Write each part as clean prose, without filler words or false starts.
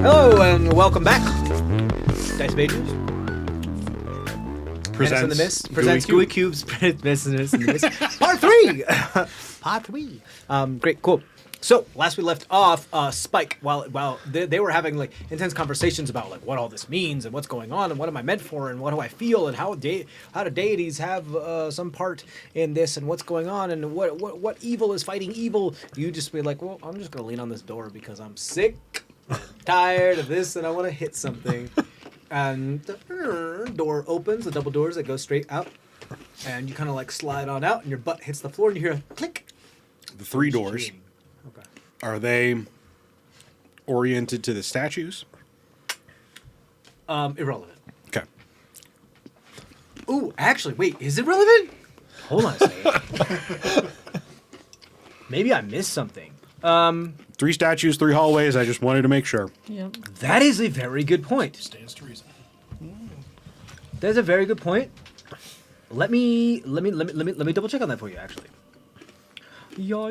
Hello and welcome back. Dice Majors. Presents in the Mist. Presents Gooey Cube's Menace in the Mist. Part 3. Part 3. Great, cool. So last we left off, Spike, while they were having like intense conversations about like what all this means and what's going on and what am I meant for and what do I feel and how do deities have some part in this and what's going on and what evil is fighting evil. You just be like, well, I'm just gonna lean on this door because I'm sick, tired of this, and I want to hit something. And the door opens, the double doors that go straight out, and you kind of like slide on out, and your butt hits the floor, and you hear a click. The 3 doors. Okay. Are they oriented to the statues? Irrelevant. Okay. Ooh, actually, wait, is it relevant? Hold on a second. Maybe I missed something. 3 statues, 3 hallways. I just wanted to make sure. Yep. That is a very good point. Stands to reason. That's a very good point. Let me double check on that for you, actually. Yeah.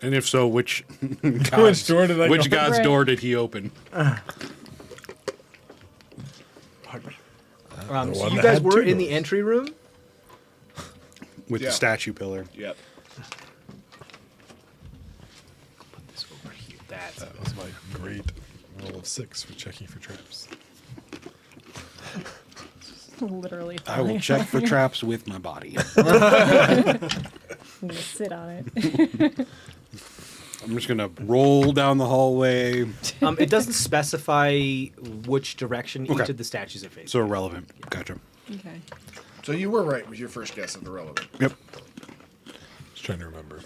And if so, which Which door did I which go? god's Right. door did he open? Pardon me. The So one you that guys had were 2 in the doors. entry room. With Yeah. the statue pillar. Yep. Put this over here. That's That was my great roll of 6 for checking for traps. Literally. I will check for traps with my body. I'm gonna sit on it. I'm just going to roll down the hallway. It doesn't specify which direction each Okay. of the statues are facing. So irrelevant. Gotcha. Okay. So you were right with your first guess of the relevant. Yep. Just trying to remember.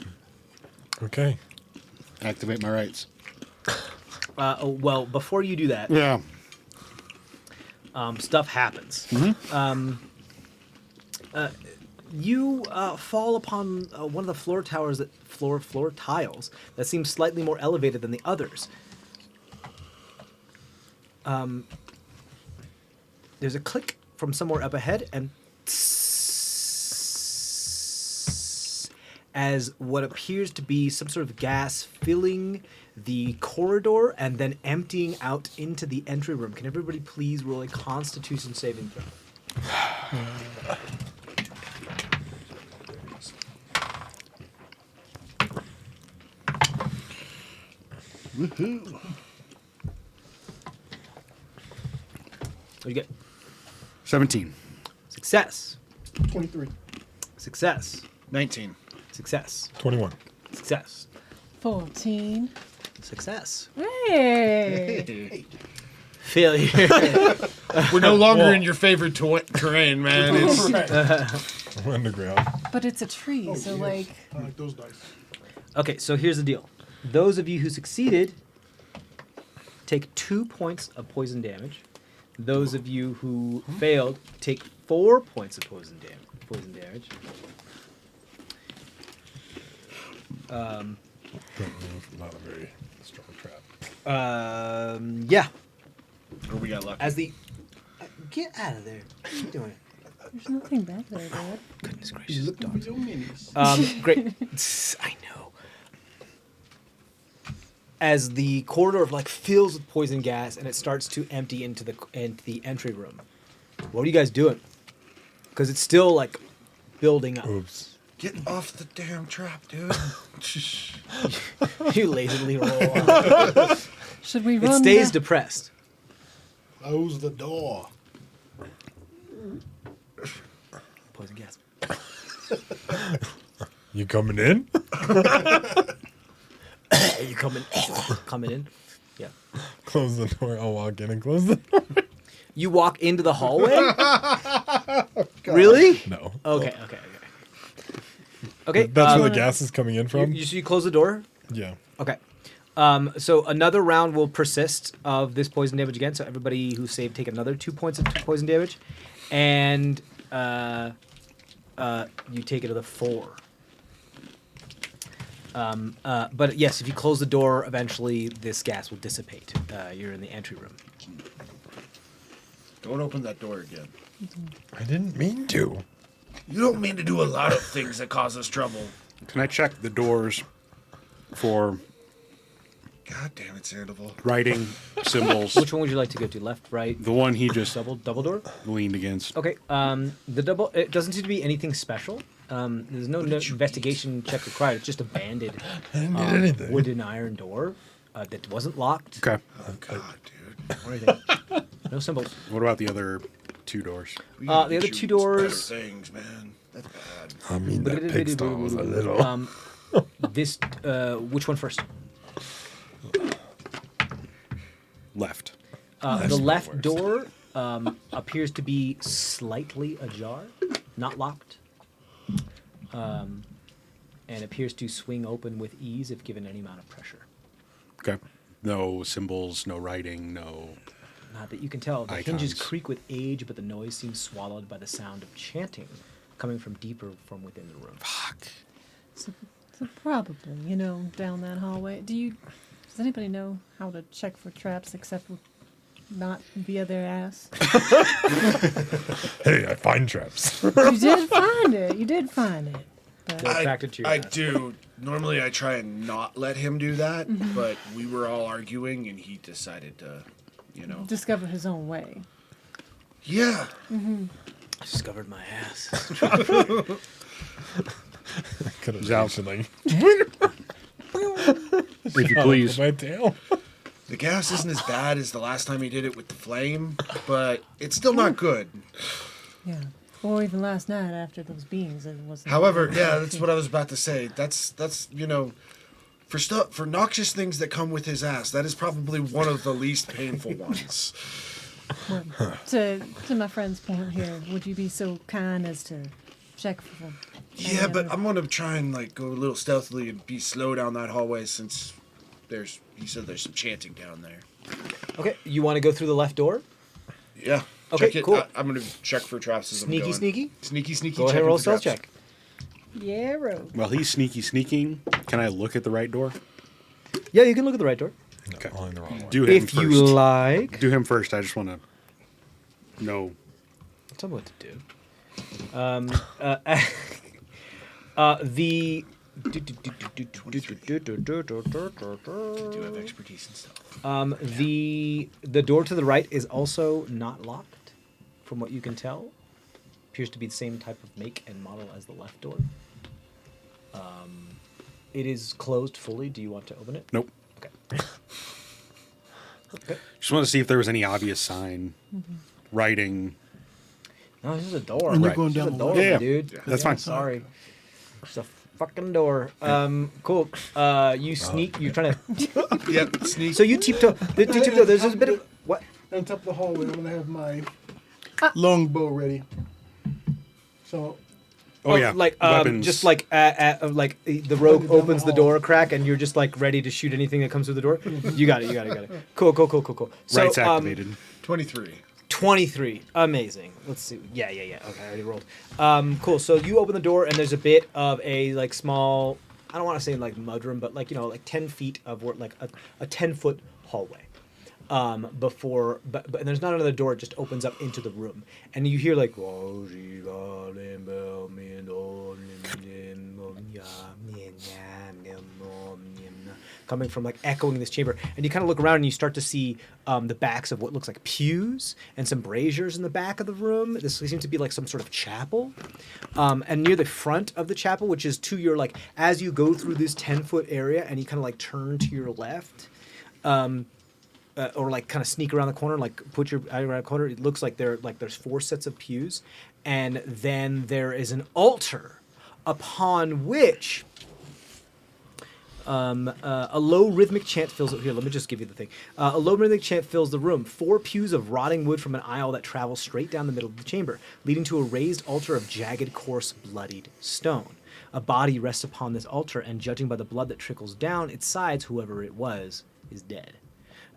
Okay. Activate my rights. Well, before you do that, Yeah. stuff happens. You fall upon one of the floor tiles that seems slightly more elevated than the others. There's a click from somewhere up ahead, and as what appears to be some sort of gas filling the corridor and then emptying out into the entry room. Can everybody please roll a Constitution saving throw? What do you get? 17. Success. 23. Success. 19. Success. 21. Success. 14. Success. Hey! Failure. We're no longer in your favorite terrain, man. It's I'm underground. But it's a tree, so like. I like those dice. Okay, so here's the deal. Those of you who succeeded take 2 points of poison damage. Those of you who failed take 4 points of poison damage. Don't move. Not a very strong trap. Yeah. or we got lucky. As the get out of there. What are you doing? There's nothing back there, Dad. Goodness gracious. looking for your minis. Great. I know. As the corridor like fills with poison gas and it starts to empty into the entry room. What are you guys doing? Because it's still like building up. Oops. Get off the damn trap, dude. You lazily roll off. Should we It run? stays depressed. Close the door. Poison gas. You coming in? Are you coming in? Yeah. Close the door. I'll walk in and close the door. You walk into the hallway? Really? No. Okay. Okay. That's where the gas is coming in from? You close the door? Yeah. Okay. So another round will persist of this poison damage again. So everybody who saved take another 2 points of poison damage, and you take it to the 4. But yes, if you close the door, eventually this gas will dissipate. You're in the entry room. Don't open that door again. I didn't mean to. You don't mean to do a lot of things that cause us trouble. Can I check the doors for God damn it, Sandoval. writing symbols? Which one would you like to go to? Left, right, The one he just double door? leaned against. Okay. The double. It doesn't seem to be anything special. There's no investigation check required. It's just a banded I didn't need anything. wooden iron door that wasn't locked. Okay. Oh, God, dude. Or anything. No symbols. What about the other 2 doors? We The gotta other get 2 you doors. better things, man. That's bad. I mean, that pig stall was a little. This. Which one first? Left. The left door appears to be slightly ajar, not locked, and appears to swing open with ease if given any amount of pressure. Okay. No symbols, no writing, no. Not that you can tell. The hinges Icons. creak with age, but the noise seems swallowed by the sound of chanting coming from deeper from within the room. Fuck. So probably, down that hallway. Does anybody know how to check for traps except with not via their ass? Hey, I find traps. You did find it. You did find it. But They're attracted to your I ass. do. Normally, I try and not let him do that, but we were all arguing, and he decided to, discover his own way. Yeah. I discovered my ass. Could have Zow. actually. If you please. My tail. The gas isn't as bad as the last time he did it with the flame, but it's still not good. Yeah. Or even last night after those beings, it wasn't. However, yeah, that's what I was about to say. That's for noxious things that come with his ass, that is probably one of the least painful ones. To my friend's point here, would you be so kind as to check for them? Yeah, but I'm gonna try and go a little stealthily and be slow down that hallway since he said there's some chanting down there. Okay, you want to go through the left door? Yeah. Okay, check it. cool. I'm gonna check for traps as I'm Sneaky, going. sneaky. Sneaky. Go ahead and checking roll for stealth traps. check. Yeah, rogue. While he's sneaking, can I look at the right door? Yeah, you can look at the right door. Okay. Only the wrong one. Do him If first. you like. Do him first. I just want to know. Tell me what to do. The. I do have expertise in stealth. The door to the right is also not locked, from what you can tell. Appears to be the same type of make and model as the left door. It is closed fully. Do you want to open it? Nope. Okay. Okay. Just want to see if there was any obvious sign, writing. No, this is a door. And you're Right. going It's down a the door, hallway. Yeah, dude. that's fine. Sorry. It's a fucking door. Cool. You sneak. You're trying to. Yep, sneak. So you tiptoe. Tiptoe. There's a bit of what? On top of the hallway, I'm gonna have my longbow ready. So Oh, yeah. Like Weapons. just like the rogue opens the door crack and you're just like ready to shoot anything that comes through the door. You got it. Cool. So, Rights activated. 23. 23. Amazing. Let's see. Yeah. Okay, I already rolled. Cool. So you open the door and there's a bit of a like small, I don't want to say like mudroom, but like 10 feet of like a 10-foot hallway. Before, but and there's not another door. It just opens up into the room, and you hear like coming from like echoing this chamber, and you kind of look around and you start to see the backs of what looks like pews and some braziers in the back of the room. This seems to be like some sort of chapel, and near the front of the chapel, which is to your like as you go through this 10-foot area, and you kind of like turn to your left. Or like kind of sneak around the corner, like put your eye around the corner. It looks like there's 4 sets of pews, and then there is an altar, upon which a low rhythmic chant fills it. Here, let me just give you the thing. A low rhythmic chant fills the room. 4 pews of rotting wood from an aisle that travels straight down the middle of the chamber, leading to a raised altar of jagged, coarse, bloodied stone. A body rests upon this altar, and judging by the blood that trickles down its sides, whoever it was is dead.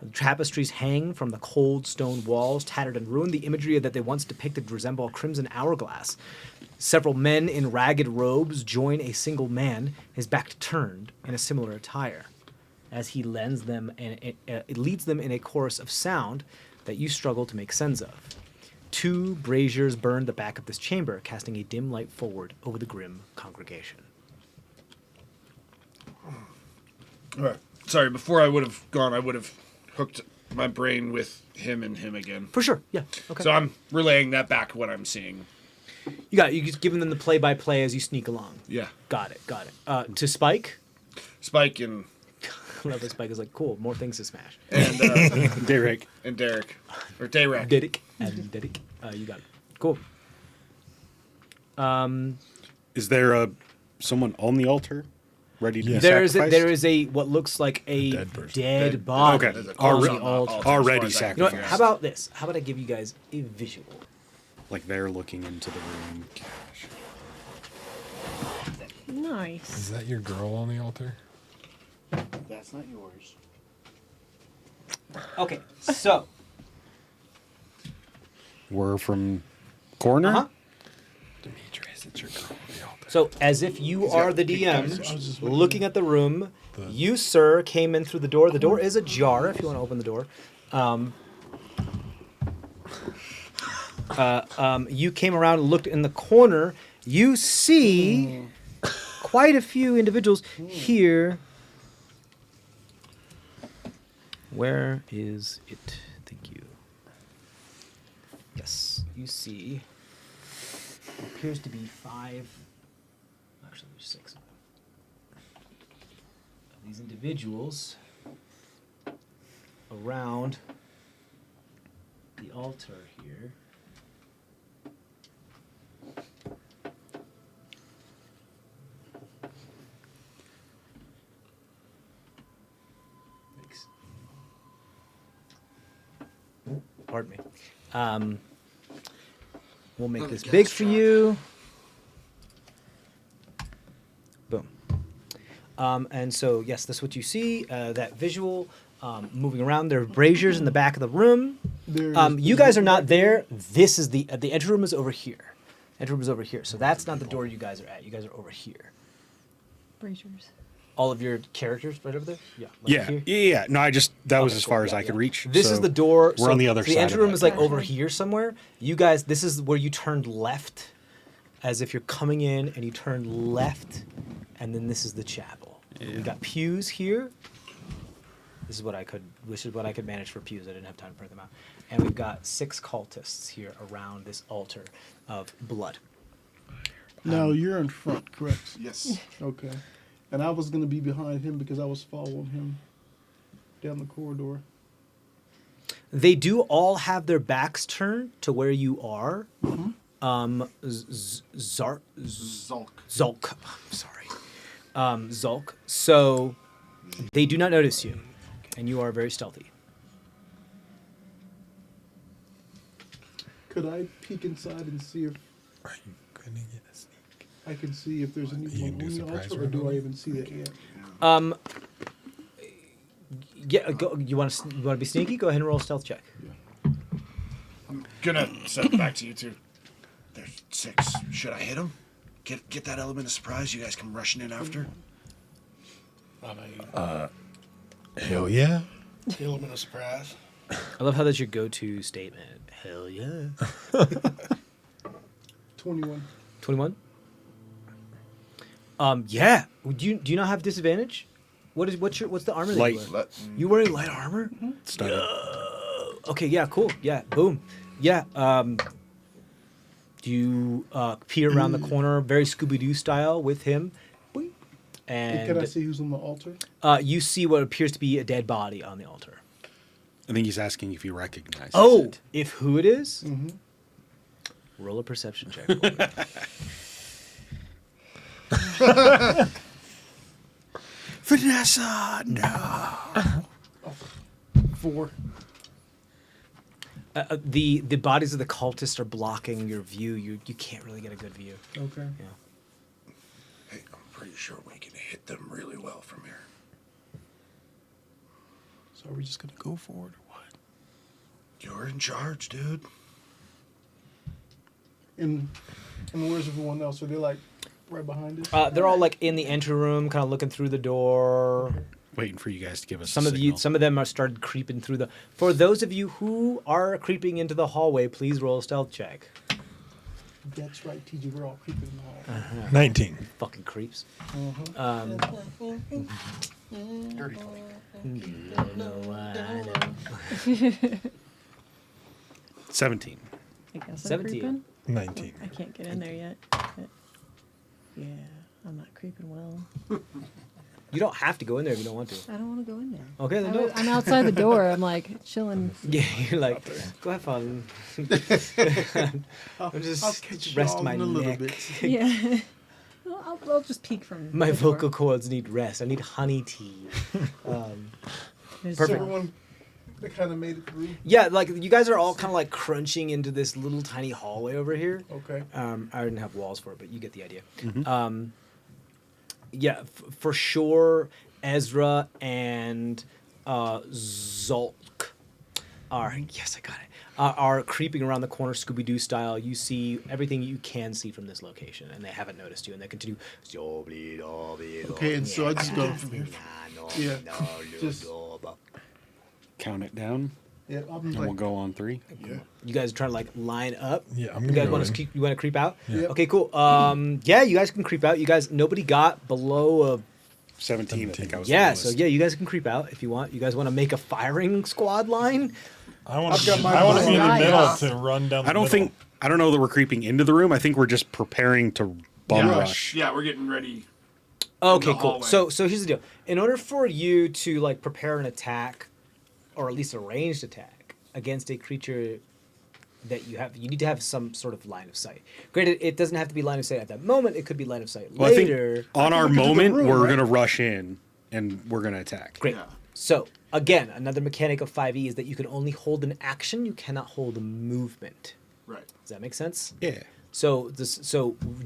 The tapestries hang from the cold stone walls, tattered and ruined. The imagery that they once depicted resemble a crimson hourglass. Several men in ragged robes join a single man, his back turned, in a similar attire, as he lends them and it leads them in a chorus of sound that you struggle to make sense of. 2 braziers burn the back of this chamber, casting a dim light forward over the grim congregation. All right. Sorry, before I would have gone, I would have hooked my brain with him and him again. For sure, yeah. Okay. So I'm relaying that back what I'm seeing. You got it. You're just giving them the play-by-play as you sneak along. Yeah. Got it. To Spike. Spike and I love that Spike is like, cool, more things to smash. Derek. and Derek. Or Derek. Derek. You got it. Cool. Is there someone on the altar ready to be There is sacrificed? a what looks like a Dead person. dead body Okay. There's a on corpse the on the altar. altar. Already as far as I can You know what? figure How out. about this? How about I give you guys a visual? Like they're looking into the room. Nice. Is that your girl on the altar? That's not yours. Okay, so We're from corner. Uh-huh. Demetrius, it's your girl on the altar. So, as if you are the DM, I was just looking at the room, you, sir, came in through the door. The door is ajar if you want to open the door. You came around and looked in the corner. You see quite a few individuals here. Where is it? Thank you. Yes, you see. Appears to be 5. Actually, there's 6 of them. Of these individuals around the altar here. Thanks. Pardon me. We'll make this big for you. Boom. And so, yes, that's what you see. That visual moving around. There are braziers in the back of the room. You guys are not there. This is the entry room is over here. Entry room is over here. So that's not the door you guys are at. You guys are over here. Braziers. All of your characters right over there? Yeah. Yeah, here? yeah. No, that was Okay, as cool. far as Yeah, I could yeah. reach. This so is the door. We're on the other the side. entry of room that. is like over Gotcha. here somewhere. You guys, this is where you turned left, as if you're coming in, and you turn left, and then this is the chapel. We got pews here. This is what I could. This is what I could manage for pews. I didn't have time to print them out. And we've got 6 cultists here around this altar of blood. Now you're in front, correct? Yes. Okay. And I was gonna be behind him because I was following him down the corridor. They do all have their backs turned to where you are. Mm-hmm. Zulk. Zulk. I'm sorry. Zulk. So they do not notice you, and you are very stealthy. Could I peek inside and see if Are you gonna get a sneak? I can see if there's You anyone can do on the surprise altar, or round do on I me? even see that yet? Yeah, go, you want to be sneaky? Go ahead and roll a stealth check. I'm gonna send it back to you two. There's 6. Should I hit him? Get that element of surprise. You guys come rushing in after. Hell yeah. Element of surprise. I love how that's your go-to statement. Hell yeah. 21. 21. Yeah. Do you not have disadvantage? What's the armor that Light. you wear? You wearing light armor? Started. Okay, yeah, cool. Yeah, boom. Yeah. You peer around the corner, very Scooby-Doo style, with him, And and can I see who's on the altar? you see what appears to be a dead body on the altar. I think he's asking if you recognize Oh, it. if who it is? Mm-hmm. Roll a perception check. For me. Vanessa, no. 4. The bodies of the cultists are blocking your view. You can't really get a good view. Okay. Yeah. Hey, I'm pretty sure we can hit them really well from here. So are we just gonna go for it or what? You're in charge, dude. And where's everyone else? Are they like right behind us? They're all like in the entry room, kind of looking through the door. waiting for you guys to give us Some a of signal. some of them are started creeping through the. For those of you who are creeping into the hallway, please roll a stealth check. That's right, TJ. We're all creeping in the hall. 19. Fucking creeps. Dirty 20. 17. I guess I'm 17. creeping. 19. I can't get in there yet. But yeah, I'm not creeping well. You don't have to go in there if you don't want to. I don't want to go in there. Okay, then no. I'm outside the door. I'm like chilling. Yeah, you're like, go have fun. I'm just I'll catch rest y'all my in a little neck. bit. Yeah. I'll just peek from My the door. vocal cords need rest. I need honey tea. There's perfect. Everyone that kind of made it through. Yeah, like you guys are all kind of like crunching into this little tiny hallway over here. Okay. I didn't have walls for it, but you get the idea. Yeah, for sure, Ezra and Zolk are, yes, I got it, are creeping around the corner Scooby-Doo style. You see everything you can see from this location, and they haven't noticed you, and they continue. Okay, and so I just go from here. Yeah. Just Count it down, yeah. I'm and like, we'll go on 3. yeah. You guys are trying to like line up. Yeah, I'm You gonna guys go want in. to keep? You want to creep out? Yeah. Okay, cool. Yeah, you guys can creep out. You guys, nobody got below a 17, I think I was. the yeah. So lowest. yeah, you guys can creep out if you want. You guys want to make a firing squad line? I want I've got to. my I want to be in the Right. middle to run down. I don't think. I don't know that we're creeping into the room. I think we're just preparing to bum rush. Yeah, we're getting ready. Okay, In the cool. hallway. So here's the deal. In order for you to like prepare an attack, or at least a ranged attack against a creature that you need to have some sort of line of sight. Granted, it doesn't have to be line of sight at that moment. It could be line of sight Well, I think later. on our look into the moment, room, we're right? gonna rush in and we're gonna attack. Great. Yeah. So again, another mechanic of 5e is that you can only hold an action. You cannot hold a movement. Right. Does that make sense? Yeah. So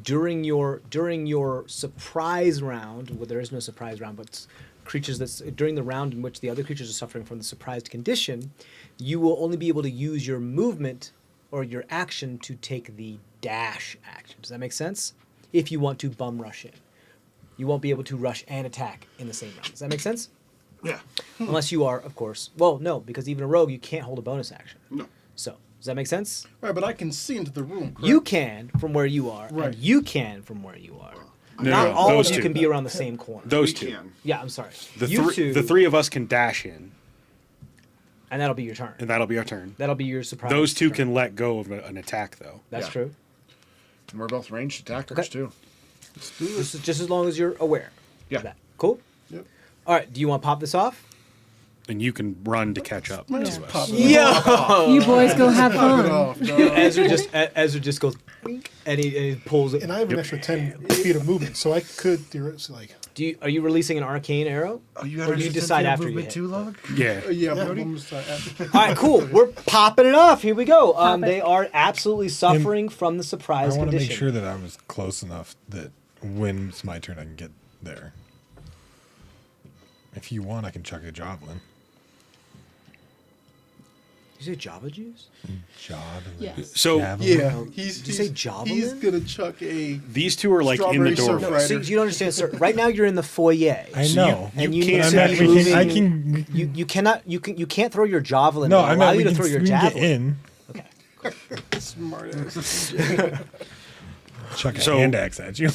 during your surprise round, well, there is no surprise round, but creatures that's during the round in which the other creatures are suffering from the surprised condition, you will only be able to use your movement or your action to take the dash action. Does that make sense? If you want to bum rush in, you won't be able to rush and attack in the same round. Does that make sense? Yeah. Unless you are, of course. Well, no, because even a rogue, you can't hold a bonus action. No. So does that make sense? Right, but I can see into the room. Correct? You can from where you are, Right. and you can from where you are. No, Not no, all of those you two. can be around the same corner. Those We two. can. Yeah, I'm sorry. The You two, the 3 of us can dash in, and that'll be your turn. and that'll be our turn. That'll be your surprise. Those two turn. can let go of an attack, though. That's Yeah. true. And we're both ranged attackers Okay. too. Let's do this. Just as long as you're aware Yeah. of that. Cool. Yep. All right. Do you want to pop this off? And you can run to catch up. Man, to just us. pop it Yo! You boys go have Pop it fun. off, dog. Ezra just goes, "Wink," and he pulls it. And I have an extra 10 feet of movement, so I could theoretically, like, Are you releasing an arcane arrow? Oh, you Or do you decide after you hit? too, Log? Yeah. Yeah, Yeah. but I'm just after. All right, cool. We're popping it off. Here we go. Pop it. They are absolutely suffering from the I surprise want to condition. make sure that I was close enough that when it's my turn, I can get there. If you want, I can chuck a javelin. You say Java juice? Javelin. Yes. So Javelin. Yeah, he's Did you say he's javelin? gonna chuck a. these two are like in the Strawberry doorway. surf No, Right. so you don't understand, sir. Right now you're in the foyer. I So know. and you you can't need I'm to not- be we can- I moving- can. You can't throw your javelin. No, They'll I allow meant you we to can, throw your we can javelin. get in. Okay. Smart ass. Chuck a So- hand axe at you.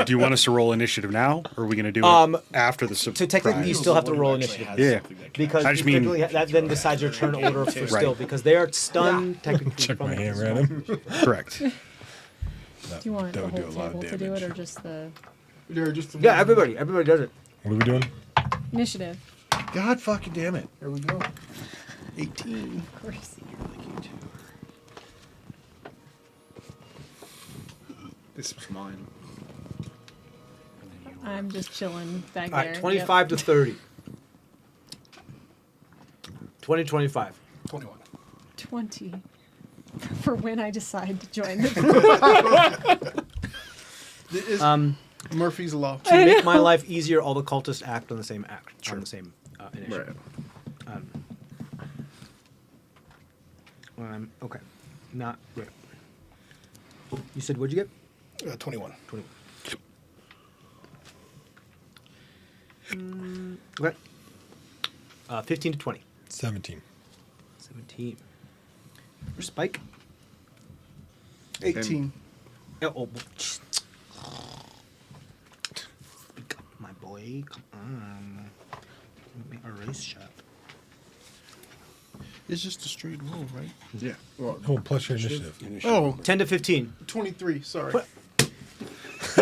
Do you want us to roll initiative now, or are we going to do it after the surprise? So technically, you still have to roll initiative Yeah. because I just you mean- technically that then decides your turn order for still because they are stunned technically. Chuck from my it. hammer at him. Correct. Do you want That the would whole do a lot of table to do it damage. or just the They're just. Yeah, everybody does it. What are we doing? initiative? God fucking damn it. There we go. 18. Of course. This was mine. I'm just chilling back All right, there. 25 to 30. 20, 25. 21. 20 for when I decide to join the This is Murphy's Law. To make my life easier, all the cultists act on the same on the same initiative. Okay, not right. You said what'd you get? 21. 20. Okay. 15 to 20. 17. 17. For Spike. 18. Oh, speak up, my boy. Come on. Make a race shot. It's just a straight roll, right? Yeah. Well, Oh, plus your initiative. Oh, 10 to 15. 23. Sorry. What?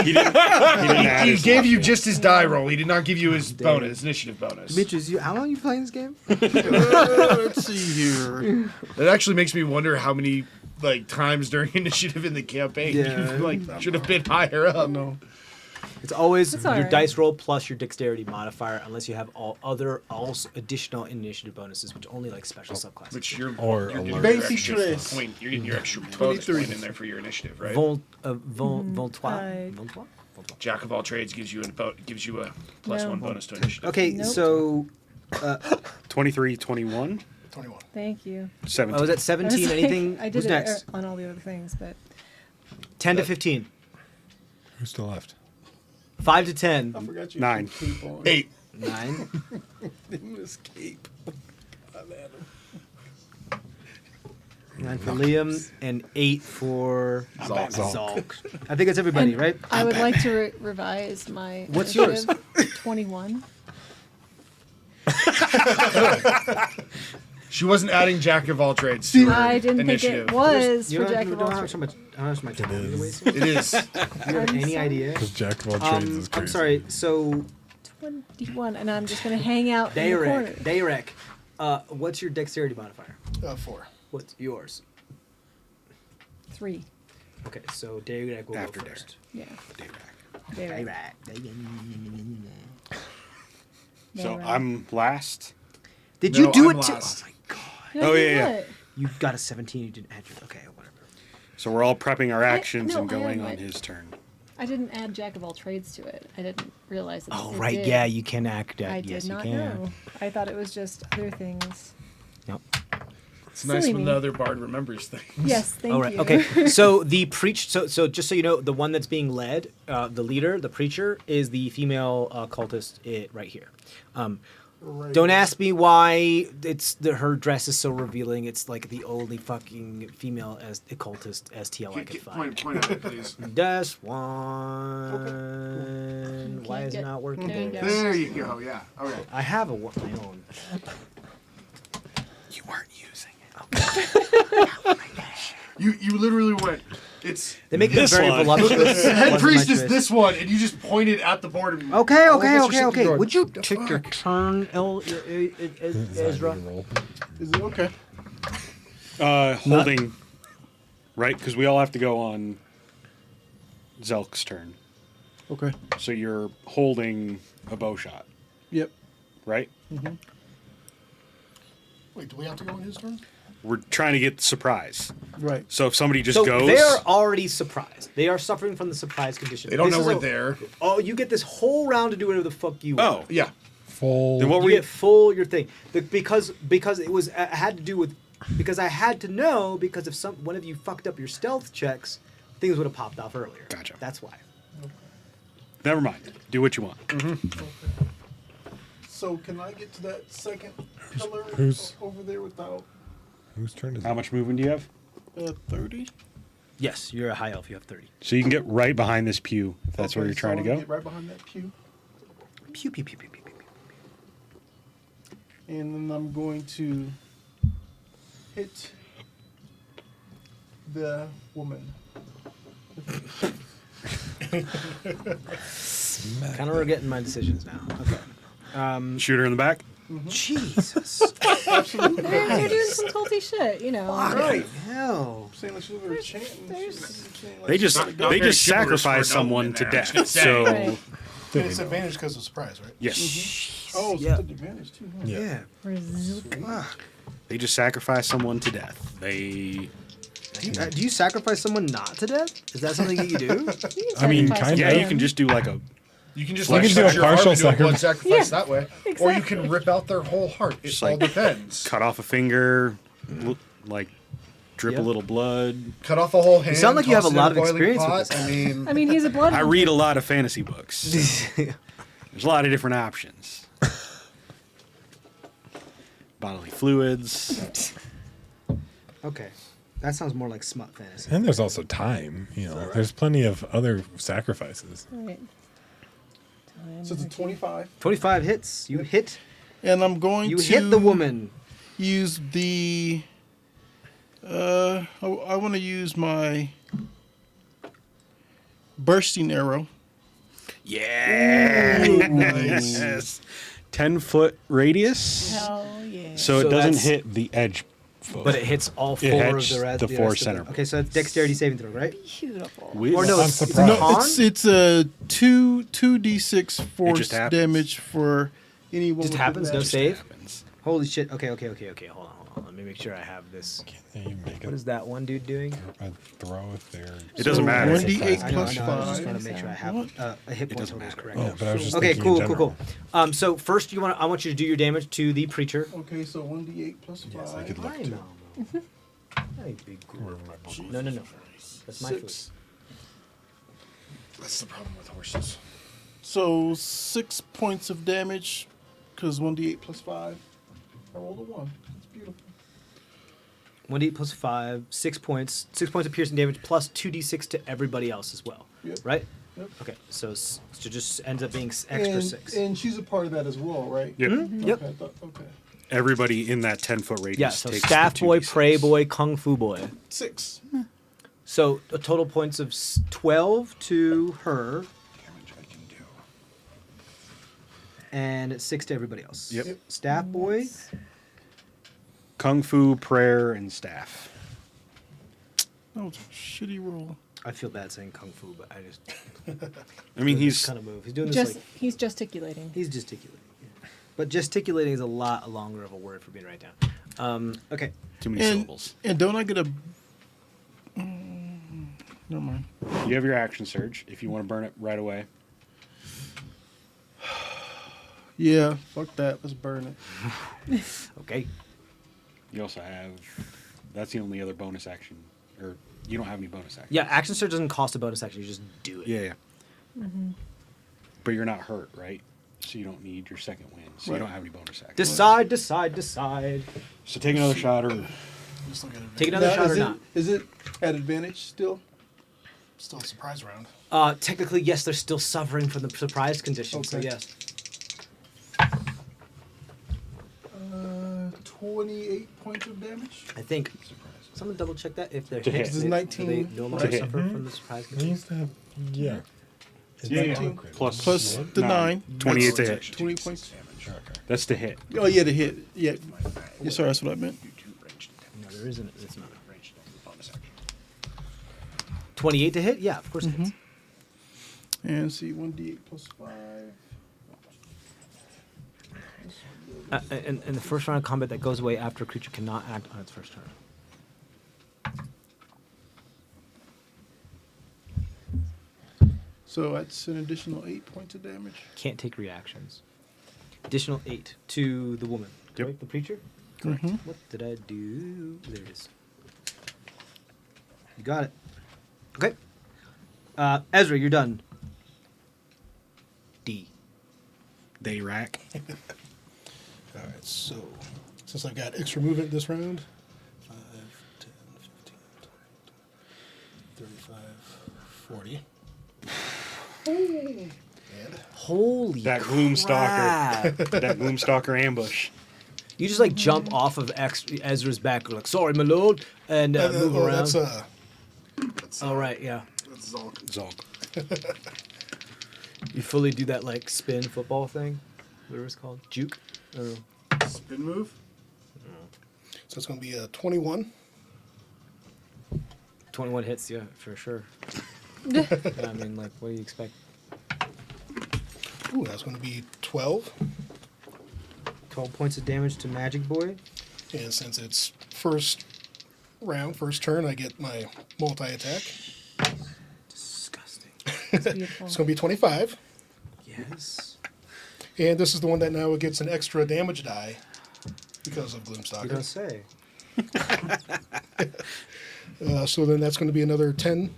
He didn't add he his gave you last just his die roll. He did not give you his bonus, initiative bonus. Bitches, how long you playing this game? Let's see here. That actually makes me wonder how many times during initiative in the campaign Yeah. you should have been higher up. No. It's always It's your alright. dice roll plus your dexterity modifier, unless you have all other additional initiative bonuses, which only special subclasses. Which you're Or you're getting alert. your extra 23. point. You're getting your extra bonus 23. point in there for your initiative, right? Voltois. I- Voltois? Jack of all trades gives you a plus No. one bonus to initiative. Okay, Nope. so 23, 21, 21. Thank you. 17. I was at I 17. was like- Anything? I did Who's it next? on all the other things, but 10 to 15. Who's still left? 5 to 10. I forgot you 9. had cape on. 8. 9. This cape. I had him. 9 for Liam and 8 for Zalk. Zalk. I think it's everybody, And right? I would like to revise my. What's yours? initiative. 21. She wasn't adding Jack of all trades to her I didn't initiative. think it was You for Jack of all know how trades. much my time is. is wasted? It is. Do you have I'm any sorry. idea? Because Jack of all trades is crazy. I'm sorry. So 21, and I'm just gonna hang out in the corner. Dayrek, what's your dexterity modifier? 4. What's yours? 3. Okay, so Dayrek will After go Derek. first. Yeah. Dayrek. So Right. I'm last. Did No, you do I'm it too? last. Oh my god. Did I Oh, do yeah, yeah. what? You got a 17. You didn't add your. Okay, whatever. So we're all prepping our actions no, and I going am on right. his turn. I didn't add Jack of all trades to it. I didn't realize that. Oh it right, did. yeah, you can act that. I Yes, did not you can. know. I thought it was just other things. Yep. It's nice Silly when me. the other bard remembers things. Yes, thank All right. you. Okay. So the preach. So just so you know, the one that's being led, the leader, the preacher, is the female cultist right here. Right. Don't ask me why her dress is so revealing. It's like the only fucking female as occultist STL I could find. Point at it, please. This one. Why is it get- not working? there you go. There you go. Yeah. Okay. I have my own. You weren't using it. You literally went. It's They make This them very one. voluptuous. the head Wasn't priest my is choice. this one, and you just pointed at the board. And Okay, all of okay, us are okay, sitting okay. going, Would you "The take your fuck?" turn, Is that Ezra? your roll? Is it okay? Holding, right? Because we all have to go on Zelk's turn. Okay. So you're holding a bow shot, Yep. right? Wait, do we have to go on his turn? We're trying to get the surprise. Right. So if somebody just So goes, they're already surprised. They are suffering from the surprise condition. They don't This know is we're a- there. Oh, you get this whole round to do whatever the fuck you oh, want. Yeah. Full. then what You were get full your thing. Because it was had to do with because I had to know because if one of you fucked up your stealth checks, things would have popped off earlier. Gotcha. That's why. Never mind. Do what you want. So can I get to that second pillar who's- over there without Whose turn is How it? much movement do you have? 30? Yes, you're a high elf. You have 30. So you can get right behind this pew if that's where Okay, you're trying so to I'm go. Get right behind that pew, Pew pew pew pew pew pew. and then I'm going to hit the woman. Kind of regretting my decisions now. Okay. Shoot her in the back. Jesus. They're doing some culty shit, you know. Right. Hell. Saying like she's over there chanting. there's- saying, like, They just Not they very just chivalrous for sacrifice a nobleman someone to there, I was death. gonna say. So Right. And it's advantage because of surprise, right? yes, Oh, it's Yeah. an advantage too. Huh? Yeah. Resilient. they just sacrifice someone to death. They, Do you sacrifice someone not to death? Is that something that you do? I mean, Sacrifice kind yeah, of. you can just do like a You can just You like can do cut a your arm partial into a blood sacrifice. sacrifice Yeah, that way, or you can rip out their whole heart. It Just all like- depends. cut off a finger, like drip Yeah. a little blood. Cut off a whole hand. sound like you have toss a it in lot of boiling experience with pot. this. I mean, I mean, he's a blood. I read a lot of fantasy books. So. There's a lot of different options. Bodily fluids. Okay. That sounds more like smut fantasy. And there's also time. There's plenty of other sacrifices. Right. So it's a 25. 25 hits. You hit. And I'm going You to hit the woman. use the. I want to use my bursting arrow. Yeah. Nice. Yes. 10-foot radius. Hell yeah. So it So doesn't that's- hit the edge. But it hits all It four of hits the rest. the four rest of center them. Okay, so it's dexterity saving throw, right? Beautiful. Or no, I'm it's surprised. a No, con? it's a 2d6 force just happens. damage for anyone. Just with happens, no advantage. save. Happens. Holy shit. Okay. Hold on. Let me make sure I have this. Can you make What is that one dude doing? a throw if they're... It doesn't matter. 1d8 I know. plus I was just 5. trying to make sure I have a hit point doesn't total is matter. correct. Oh, but I was just Okay, thinking in cool. general. So first I want you to do your damage to the preacher. Okay, so 1d8 plus 5. Yes, I could look I too. know. Hey, big ghoul. Wherever my book was. No. That's my food. 6. That's the problem with horses. So 6 points of damage, because 1d8 plus 5. I rolled a 1. That's beautiful. 1d8 plus 5, 6 points. 6 points of piercing damage plus 2d6 to everybody else as well. Yep. Right? Yep. Okay, so just ends up being extra and, 6. And she's a part of that as well, right? Yep. Yep. Okay, okay. Everybody in that 10-foot radius. Yeah, so takes staff the boy, 2d6. prey boy, kung fu boy. 6. So a total points of 12 to her Damage I can do. and 6 to everybody else. Yep. Staff boy. Kung fu, prayer, and staff. That was a shitty roll. I feel bad saying kung fu, but I just I mean, this he's kind of move. He's doing this Just like he's gesticulating. he's gesticulating. Yeah. But gesticulating is a lot longer of a word for being right down. Okay. too many syllables. And don't I get a... never mind. You have your action surge if you want to burn it right away. Yeah, fuck that. Let's burn it. Okay. You also have. That's the only other bonus action. Or you don't have any bonus action. Yeah, action surge doesn't cost a bonus action. You just do it. Yeah. But you're not hurt, right? So you don't need your second win. So you Right. don't have any bonus action. Decide. So take another shot or. Just look at it. Take another Now, shot or is not. Is it at advantage still? Still a surprise round. Technically, yes, they're still suffering from the surprise condition. So Okay. yes. 28 points of damage. I think. Someone double check that if they're To hit. hit. This is do 19. they normally To hit. suffer from the surprise They condition? used to have... Yeah. Is Yeah, that yeah. concrete? Plus the 9. 28 to That's hit. 20 points. That's to hit. Oh, yeah, the hit. Yeah. Yeah, sorry, that's what I meant. No, there isn't. It's not. Range bonus action. 28 to hit? Yeah, of course it hits. And see, 1d8 plus 5. In the first round of combat that goes away after a creature cannot act on its first turn. So that's an additional 8 points of damage. Can't take reactions. Additional 8 to the woman. Yep. Right? The preacher? Mhm. What did I do? There it is. You got it. Okay. Ezra, you're done. D. They rack. All right, so since I've got extra movement this round, 5, 10, 15, 20, 35, 40. And Holy That crap. Gloomstalker. That Gloomstalker ambush. You just like jump off of Ezra's back. Like, sorry, my lord, and move around. That's Oh right, yeah. That's Zolk. Zog. You fully do that like spin football thing, whatever it's called, juke. Or, Spin move? so it's going to be a 21. 21 hits, yeah, for sure. I mean, like, what do you expect? Ooh, that's going to be 12. 12 points of damage to Magic Boy. And since it's first round, first turn, I get my multi-attack. Disgusting. It's beautiful. It's going to be 25. Yes. And this is the one that now gets an extra damage die because of You don't Gloomstalker. say. So then that's going to be another 10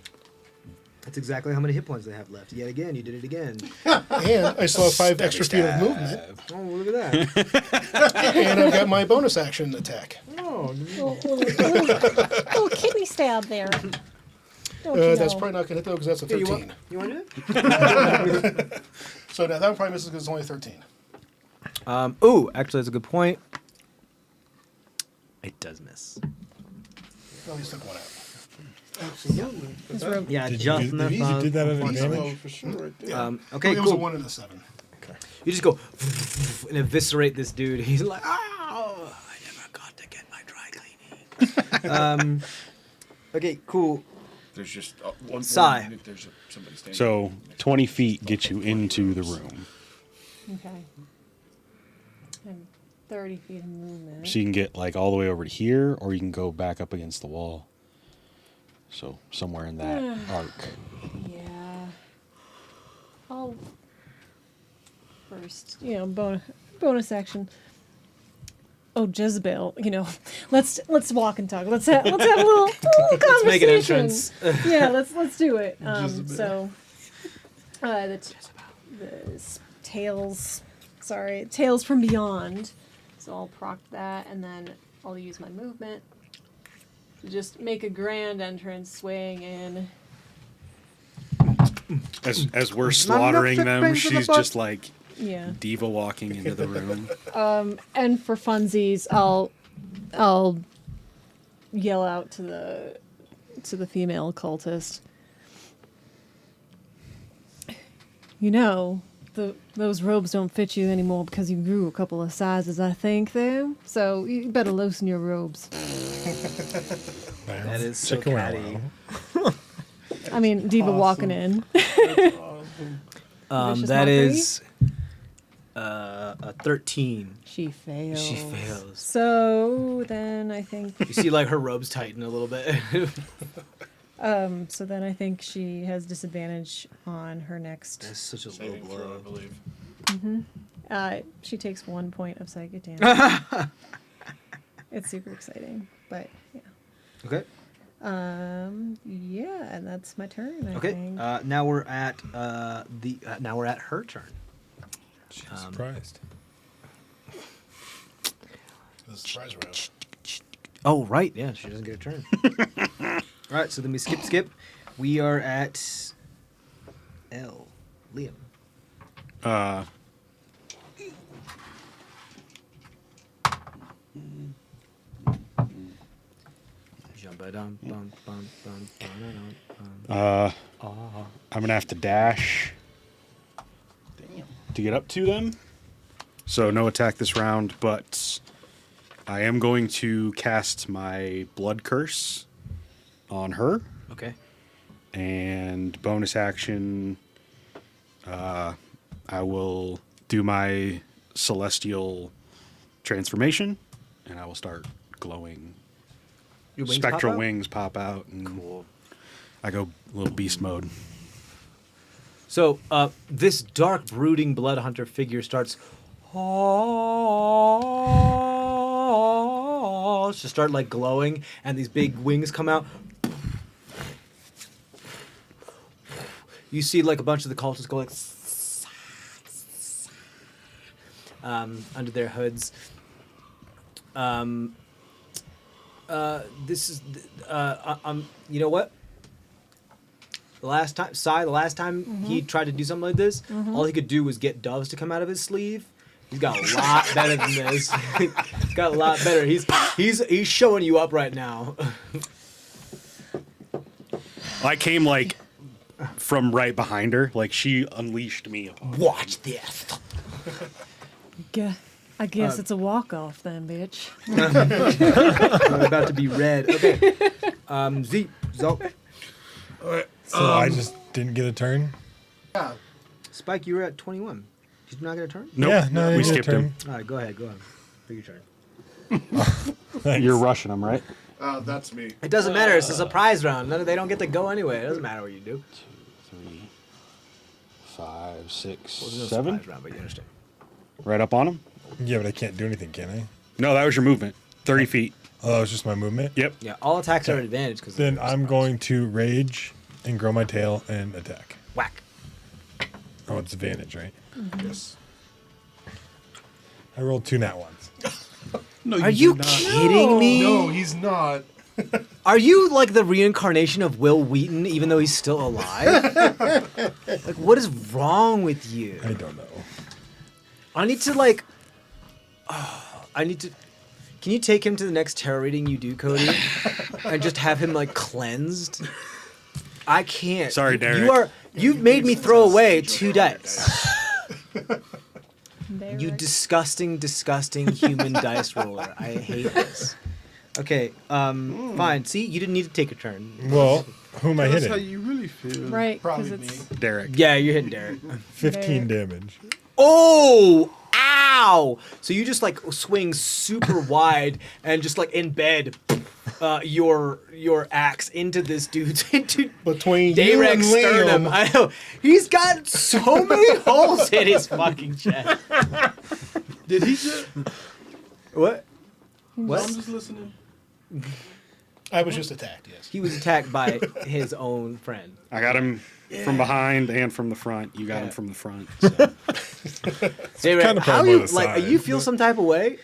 That's exactly how many hit points they have left. Yet again, you did it again. And I still have 5 extra feet of movement. Oh, look at that. And I've got my bonus action attack. Little kidney stab there. Don't you That's know? probably not going to hit though because that's a 13. You want to do it? So now that one probably misses because it's only 13. Actually, that's a good point. It does miss. At least took one out. Absolutely. His robe. Yeah, Did just you, enough. you did that at Oh, advantage? for sure, right there. Okay, It was a cool. 1 and a 7. You just go and eviscerate this dude. He's like, oh, I never got to get my dry cleaning. Okay, cool. There's just one. Sigh. There's somebody standing. So 20 feet gets you into the room. Okay. And 30 feet of movement. So you can get like all the way over to here, or you can go back up against the wall. So somewhere in that arc. Yeah. I'll first, bonus action. Oh, Jezebel, let's walk and talk. Let's have a little conversation. Let's make an entrance. Yeah, let's do it. Jezebel. So, Tales from Beyond. So I'll proc that, and then I'll use my movement to just make a grand entrance, swaying in. As we're slaughtering them, she's just like Yeah. diva walking into the room. And for funsies, I'll yell out to the female cultist. Those robes don't fit you anymore because you grew a couple of sizes, I think, though. So you better loosen your robes. That is so Check around. catty. I mean, diva walking in. That's awesome. Vicious That mockery? is a 13. She fails. She fails. So then I think. You see, like, her robes tighten a little bit. So then I think she has disadvantage on her next. That's such a low Saving throw, I blow. believe. She takes 1 point of psychic damage. It's super exciting, but yeah. Okay. Yeah, and that's my turn. I Okay. think. Now we're at now we're at her turn. She's surprised. The surprise round. Oh, right. Yeah, she doesn't get a turn. All right, so then we skip. We are at L. Liam. I'm gonna have to dash to get up to them. So no attack this round, but I am going to cast my blood curse on her. Okay. And bonus action, I will do my celestial transformation, and I will start glowing. Your wings Spectral pop out? wings pop out, and Cool. I go a little beast mode. So this dark, brooding blood hunter figure starts to start like glowing, and these big wings come out. You see like a bunch of the cultists go like under their hoods. This is you know what? The last time he tried to do something like this, all he could do was get doves to come out of his sleeve. He's got a lot better than this. He's got a lot better. He's showing you up right now. I came like from right behind her, like she unleashed me upon her. Watch this. I guess it's a walk-off then, bitch. I'm about to be red. Okay. Zo. So I just didn't get a turn? Yeah. Spike, you were at 21. Did you not get a turn? Nope, Yeah, no, I we didn't get a skipped him. All right, go ahead. Take your turn. Thanks. You're rushing him, right? That's me. It doesn't matter. It's a surprise round. They don't get to go anyway. It doesn't matter what you do. 3, 5, 6, Well, there's no 7. surprise round, but you understand. Right up on him. Yeah, but I can't do anything, can I? No, that was your movement. 30 feet. Oh, that was just my movement? Yep. Yeah, all attacks are at advantage because. Then I'm going to rage and grow my tail and attack. Whack. Oh, it's advantage, right? Yes. I rolled 2 nat ones. No, Are you did not. kidding me? No, he's not. Are you like the reincarnation of Will Wheaton, even though he's still alive? Like, what is wrong with you? I don't know. I need to like. I need to. Can you take him to the next tarot reading you do, Cody, and just have him like cleansed? I can't. Sorry, Derek. You've made me throw away 2 dice. There You I- disgusting, disgusting human dice roller. I hate this. Okay, fine. See, you didn't need to take a turn. Well, who am I That's how hitting? you really feel. Right, because Probably it's Derek. Yeah, you're hitting Derek. 15 damage. Oh! Ow! So you just like swing super wide and just like embed your axe into this dude's into Between you Derek's and sternum. Liam. I know. He's got so many holes in his fucking chest. Did he just... What? I'm What? just listening. I was just attacked, yes. He was attacked by his own friend. I got him from behind and from the front. You got him Yeah. from the front. So. Derek, kinda how probably you the like? side, You feel some type of way?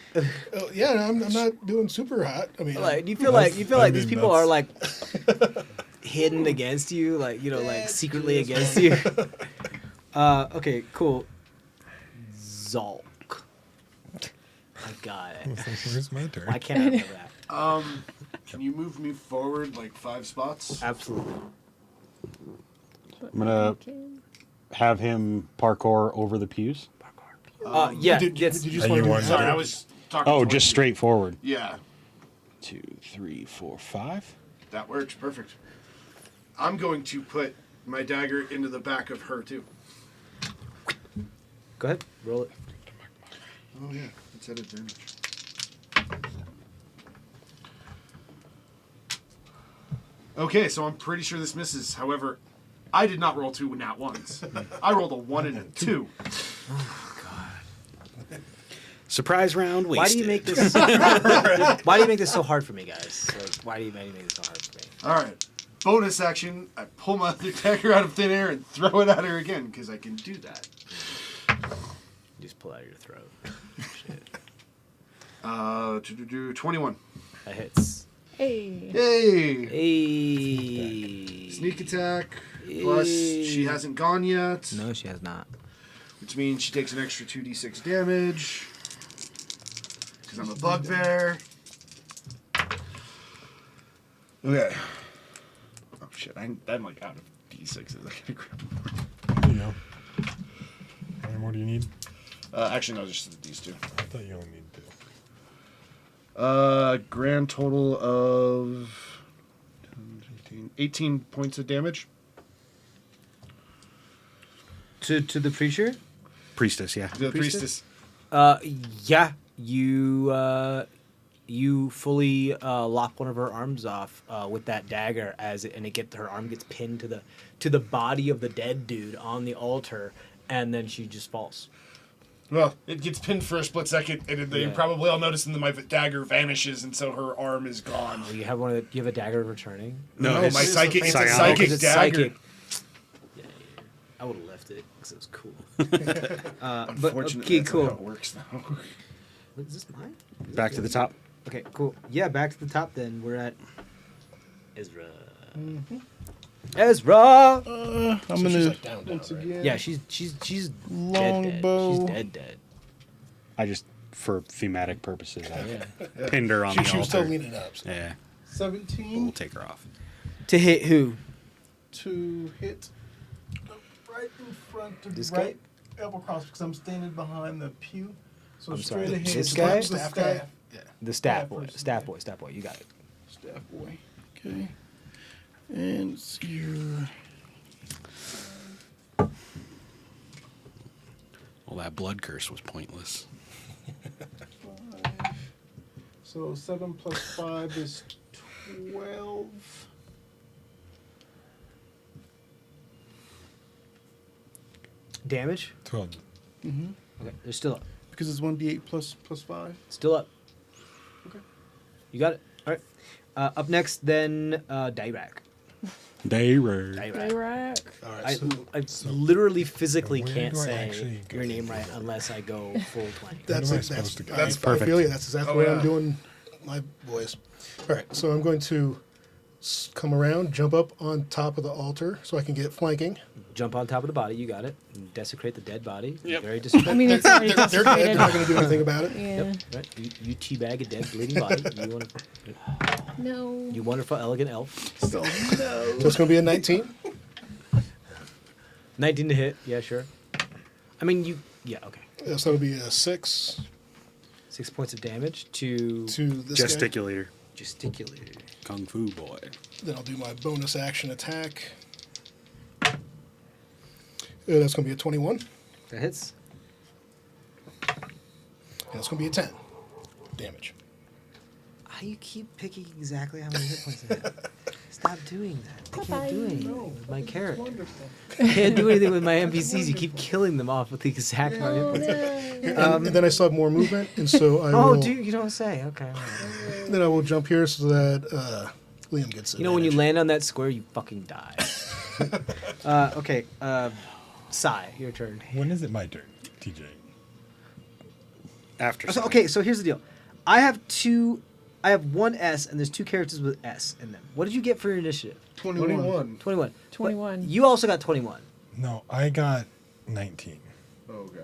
Yeah, I'm not doing super hot. I mean, Like, do you feel That's- like I these mean, people are that's- like hidden against you, like like secretly true, against you? Okay, cool. Zolk. I got it. Where's my turn? Why can't I remember that? Can you move me forward like 5 spots? Absolutely. I'm gonna have him parkour over the pews. Yeah. did yes. you just Are want you to do on- Sorry, I was talking. Oh, towards just you. straight forward. Yeah, 2, 3, 4, 5. that works. Perfect. I'm going to put my dagger into the back of her too. Go ahead. Roll it. Oh yeah, it's at advantage. Okay, so I'm pretty sure this misses. However, I did not roll 2 nat ones. I rolled a 1 and a 2. Surprise round wasted. Why do you make this? Why do you make this so hard for me, guys? Like, why do you make this so hard for me? All right. Bonus action. I pull my other dagger out of thin air and throw it at her again because I can do that. You just pull out your throat. Shit. 21. That hits. Hey. Yay! Hey. Sneak attack. Plus, she hasn't gone yet. No, she has not. Which means she takes an extra 2d6 damage. Because I'm a bugbear. Okay. Oh shit, I'm like out of d6s. I gotta grab more. There you go. How many more do you need? Actually, no, just these 2. I thought you only needed 2. Grand total of 18 points of damage. To the preacher? Priestess, yeah. The priestess. Yeah. You fully lock one of her arms off with that dagger her arm gets pinned to the body of the dead dude on the altar, and then she just falls. Well, it gets pinned for a split second, and then you Yeah. probably all notice, and then my dagger vanishes, and so her arm is gone. You have you have a dagger returning? No, it's my psychic. It's a psionic. psychic Because it's dagger. psychic. Yeah. I would have left it because it was cool. But Unfortunately, okay, that's not how cool. it works now. Is this mine? Is Back it to the yours? top. Okay, cool. Yeah, back to the top then. We're at Ezra. Ezra! I'm so gonna she's like down, once right? again. Yeah, she's dead. Longbow. She's dead. I just, for thematic purposes, I Yeah. pinned her on She, the she was still altar. leaning up. So. Yeah, 17 we'll take her off. To hit who? to hit right in front of This right elbow cross because I'm standing behind the pew. So I'm straight sorry, ahead. this slap guy? the staff. Yeah. The staff Yeah, boy. first, Staff yeah. boy. Staff boy. You got it. Staff boy. Okay. And let's see here. Well, that blood curse was pointless. 5. So 7 plus 5 is 12. Damage? 12. Okay, they're still up. Because it's 1d8 plus 5. Still up. Okay. You got it. All right. Up next, then, Dirac. Dayrack. Dayrack. All right. I, So I literally physically where can't do I say actually go your to name do right that? unless I go full 20. that's am I it. supposed to go? That's Perfect. I feel you. That's exactly Oh, what yeah. I'm doing. My voice. All right. So I'm going to come around, jump up on top of the altar, so I can get flanking. Jump on top of the body, you got it. And desecrate the dead body. Yep. Very disrespectful. I mean, it's already They're dead. They're desecrated. not going to do anything about it. Yeah. Yep. Right. You teabag a dead bleeding body. No. You wonderful elegant elf. So it's going to be a 19. 19 to hit. Yeah, sure. I mean, yeah, okay. So it'll be a 6 6 points of damage to to this guy. Gesticulator. gesticulator. Kung Fu boy. Then I'll do my bonus action attack. That's going to be a 21. That hits. And it's going to be a 10 damage. How you keep picking exactly how many hit points I have? Stop doing that. I can't do anything with my character. I can't do anything with my NPCs. You keep killing them off with the exact amount of hit points. And then I still have more movement, and so I Oh, will. dude, you don't say. Okay. All right. Then I will jump here so that Liam gets it. You know, when you land on that square, you fucking die. Okay. Sai, your turn. When is it my turn, TJ? After. So, okay, so here's the deal. I have one S, and there's 2 characters with S in them. What did you get for your initiative? 21. 21. 21. But you also got 21. No, I got 19. Okay.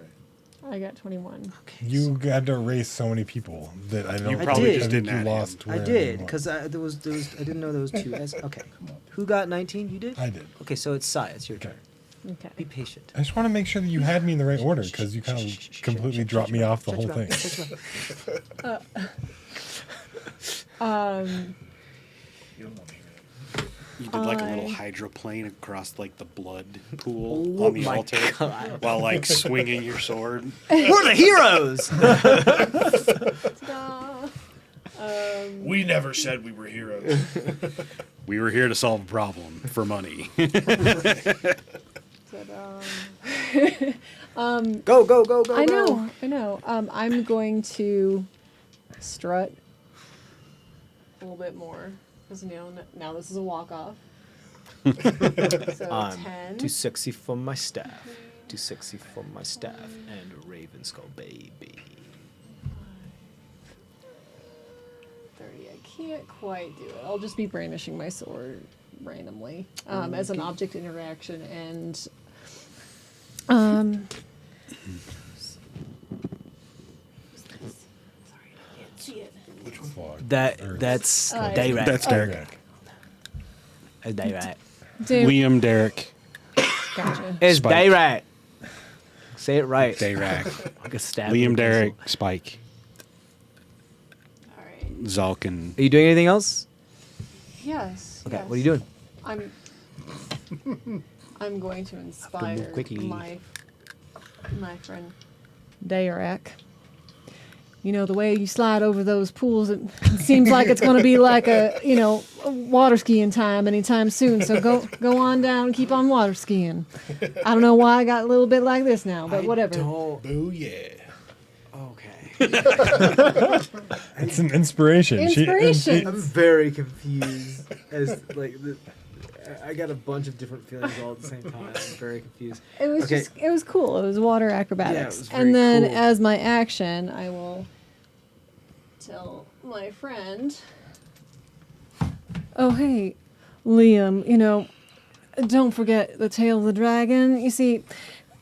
I got 21. Okay. You had to erase so many people that I don't. You probably I just think didn't you add lost. him. I where did, everyone- because I didn't know there was 2 S. Okay. Who got 19? You did? I did. Okay, so it's Sai. It's your Okay. turn. Okay. Be patient. I just want to make sure that you had me in the right order because you kind of completely dropped me off the whole thing. You don't want to hear it. You did like a little I- hydroplane across like the blood pool Oh on the my altar God. while like swinging your sword. We're the heroes! We never said we were heroes. We were here to solve a problem for money. Go, go, go, go, I go. know, I know. I'm going to strut a little bit more because now this is a walk off. So I'm 10, too sexy for my staff. Too sexy for my staff. And a raven skull baby. 30. I can't quite do it. I'll just be brandishing my sword randomly as an object interaction and That's Dayrack. That's Derek. It's Dayrack. Dude, Liam Derek. gotcha. It's Spike. Dayrack. Say it right. Dayrack. I could stab Liam you with a Derek. pencil. Spike. All right. Zalkin. Are you doing anything else? Yes. Okay, yes. what are you doing? I'm going to inspire quickly. my friend Dayrack. You know, the way you slide over those pools, it seems like it's going to be like a water skiing time anytime soon. So go on down and keep on water skiing. I don't know why I got a little bit like this now, but whatever. Boo yeah. Okay. It's an inspiration. Inspiration. I'm very confused. I got a bunch of different feelings all at the same time. I'm very confused. It was Okay. it was cool. It was water acrobatics. was very and then cool. as my action, I will tell my friend, "Oh, hey, Liam, don't forget the tail of the dragon. You see,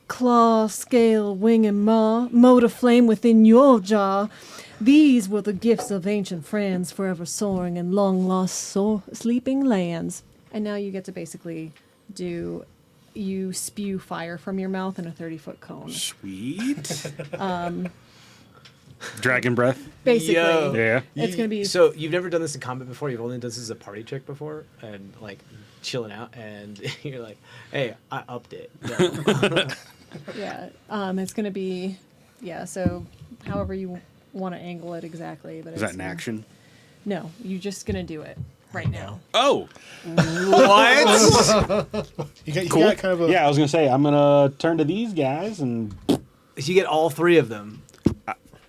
claw, scale, wing, and maw, motor flame within your jaw. These were the gifts of ancient friends, forever soaring in long-lost sleeping lands." And now you get to basically you spew fire from your mouth in a 30-foot cone. Sweet. Dragon breath. Basically. Yo. Yeah. It's gonna be- So you've never done this in combat before. You've only done this as a party trick before, and like chilling out, and you're like, "Hey, I upped it." Yo. Yeah. It's going to be, so however you want to angle it exactly. But Is that an action? No, you're just going to do it right now. Oh. What? You got Cool. kind of a Yeah, I was gonna say I'm gonna turn to these guys, and You get all 3 of them.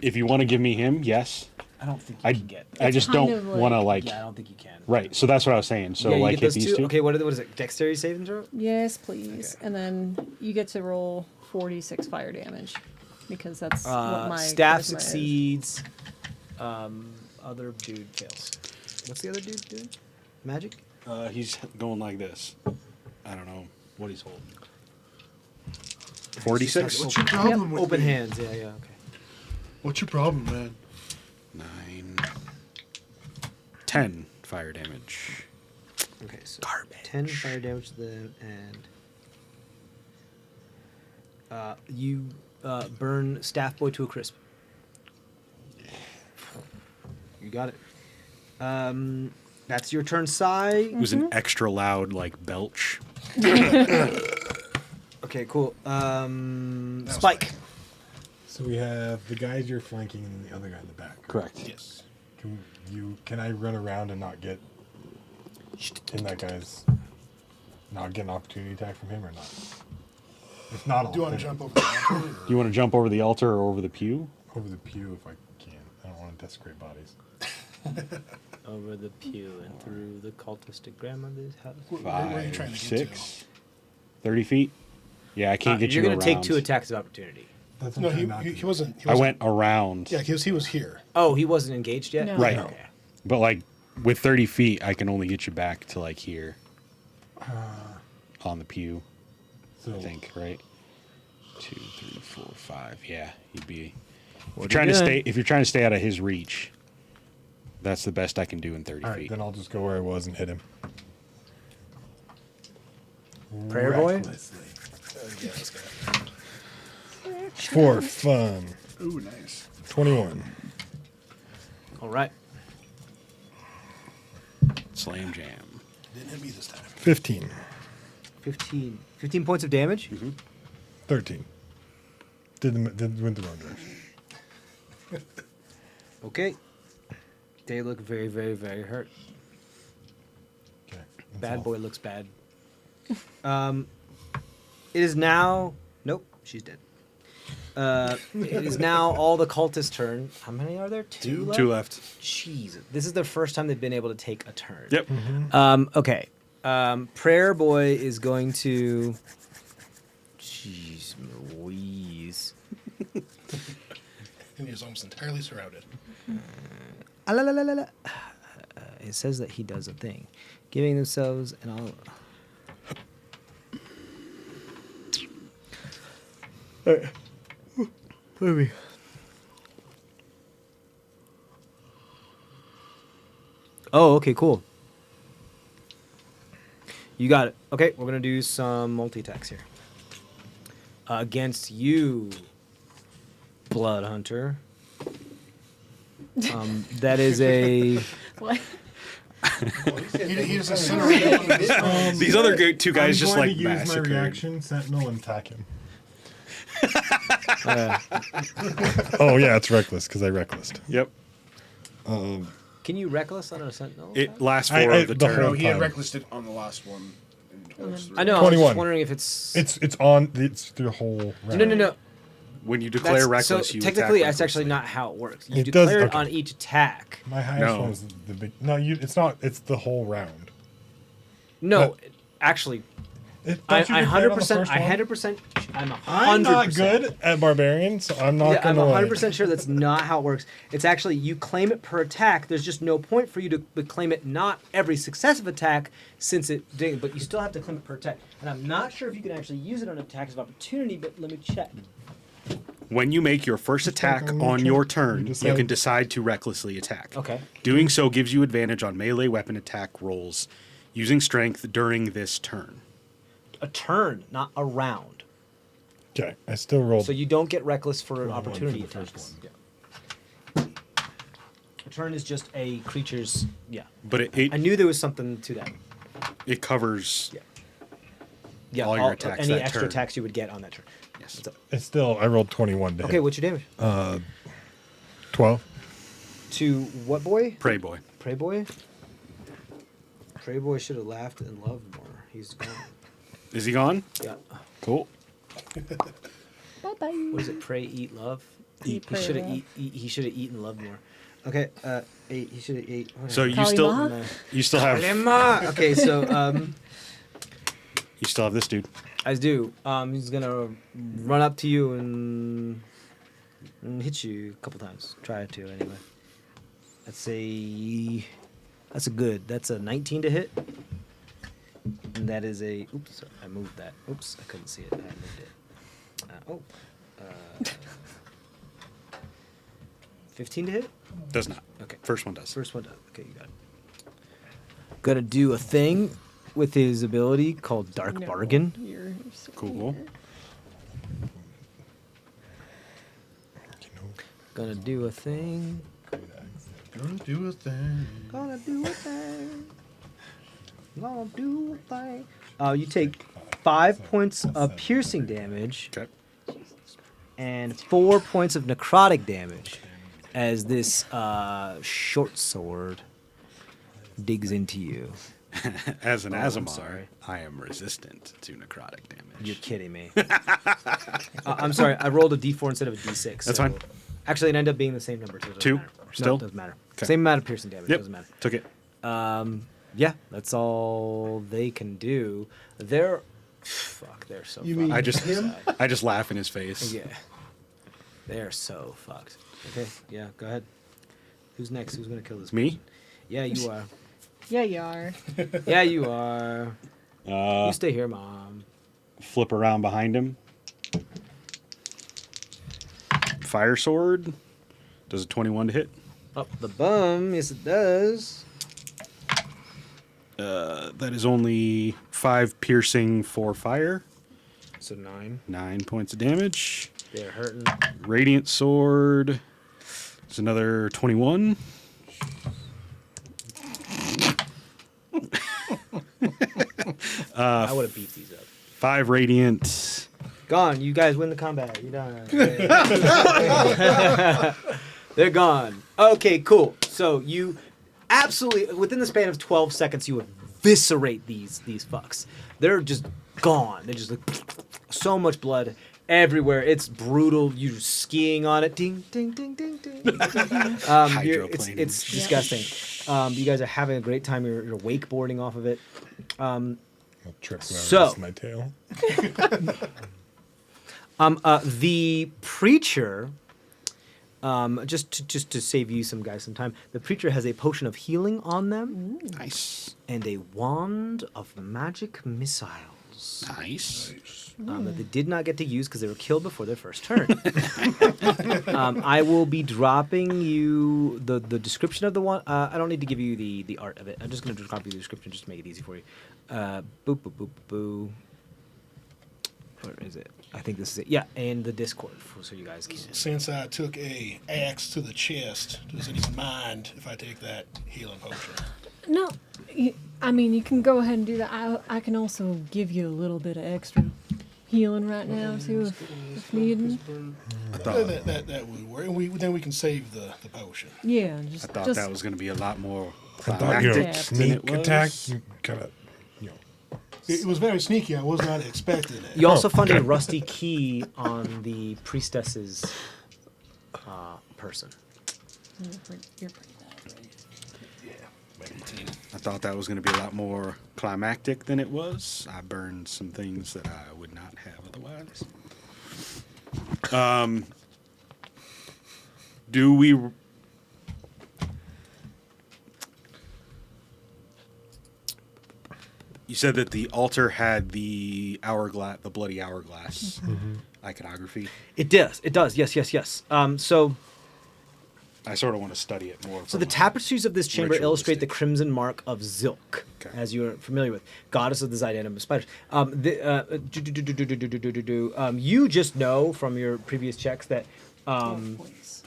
if you want to give me him, yes. I don't think you I can get. I just kind don't of want to like. Yeah, I don't think you can. Right. So that's what I was saying. So yeah, you like get hit those these two. Okay, what is it? Dexterity saving throw? Yes, please. Okay. And then you get to roll 46 fire damage because that's what my Staff charisma succeeds. Other dude fails. What's the other dude doing? Magic? He's going like this. I don't know what he's holding. 46. What's your problem with Open me? hands. Yeah, okay. What's your problem, man? 9. 10 fire damage. Okay, so 10 fire damage to them, and you burn Staff Boy to a crisp. You got it. That's your turn, Sai. It was an extra loud like belch. Okay, cool. Spike. So we have the guys you're flanking and the other guy in the back. Correct. Yes. Can I run around and not get in that guy's not get an opportunity attack from him or not? If not, I'll Do you want to hit him. jump over the altar? Do you want to jump over the altar or over the pew? Over the pew if I can. I don't want to desecrate bodies. Over the pew and through the cultistic grandmother's house. Where are you trying to get 6. 30 feet. Yeah, I can't get you You're around. gonna take 2 attacks of opportunity. That's to? No, what I'm trying not he to wasn't. He I wasn't. went around. Yeah, he was here. Oh, he wasn't engaged yet? No. Right. Okay. But like with 30 feet, I can only get you back to like here. On the pew, So I think, right? 2, 3, 4, 5. Yeah, you'd be. What If are you doing? if you're trying to stay out of his reach, that's the best I can do in 30 all right, feet. then I'll just go where I was and hit him. Prayer boy? Recklessly. Yeah, this guy. For fun. Ooh, nice. 21. All right. Slam jam. Didn't hit me this time. 15. 15 points of damage? 13. Went the wrong direction. Okay. They look very, very, very hurt. Okay. that's Bad all. boy looks bad. It is now. Nope, she's dead. It is now all the cultists' turn. How many are there? 2 left? 2 left. Jeez, this is the first time they've been able to take a turn. Yep. Okay. Prayer boy is going to. Jeez, Louise. And he was almost entirely surrounded. It says that he does a thing, giving themselves and all. Maybe. Oh, okay, cool. You got it. Okay, we're gonna do some multi-attacks here. Against you, Blood Hunter. That is a. What? He doesn't center. These other two guys I'm just going like to use my massacred. reaction, sentinel, and attack him. Oh yeah, it's reckless because I recklessed. Yep. Can you reckless on a sentinel? It lasts for I- the the turn. whole- No, he had time. recklused it on the last one. I know. I was just 21. wondering if it's. It's on. It's the whole. Round. No. When you declare reckless, so you technically, attack that's actually recklessly. not how it works. You It does- declare it okay. on each attack. My highest No. one was the big. No, it's not. It's the whole round. No, But- actually, Don't I you declare it on the 100%. first I one? 100%. I'm 100%. I'm not good at barbarian, so I'm not Yeah, I'm gonna. 100% sure that's not how it works. It's actually you claim it per attack. There's just no point for you to claim it not every successive attack since it did, but you still have to claim it per attack. And I'm not sure if you can actually use it on attacks of opportunity, but let me check. When you make your first attack on on your your turn, turn, you you can decide- decide to recklessly attack. Okay. Doing so gives you advantage on melee weapon attack rolls using strength during this turn. A turn, not a round. Okay, I still rolled. So you don't get reckless for Roll one opportunity for the first attacks. one. A turn is just a creature's. Yeah. But I knew there was something to that. it covers. Yeah. Yeah. All your attacks Any that extra turn. attacks you would get on that turn. Yes. What's up? It's still. I rolled 21 to Okay, hit. what's your damage? 12. To what boy? Pray boy. Prey boy? Prey boy should have laughed and loved more. He's gone. Is he gone? Yeah. Cool. Bye bye. What is it? Pray, eat, love. Eat, He pray, should have love. he should have eaten, loved more. Okay, 8. He should have 8. So you Kalima? still have Kalima! Okay, so you still have this dude. I do. He's gonna run up to you and hit you a couple times. Try to anyway. That's a good. That's a 19 to hit. And that is a. Oops, sorry, I moved that. Oops, I couldn't see it. I moved it. 15 to hit. Does not. Okay. First one does. First one does. Okay, you got it. Gonna do a thing with his ability called Dark No, Bargain. you're so Cool. weird. Gonna do a thing. Gonna do a thing. Gonna do a thing. Gonna do a thing. You take 5 points of piercing damage Okay. and 4 points of necrotic damage as this short sword digs into you. As an Oh, I'm Azamar, sorry. I am resistant to necrotic damage. You're kidding me. I'm sorry. I rolled a D4 instead of a D6. That's so- fine. Actually, it ended up being the same number. So it doesn't 2? matter. No, Still? it doesn't matter. 'Kay. Same amount of piercing damage. Yep. Doesn't matter. Took it. Yeah, that's all they can do. They're they're so You fucked. mean I just him? I just laugh in his face. Yeah. They're so fucked. Okay, yeah, go ahead. Who's next? Who's gonna kill this Me? person? Yeah, you are. Yeah, you are. Yeah, you are. You stay here, Mom. Flip around behind him. Fire sword. Does a 21 to hit? Up the bum. Yes, it does. That is only 5 piercing, 4 fire. So 9. 9 points of damage. They're hurting. Radiant sword. It's another 21. I would have beat these up. 5 radiant. Gone. You guys win the combat. You're done. They're gone. Okay, cool. So you absolutely, within the span of 12 seconds, you eviscerate these fucks. They're just gone. They're just like so much blood everywhere. It's brutal. You're skiing on it. Ding, ding, ding, ding, ding. It's Hydroplaning. disgusting. You guys are having a great time. You're wakeboarding off of it. I'll trip whoever So- missed my tail. The preacher, just to save you guys some time, the preacher has a potion of healing on them Nice. and a wand of magic missiles Nice. that they did not get to use because they were killed before their first turn. I will be dropping you the description of the one. I don't need to give you the art of it. I'm just going to drop you the description just to make it easy for you. Boop, boop, boop, boo. Where is it? I think this is it. Yeah, and the Discord, so you guys can. Since I took a axe to the chest, does anyone mind if I take that healing potion? No, I mean, you can go ahead and do that. I can also give you a little bit of extra healing right now, too, if needed. That would work. And then we can save the potion. Yeah, I just thought that was going to be a lot more I thought, climactic Yeah. than sneak it was. attack, you gotta, It was very sneaky. I was not expecting it. You also found a rusty key on the priestess's person. You're pretty bad, right? I thought that was going to be a lot more climactic than it was. I burned some things that I would not have otherwise. Do we... You said that the altar had the hourglass, the bloody hourglass iconography. It does. Yes. So I sort of want to study it more. the tapestries of this chamber illustrate the ritualistic. crimson mark of Zilk, Okay. as you're familiar with, goddess of the Zidanium of spiders. You just know from your previous checks that Points.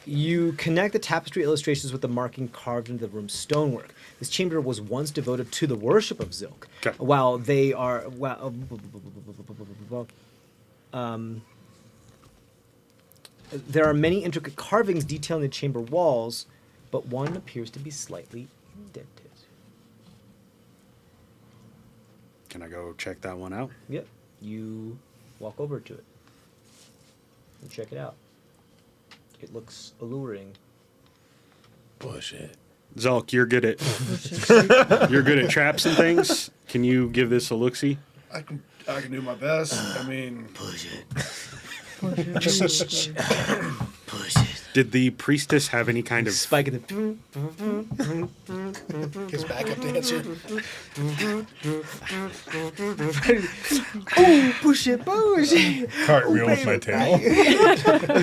you connect the tapestry illustrations with the marking carved into the room's stonework. This chamber was once devoted to the worship of Zilk. Okay. While they are there are many intricate carvings detailing the chamber walls, but one appears to be slightly indented. Can I go check that one out? Yep. You walk over to it and check it out. It looks alluring. Bullshit. Zulk, you're good at traps and things. Can you give this a look-see? I can do my best. I mean, Did the priestess have any kind of Spike in the. His backup dancer. Push it. Cartwheel with my tail.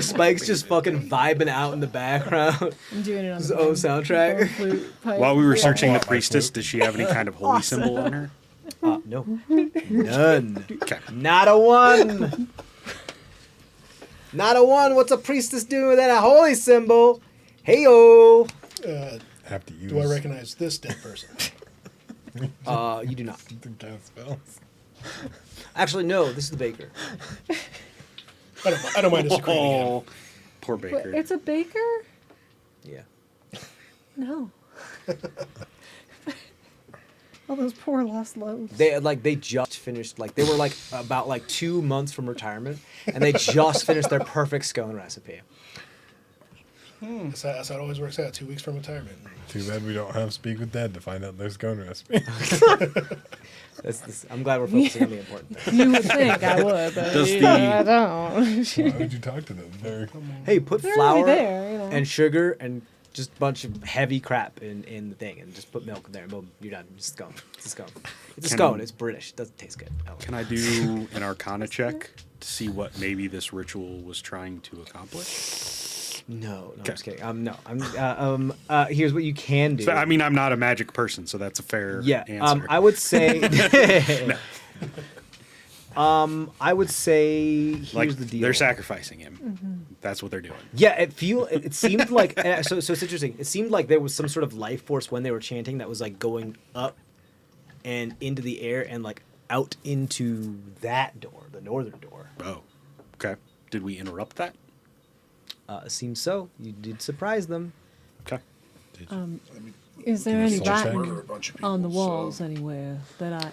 Spike's just fucking vibing out in the background. I'm doing it on His the own soundtrack. flute pipe. While we were searching the Yeah. priestess, does she have any kind of holy symbol on her? No. None. Okay. Not a one. Not a one. What's a priestess doing without a holy symbol? Hey-o. Have to use. Do I recognize this dead person? You do not. the cast spells? Actually, no. This is the baker. I don't mind disagreeing. Oh, poor Wait, baker. it's a baker? Yeah. No. All those poor lost loaves. They just finished they were about 2 months from retirement, and they just finished their perfect scone recipe. That's how it always works out. 2 weeks from retirement. Too bad we don't have Speak with Dad to find out their scone recipe. I'm glad we're focusing on the important thing. You would think I would, but Does I don't. Why would you talk to them? Hey, put They're flour already there, you know. and sugar and just a bunch of heavy crap in the thing, and just put milk in there, and boom, you're done. It's a scone. It's a scone. It's a Can- scone. It's British. It doesn't taste good. Oh. Can I do an Arcana check to see what maybe this ritual was trying to accomplish? No, I'm Okay. just kidding. No, here's what you can do. So, I mean, I'm not a magic person, so that's a fair Yeah, answer. I would say. I would say here's like the deal. they're sacrificing him. That's what they're doing. Yeah, it seemed like so it's interesting. It seemed like there was some sort of life force when they were chanting that was going up and into the air and out into that door, the northern door. Oh, okay. Did we interrupt that? It seems so. You did surprise them. Okay. Is there any Soul check. writing murder a bunch of people, on the walls so- anywhere that I,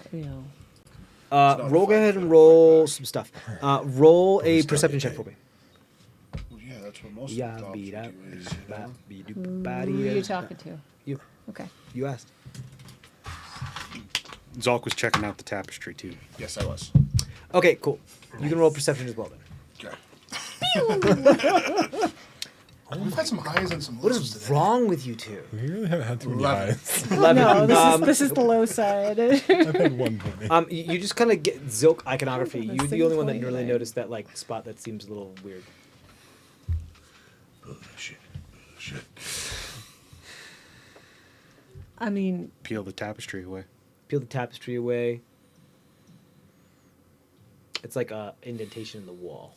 Roll. Go fight ahead and fit. roll some stuff. Roll a perception check for me. Well, yeah, that's what most Yeah, of the beat dogs up. do is, you know? who are you talking to? You. Okay. You asked. Zalk was checking out the tapestry too. Yes, I was. Okay, cool. You can roll perception as well then. Okay. We've had some highs and some What lows is today. wrong with you two? We really haven't had too many 11. highs. 11. No, this is the low side. I've had 120. You just kind of get Zilk iconography. Let's You're the sing only one that 20 really tonight. noticed that spot that seems a little weird. Oh, shit. Shit. I mean, Peel the tapestry away. Peel the tapestry away. It's like a indentation in the wall.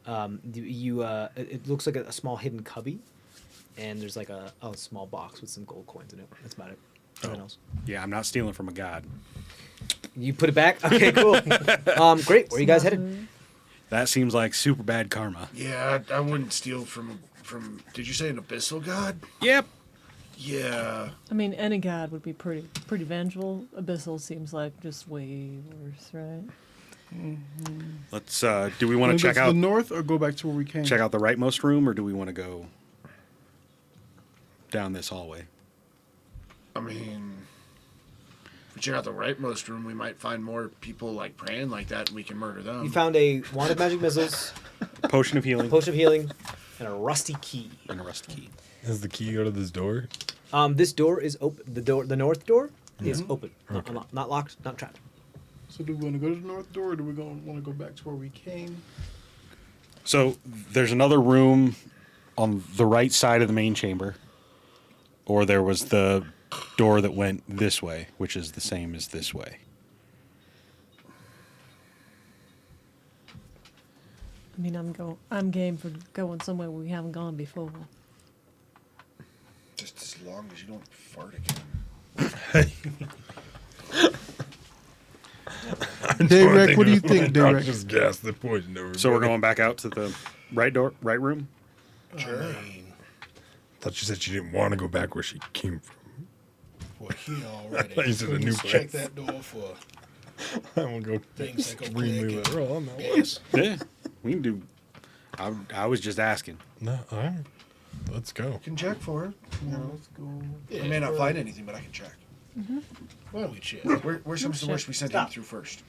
It looks like a small hidden cubby, and there's a small box with some gold coins in it. That's about it. Nothing else. Yeah, I'm not stealing from a god. You put it back. Okay, cool. Great. Where are you guys headed? That seems like super bad karma. Yeah, I wouldn't steal from. Did you say an abyssal god? Yep. Yeah. I mean, any god would be pretty vengeful. Abyssal seems like just way worse, right? Let's. Do we want to check to out the north or go back to where we came? check out the rightmost room, or do we want to go down this hallway? I mean, if we check out the rightmost room, we might find more people praying like that, and we can murder them. You found a wand of magic missiles, Potion of healing potion of healing, and a rusty key. and a rust key. Does the key go to this door? This door is open. The north door is open, not locked, not trapped. So do we want to go to the north door or do we want to go back to where we came? So there's another room on the right side of the main chamber, or there was the door that went this way, which is the same as this way. I mean, I'm game for going somewhere we haven't gone before. Just as long as you don't fart again. Dayrek, what do you think, I'll Dayrek? just gas the poison over. So we're going back out to the right room. Sure. Thought you said she didn't want to go back where she came from. We're here already. thought you said a new Let's check place. that door for I'm gonna go things that go remove click. it. Roll on that one. Yes. Yeah, we can do. I was just asking. No, Let's go. Can check for it. You know, Let's go. I may not find anything, but I can check. Why don't we check? Worst comes to worst, we send him through first.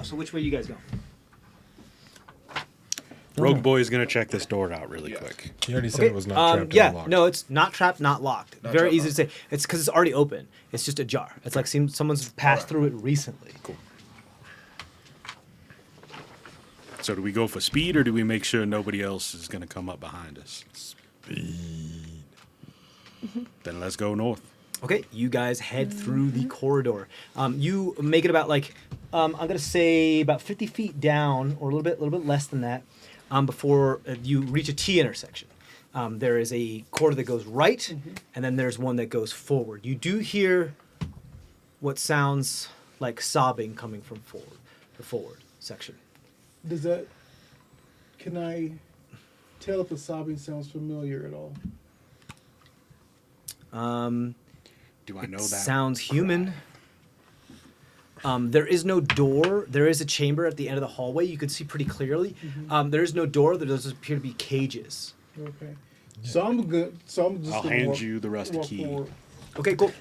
So which way you guys go? Rogue Boy is going to check this door out really quick. He already said it was not trapped. Yeah, and locked. no, it's not trapped, not locked. Not Very trapped, easy to say. It's because it's already open. It's just ajar. It's like someone's passed through it recently. Cool. So do we go for speed, or do we make sure nobody else is going to come up behind us? Speed. Then let's go north. Okay, you guys head through the corridor. You make it about like I'm gonna say about 50 feet down, or a little bit less than that, before you reach a T intersection. There is a corridor that goes right, and then there's one that goes forward. You do hear what sounds like sobbing coming from the forward section. Does that? Can I tell if the sobbing sounds familiar at all? Do I know that? Sounds human. There is no door. There is a chamber at the end of the hallway. You can see pretty clearly. There is no door. There does appear to be cages. Okay. So I'm good. So I'm just. I'll gonna hand walk- you the rusty walk key. forward. Okay, cool.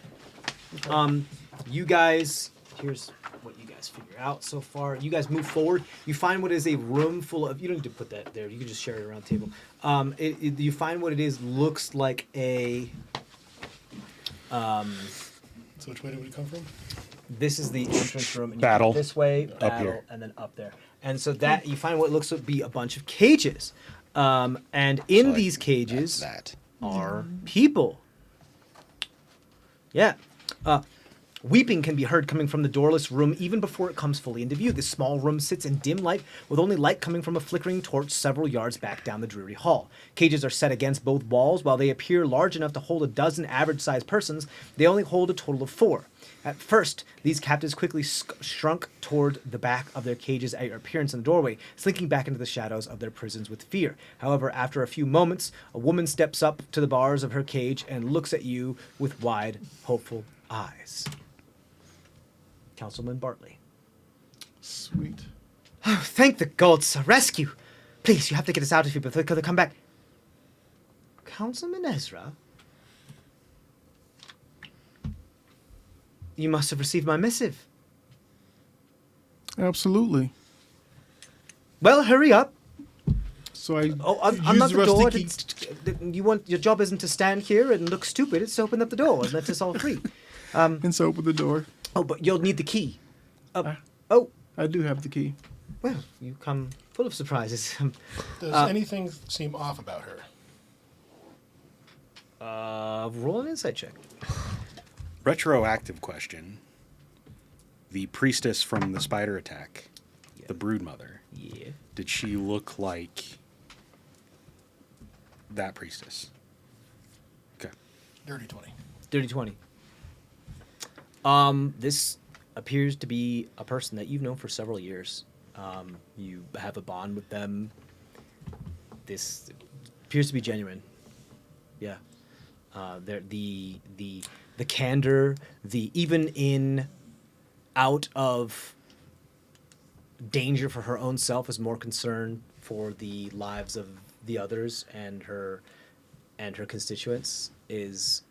You guys, here's what you guys figure out so far. You guys move forward. You find what is a room full of. You don't need to put that there. You can just share it around the table. You find what it is. Looks like a. So which way did we come from? This is the entrance room. And you Battle. go this way, battle, here. and then up there. And so that you find what looks to be a bunch of cages. And in these cages are people. Yeah. Weeping can be heard coming from the doorless room even before it comes fully into view. This small room sits in dim light, with only light coming from a flickering torch several yards back down the dreary hall. Cages are set against both walls. While they appear large enough to hold a dozen average-sized persons, they only hold a total of 4. At first, these captives quickly shrunk toward the back of their cages at your appearance in the doorway, slinking back into the shadows of their prisons with fear. However, after a few moments, a woman steps up to the bars of her cage and looks at you with wide, hopeful eyes. Councilman Bartley. Sweet. Oh, thank the gods, a rescue! Please, you have to get us out of here before they come back. Councilman Ezra? You must have received my missive. Absolutely. Well, hurry up. So I. Oh, I'm use not the rusty door. key. Your job isn't to stand here and look stupid. It's to open up the door and let us all free. And so open the door. Oh, but you'll need the key. Ah. Oh, I do have the key. well, you come full of surprises. Does anything seem off about her? Roll an insight check. Retroactive question. The priestess from the spider attack, the broodmother, Yeah. did she look like that priestess? Okay. Dirty 20. Dirty 20. This appears to be a person that you've known for several years. You have a bond with them. This appears to be genuine. Yeah. The candor, even in out of danger for her own self, is more concerned for the lives of the others and her constituents, is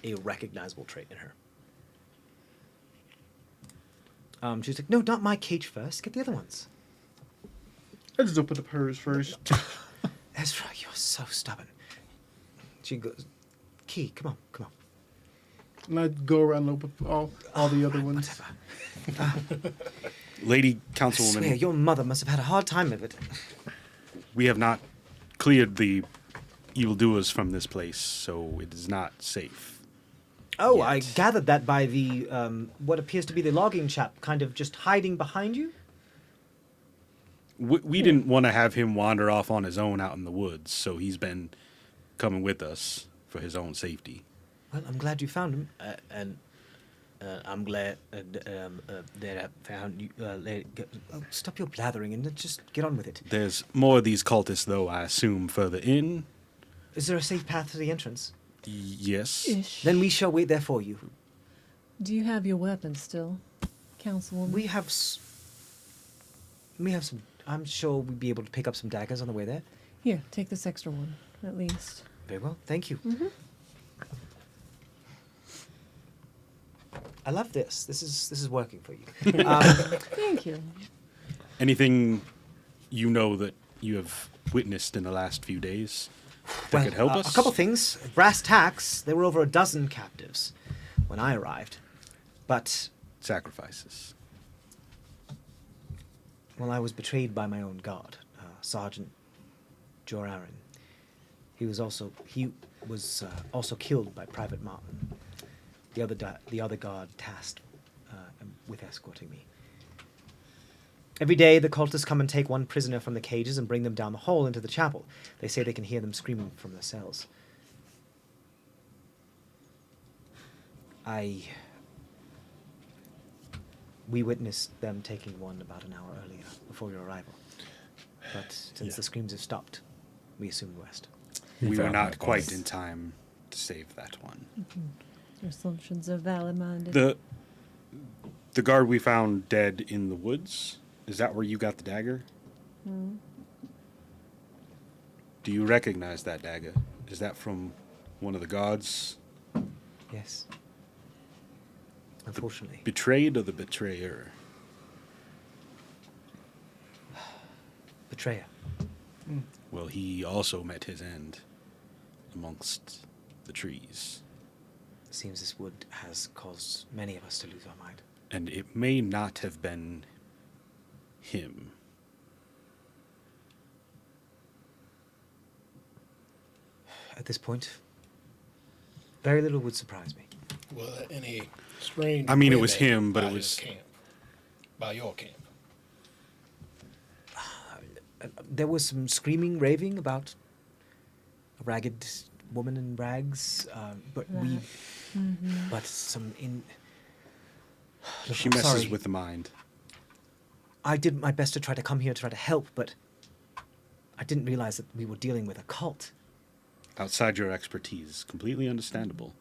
a recognizable trait in her. She's like, no, not my cage first. Get the other ones. I just opened up hers first. Ezra, you're so stubborn. She goes, Key, come on. And I go around and open all the other ones. Whatever. Lady I Councilwoman, swear, your mother must have had a hard time of it. we have not cleared the evildoers from this place, so it is not safe. Oh, Yet. I gathered that by the, what appears to be the logging chap kind of just hiding behind you. We didn't want to have him wander off on his own out in the woods, so he's been coming with us for his own safety. Well, I'm glad you found him, and I'm glad that I found you. Stop your blathering and just get on with it. There's more of these cultists, though, I assume, further in. Is there a safe path to the entrance? Yes. Ish. Then we shall wait there for you. Do you have your weapon still, Councilwoman? We have some. I'm sure we'd be able to pick up some daggers on the way there. Here, take this extra one, at least. Very well, thank you. I love this. This is working for you. Thank you. Anything you know that you have witnessed in the last few days that could help us? A couple things. Brass tacks. There were over a dozen captives when I arrived, but Sacrifices. well, I was betrayed by my own guard, Sergeant Jorarin. He was also killed by Private Martin. The other guard tasked with escorting me. Every day, the cultists come and take one prisoner from the cages and bring them down the hall into the chapel. They say they can hear them screaming from their cells. We witnessed them taking one about an hour earlier, before your arrival. But since the screams have stopped, we assume the rest. We were found not that quite boss. in time to save that one. Your assumptions are valid-minded. The guard we found dead in the woods, is that where you got the dagger? Do you recognize that dagger? Is that from one of the gods? Yes. Unfortunately. Betrayed or the betrayer? Betrayer. Well, he also met his end amongst the trees. Seems this wood has caused many of us to lose our mind. And it may not have been him. At this point, very little would surprise me. Was there any strange? I mean, it women was him, but by it his was- camp, by your camp. There was some screaming, raving about a ragged woman in rags, but we, but some in. She I'm messes sorry. with the mind. I did my best to try to come here to try to help, but I didn't realize that we were dealing with a cult. Outside your expertise. Completely understandable.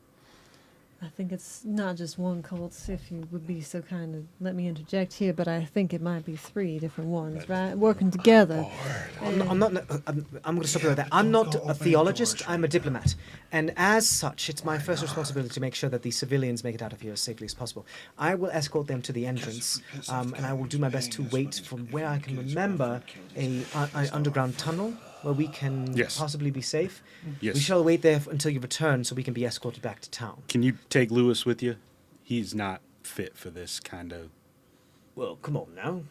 I think it's not just one cult, if you would be so kind to let me interject here, but I think it might be 3 different ones, right? Working together. I'm not. I'm going to stop you with that. I'm not a theologist. I'm a diplomat, and as such, it's my first responsibility to make sure that the civilians make it out of here as safely as possible. I will escort them to the entrance, and I will do my best to wait from where I can remember a underground tunnel where we can Yes. possibly be safe. Yes. We shall wait there until you return, so we can be escorted back to town. Can you take Lewis with you? He's not fit for this kind of... Well, come on now.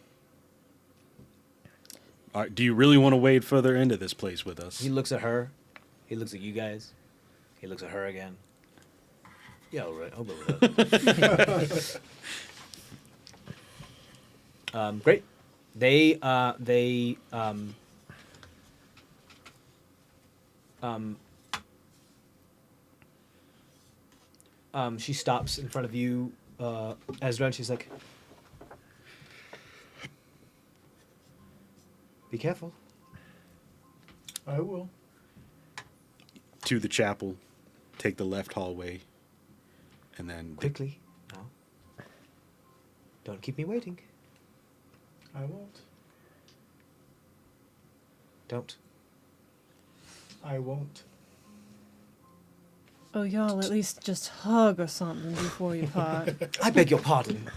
Do you really want to wade further into this place with us? He looks at her. He looks at you guys. He looks at her again. Yeah, all right. I'll go with that. Great. She stops in front of you, Ezra, and she's like, "Be careful." I will. To the chapel, take the left hallway, and then... Quickly, now. Don't keep me waiting. I won't. Don't. I won't. Oh, y'all at least just hug or something before you part. I beg your pardon.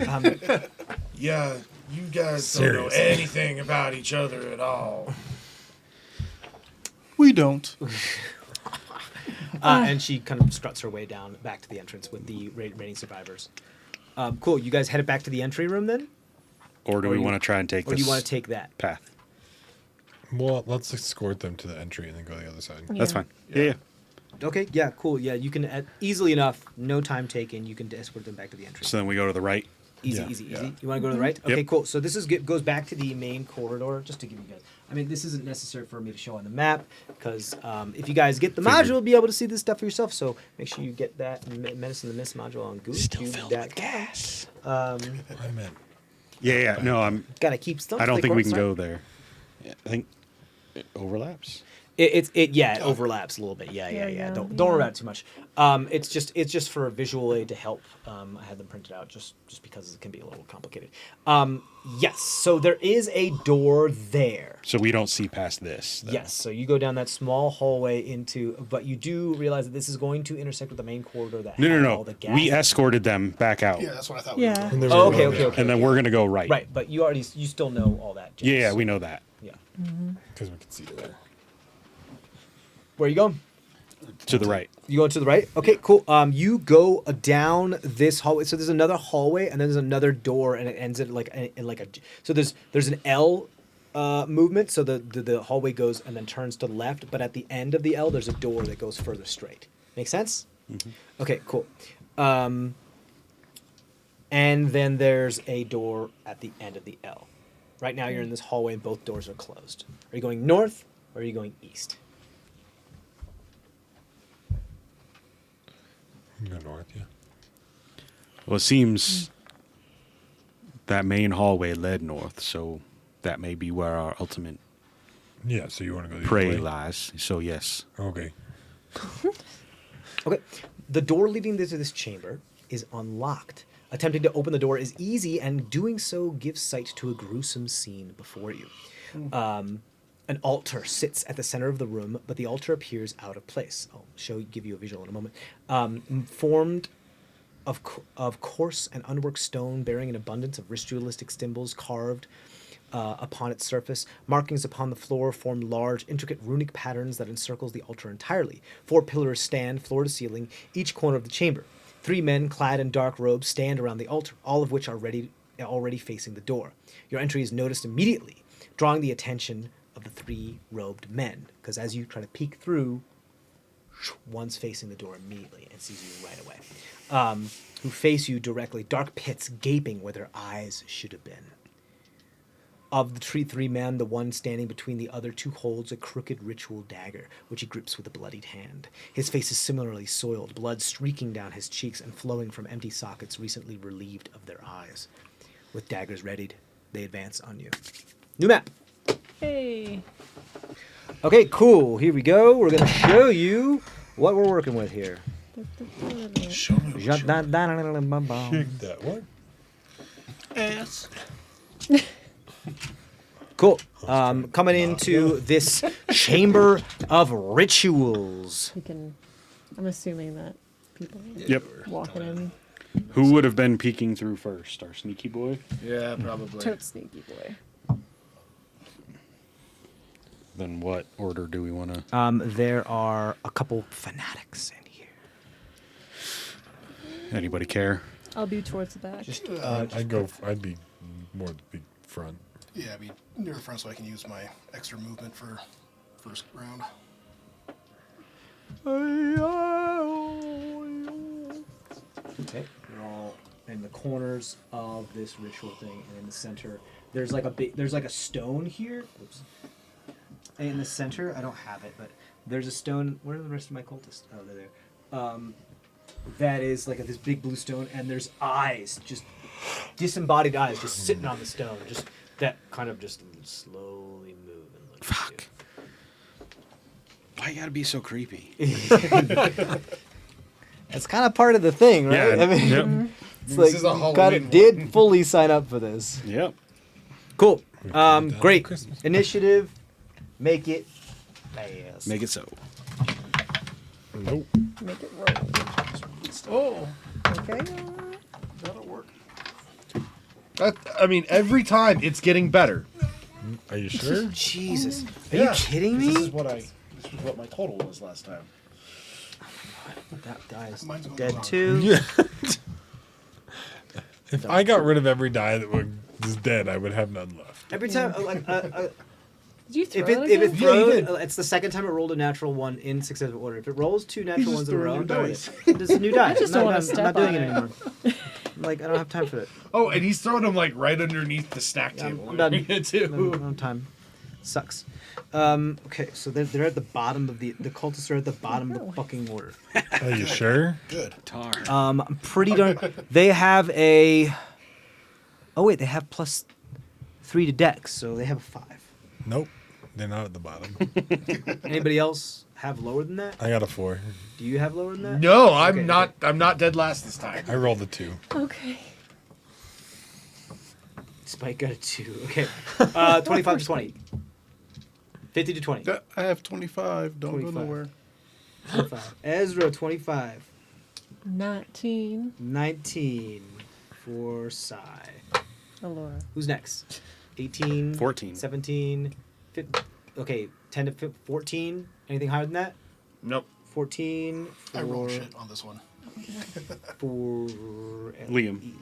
Yeah, you guys don't know Seriously. anything about each other at all. We don't. And she kind of struts her way down back to the entrance with the remaining survivors. Cool. You guys headed back to the entry room then? Or do Or we you- want to try and take Or this do you want to take that? path? Well, let's escort them to the entry and then go the other side. That's fine. Yeah. Okay, yeah, cool. Yeah, you can, easily enough, no time taken, you can escort them back to the entry. So then we go to the right. Easy, Yeah. easy. Yeah. You want to go to the right? Okay, Yep. cool. So this is goes back to the main corridor, just to give you guys. I mean, this isn't necessary for me to show on the map, because if you guys get the module, you'll be able to see this stuff for yourself. So make sure you get that Menace and the Mist module on Gooey Cube. gas. I meant Yeah. No, Gotta keep stuff. I don't like think we can sorry. go there. Yeah, I think it overlaps. It overlaps a little bit. Yeah. Yeah. Don't worry about it too much. It's just for a visual aid to help. I had them printed out just because it can be a little complicated. Yes. So there is a door there. So we don't see past this. Then. Yes. So you go down that small hallway but you do realize that this is going to intersect with the main corridor that has all the gas. We escorted them back out. Yeah, that's what I thought. Yeah. We were doing. Oh, okay. And then we're gonna go right. Right, but you still know all that. James. Yeah, we know that. Yeah. Because we can see there. Where are you going? To the right. You going to the right? Okay, cool. You go down this hallway. So there's another hallway, and then there's another door, and it ends at So there's an L movement. So the hallway goes and then turns to the left, but at the end of the L, there's a door that goes further straight. Make sense? Mm-hmm. Okay, cool. And then there's a door at the end of the L. Right now, you're in this hallway, and both doors are closed. Are you going north, or are you going east? Go north, yeah. Well, it seems that main hallway led north, so that may be where our ultimate Yeah, so you want to go the prey other way? lies. So yes. Okay. Okay. The door leading into this chamber is unlocked. Attempting to open the door is easy, and doing so gives sight to a gruesome scene before you. An altar sits at the center of the room, but the altar appears out of place. I'll give you a visual in a moment. Formed of coarse and unworked stone, bearing an abundance of ritualistic symbols carved upon its surface. Markings upon the floor form large, intricate runic patterns that encircles the altar entirely. 4 pillars stand, floor to ceiling, each corner of the chamber. 3 men clad in dark robes stand around the altar, all of which are already facing the door. Your entry is noticed immediately, drawing the attention of the 3 robed men, because as you try to peek through, one's facing the door immediately and sees you right away. Who face you directly, dark pits gaping where their eyes should have been. Of the 3 men, the one standing between the other 2 holds a crooked ritual dagger, which he grips with a bloodied hand. His face is similarly soiled, blood streaking down his cheeks and flowing from empty sockets recently relieved of their eyes. With daggers readied, they advance on you. New map! Hey. Okay, cool. Here we go. We're going to show you what we're working with here. Show me what you Shake that. What? Ass. Cool. Coming into this chamber of rituals. I'm assuming that people Yep. walking in. Who would have been peeking through first? Our sneaky boy? Yeah, probably. Tote sneaky boy. Then what order do we want to... There are a couple fanatics in here. Anybody care? I'll be towards the back. I'd be more the big front. Yeah, I'd be near the front so I can use my extra movement for first round. Okay, they're all in the corners of this ritual thing, and in the center, there's like a stone here. Oops. In the center, I don't have it, but there's a stone. Where are the rest of my cultists? Oh, they're there. That is like this big blue stone, and there's eyes, just disembodied eyes, just sitting on the stone, just that kind of just slowly move and look. Fuck. Why you gotta be so creepy? It's kind of part of the thing, right? Yeah. I mean, Yep. it's This like is a you Halloween did fully sign up for this. Yep. Cool. down Great. Christmas. Initiative. Make it fast. Make it so. Nope. Make it roll. Oh, Okay. that'll work. I mean, every time it's getting better. Are you sure? Jesus. Are Yeah, you kidding This me? is what my total was last time. That guy's Mine's going dead wrong. too. Yeah. If I got rid of every die that was dead, I would have none left. Every time, Did you throw if it it again? throws, did. it's the second time it rolled a natural one in successive order. If it rolls 2 natural just ones in a row, throwing I'm new done with it. It's a new die. just I'm don't not, wanna I'm not step doing on it it. anymore. Like, I don't have time for it. Oh, and he's throwing them like right underneath the snack I'm table. done. Yeah, I too. don't have time. Sucks. Okay, so they're at the bottom of the cultists are at the bottom of the fucking order. Are you sure? Good. Tar. I'm pretty darn. They have a. Oh wait, they have +3 to Dex, so they have a 5. Nope. They're not at the bottom. Anybody else have lower than that? I got a 4. Do you have lower than that? No, I'm Okay, not. I'm not dead last this time. I rolled a 2. Okay. Spike got a 2. Okay. 25 to 20. 50 to 20. I have 25. Don't 25. go nowhere. 25. Ezra, 25. 19. 19 for Psy. Allura. Who's next? 18. 14. 17. Okay, 10 to 14. Anything higher than that? Nope. 14 for... I roll shit on this one. For... Liam.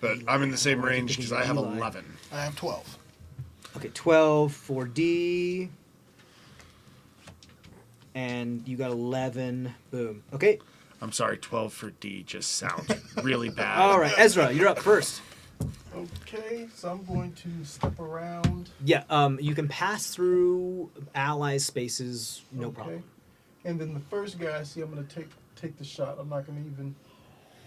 But I'm in the same range because I have 11. I have 12. Okay, 12 for D. And you got 11. Boom. Okay. I'm sorry, 12 for D just sounds really bad. All right, Ezra, you're up first. Okay, so I'm going to step around. Yeah, you can pass through allies' spaces, no Okay. problem. And then the first guy I see, I'm going to take the shot. I'm not going to even.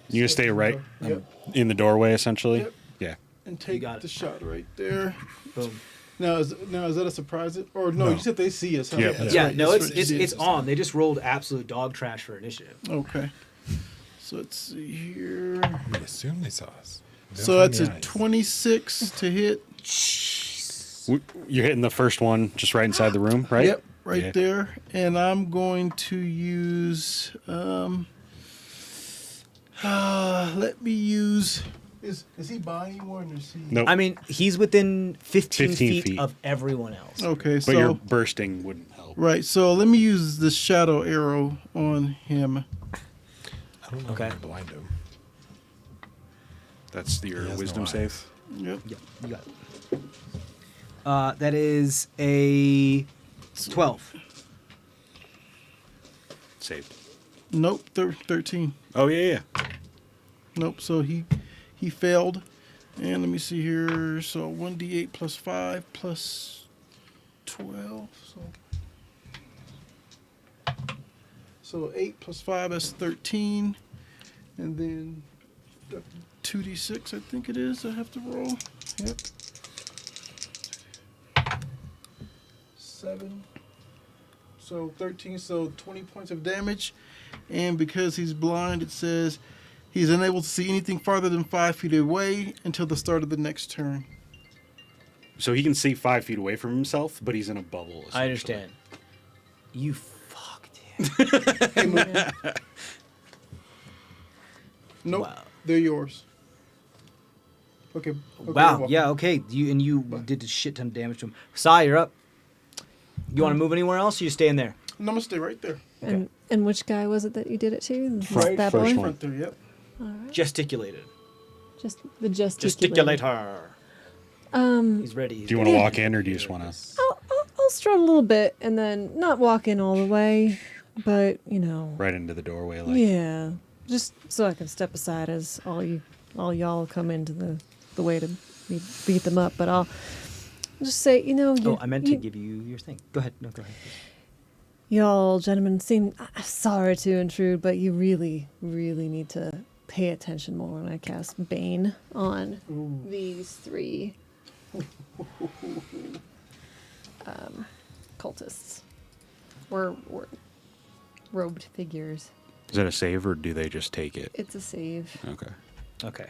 You gonna stay right Yep. in the doorway, essentially? Yep. Yeah. And take got it. the shot right there. Boom. Now is that a surprise? Or no, No. you said they see us. Huh? Yeah. That's Yeah, right, no, that's it's right, it's on. They just rolled absolute dog trash for initiative. Okay. So let's see here. We assume they saw us. They So don't that's have a any eyes. 26 to hit. You're hitting the first one just right inside the room, right? Yep, right Yeah. there. And I'm going to use. Let me use. Is he by anyone or is he? Nope. I mean, he's within 15 15 feet feet. of everyone else. Okay, But your so bursting wouldn't help. right. So let me use the shadow arrow on him. I don't know Okay. if I blind him. That's your He has wisdom no save. eyes. Yep. Yeah, you got it. That is a 12. Saved. Nope. 13. Oh, yeah, yeah. Nope. So he failed. And let me see here. So 1d8 plus 5 plus 12. So 8 plus 5, that's 13. And then 2d6, I think it is, I have to roll. Yep. 7. So 13, so 20 points of damage. And because he's blind, it says he's unable to see anything farther than 5 feet away until the start of the next turn. So he can see 5 feet away from himself, but he's in a bubble. I essentially. understand. You fucked him. Nope, Wow. they're yours. Okay. Wow. well, Yeah. Okay. You did a shit ton of damage to him. Sai, you're up. You want to move anywhere else? Or you staying there? No, I'm gonna stay right there. And which guy was it that you did it to? Right, That first boy? one. Front there, yep. Gesticulated. Just the gesticulator. Gesticulator. He's ready. He's Do you want to ready. walk in, or do you just want to? I'll strut a little bit and then not walk in all the way, but Right into the doorway, like. yeah, just so I can step aside as all y'all come into the way to beat them up. But I'll just say, Oh, I meant to give you your thing. Go ahead. No, go ahead. y'all gentlemen seem sorry to intrude, but you really, really need to pay attention more when I cast Bane on these 3 cultists. We're robed figures. Is that a save, or do they just take it? It's a save. Okay. Okay.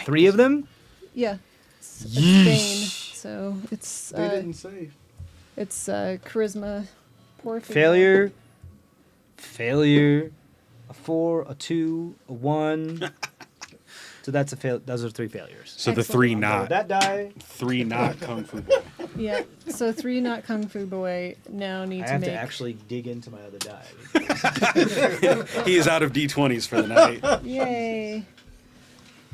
3 of them? Yeah. It's Bane. So it's They didn't save. it's charisma. Poor Failure. A 4, a 2, a 1. So that's a fail. Those are 3 failures. So the Excellent. 3 Roll not that die. 3 not kung fu boy. Yeah. So 3 not kung fu boy now need I to have make. to actually dig into my other die. He is out of d20s for the night. Yay.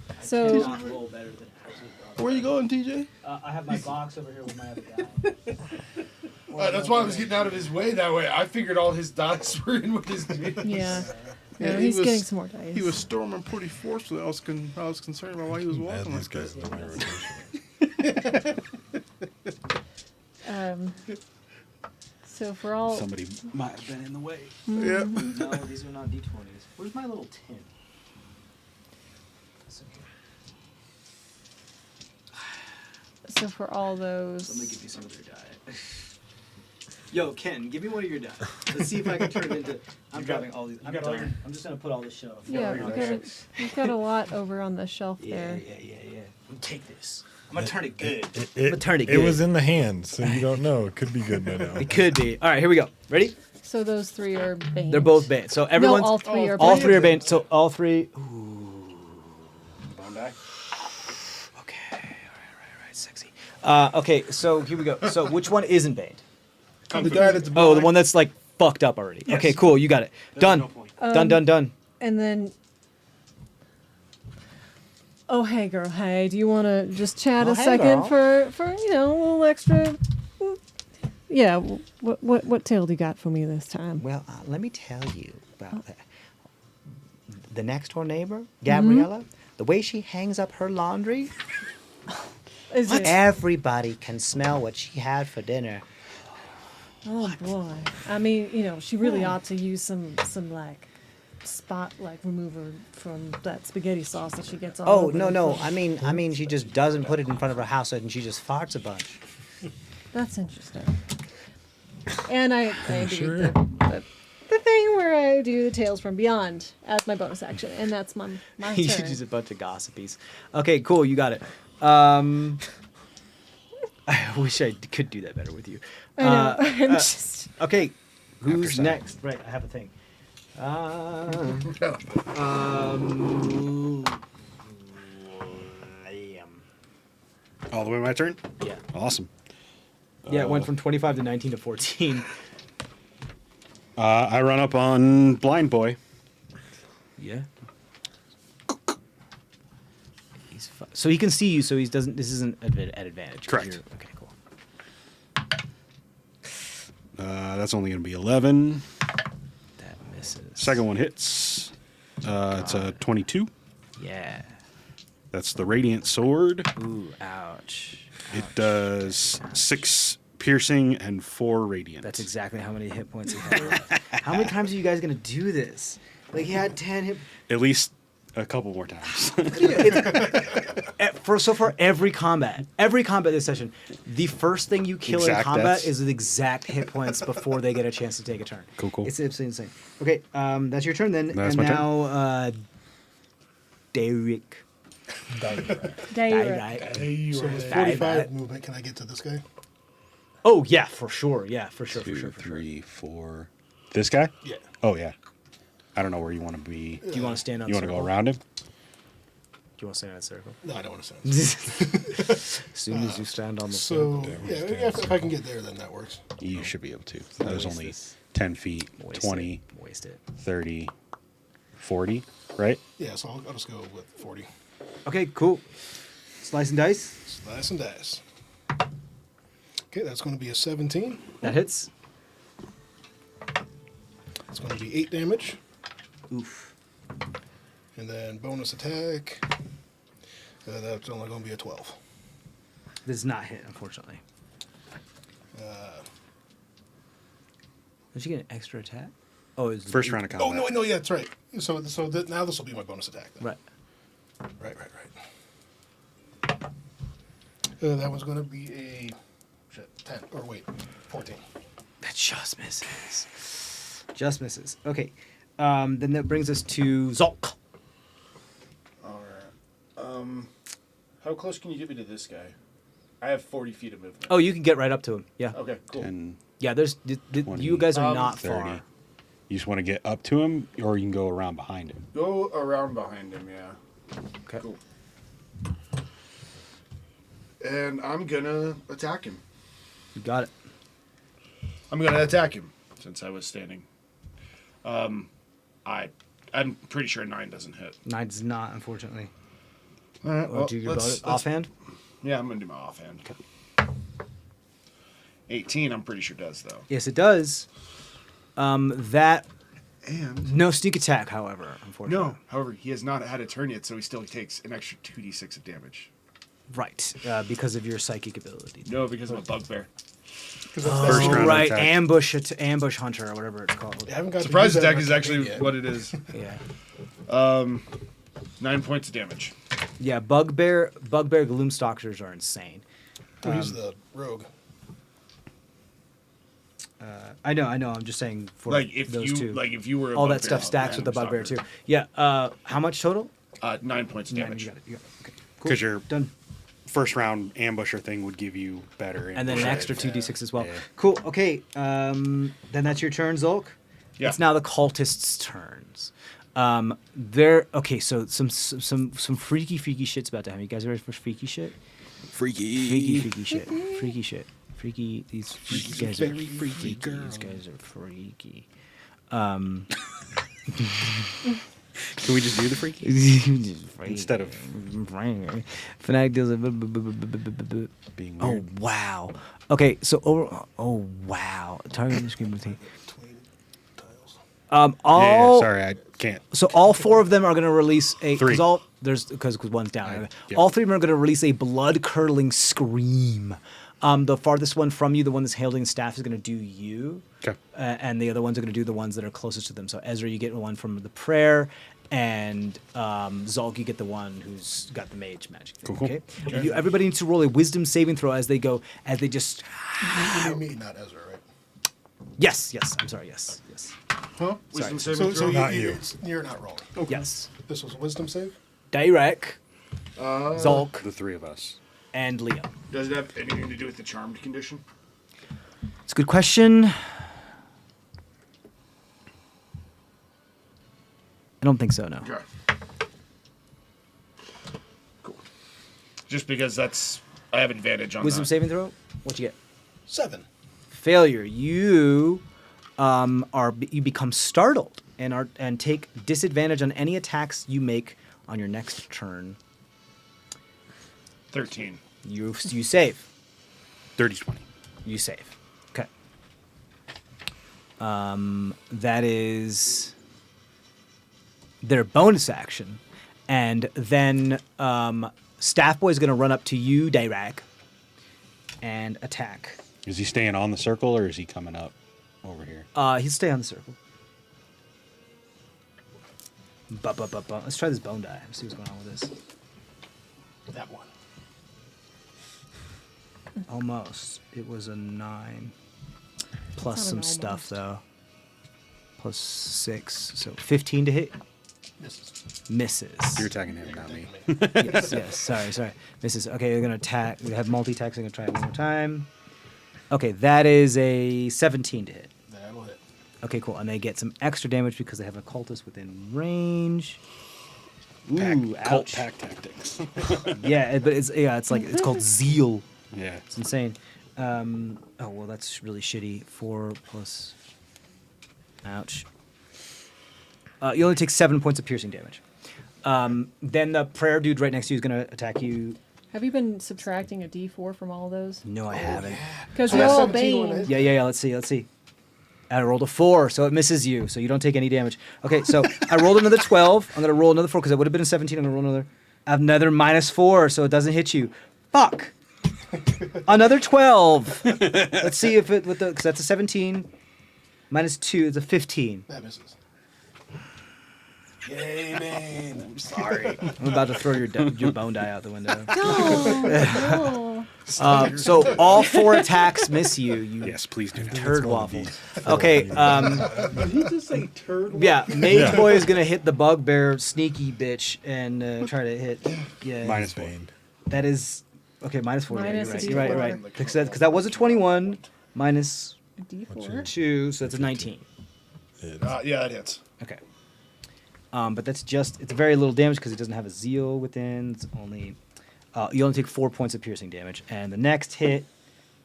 I So cannot roll better than absolute dog. Where you going, TJ? I have my box over here with my other die. That's why I was getting out of his way that way. I figured all his dots were in with his dude. yeah. Yeah, No, he he's was- getting some more dice. He was storming pretty forcefully. I was concerned about why he was Add walking these like guys that. to my rotation. So for all Somebody might have been in the way. Yeah. No, these are not d20s. Where's my little tin? That's okay. so for all Let me those give you some of their die. Yo, Ken, give me one of your die. Let's see if I can turn it into. I'm grabbing all these. I'm got all done. your- I'm just gonna put all this shit off. Yeah, you've got a lot over on the shelf there. Yeah. Take this. I'm gonna turn it good. I'm gonna turn it good. It was in the hand, so you don't know. It could be good by now. It could be. All right, here we go. Ready? So those three are banned. They're both banned. So everyone's. No, all three are all banned. three are banned. So all three. Bone die. Okay. All right. Sexy. Okay. So here we go. So which one isn't banned? The guy that's Oh, the one that's like fucked up already. Okay, cool. You got it. Done. no point. Done. And then. Oh, hey, girl. Hey, do you want to just chat Oh, a hey, second girl. for a little extra? Yeah. What tale do you got for me this time? Well, let me tell you about that. The next door neighbor, Gabriella, the way she hangs up her laundry, Is it? everybody can smell what she had for dinner. Oh boy. I mean, she really ought to use some like spot like remover from that spaghetti sauce that she gets all Oh, over no. the place. I mean, she just doesn't put it in front of her house and she just farts a bunch. That's interesting. And I do Sure. the thing where I do the Tales from Beyond as my bonus action, and that's my She's turn. just a bunch of gossipies. Okay, cool. You got it. I wish I could do that better with you. I know. I'm just. Okay, who's After next? Right, I have a thing. All the way my turn? Yeah. Awesome. Yeah, it went from 25 to 19 to 14. I run up on Blind Boy. Yeah. So he can see you, so he doesn't. This isn't at advantage. 'Cause Correct. you're- Okay, cool. That's only going to be 11. That misses. Second one hits. It's a 22. Yeah. That's the Radiant Sword. Ooh, ouch. It does 6 piercing and 4 radiant. That's exactly how many hit points he had. How many times are you guys gonna do this? Like he had 10 hit. At least a couple more times. For every combat this session, the first thing you kill in Exact combat deaths. is the exact hit points before they get a chance to take a turn. Cool. It's absolutely insane. Okay, that's your turn then. That's and my turn. now, Derek. Direct. So with Right. 45 movement, can I get to this guy? Oh yeah, for sure. Yeah, for sure. 2, 3, 4. This guy? Yeah. Oh, yeah. I don't know where you want to be. Do you want to stand on? You want to go circle? around him? Do you want to stand on a circle? No, I don't want to sound. As soon as you stand on the So, circle. yeah, if I can get there, then that works. You should be able to. That was Waste only this. 10 feet, Waste 20, It. Waste it. 30, 40, right? Yeah, so I'll just go with 40. Okay, cool. Slice and dice. Slice and dice. Okay, that's going to be a 17. That hits. It's going to be 8 damage. Oof. And then bonus attack. That's only going to be a 12. This is not hit, unfortunately. Did you get an extra attack? Oh, it's First round of combat. Oh, no, yeah, that's right. So now this will be my bonus attack. Then. Right. Right. That one's going to be a 10. Or wait, 14. That just misses. Just misses. Okay. Then that brings us to Zolk. All right. How close can you get me to this guy? I have 40 feet of movement. Oh, you can get right up to him. Yeah. Okay, cool. 10, Yeah, there's you guys are not 30. far. You just want to get up to him, or you can go around behind him. Go around behind him, yeah. Okay. Cool. And I'm gonna attack him. You got it. I'm gonna attack him since I was standing. I'm pretty sure 9 doesn't hit. 9 does not, unfortunately. All right. Or do you let's offhand? Yeah, I'm gonna do my offhand. 18, I'm pretty sure does though. Yes, it does. That And no sneak attack, however, unfortunately. no, however, he has not had a turn yet, so he still takes an extra 2d6 of damage. Right, because of your psychic ability. No, because I'm a bugbear. First Oh, round right, attack. ambush hunter or whatever it's called. I haven't got to Surprise use that attack is actually yet. what it is. Yeah. 9 points of damage. Yeah, bugbear gloomstalkers are insane. Oh, he's the rogue. I know. I'm just saying for Like if those you two. like if you were a all that bugbear, stuff stacks with the I'm bugbear too. sorry. Yeah. How much total? 9 points of 9, damage. You got it. Okay. Cool. Because your Done. first round ambusher thing would give you better. And then an ambush. extra 2d6 as well. Yeah. Cool. Okay. Then that's your turn, Zulk. Yeah. It's now the cultists' turns. Okay. So some freaky shit's about to happen. You guys ready for freaky shit? Freaky shit. Freaky shit. Freaky. These guys are freaky. These guys are freaky. Can we just do the freaky instead of Fanatic deals a being Oh weird? wow. Okay, so oh wow. Target on the screen will take. Yeah, All sorry, I can't. so all 4 of them are going to release a Three. because one's down. Yep. All 3 of them are going to release a blood curdling scream. The farthest one from you, the one that's holding the staff, is going to do you. Okay. And the other ones are going to do the ones that are closest to them. So Ezra, you get one from the prayer, and Zulk, you get the one who's got the mage magic thing. Cool. Okay. Everybody needs to roll a wisdom saving throw as they just. Me, not Ezra, right? Yes. I'm sorry. Yes. Huh? Wisdom So, saving throw. Not you. You're not rolling. Yes. This was a wisdom save? Direk, Zulk, The 3 of us. and Liam. Does it have anything to do with the charmed condition? It's a good question. I don't think so. No. Okay. Cool. Just because I have advantage on Wisdom that. saving throw. What'd you get? 7. Failure. You you become startled and take disadvantage on any attacks you make on your next turn. 13. You save. 30-20. You save. Okay. That is their bonus action, and then Staff Boy is going to run up to you, Dirac, and attack. Is he staying on the circle or is he coming up over here? He'll stay on the circle. Let's try this bone die. Let's see what's going on with this. That one. Almost. It was a 9. Plus not some an stuff, though. Plus 6. So 15 to hit. Misses. You're attacking him, not me. yes. Sorry. Misses. Okay, we're going to attack. We have multi-attacks. I'm going to try it one more time. Okay, that is a 17 to hit. That'll hit. Okay, cool. And they get some extra damage because they have a cultist within range. Ooh, Cult ouch. pack tactics. Yeah, but it's called zeal. Yeah. It's insane. Oh well, that's really shitty. 4 plus. Ouch. You only take 7 points of piercing damage. Then the prayer dude right next to you is gonna attack you. Have you been subtracting a D4 from all of those? No, I haven't. Because I you're got all 17 on Bane. it. Yeah. Let's see. I rolled a 4, so it misses you, so you don't take any damage. Okay, so I rolled another 12. I'm gonna roll another 4 because it would have been a 17. I'm gonna roll another -4, so it doesn't hit you. Fuck. Another 12. Let's see if it because that's a 17 -2 is a 15. That misses. Yay, man! I'm sorry. I'm about to throw your bone die out the window. No. So all 4 attacks miss you. You Yes, please do. turd waffle. Okay. Did he just say turd? Yeah, Mage Boy is gonna hit the bugbear sneaky bitch and try to hit. Yeah. -4. That is okay. -4. Yeah, Minus a you're right. D4. You're right. Because that was a 21 minus A D4. 2, so that's a 19. Yeah, it hits. Okay. But it's very little damage because it doesn't have a zeal within. It's only you only take 4 points of piercing damage, and the next hit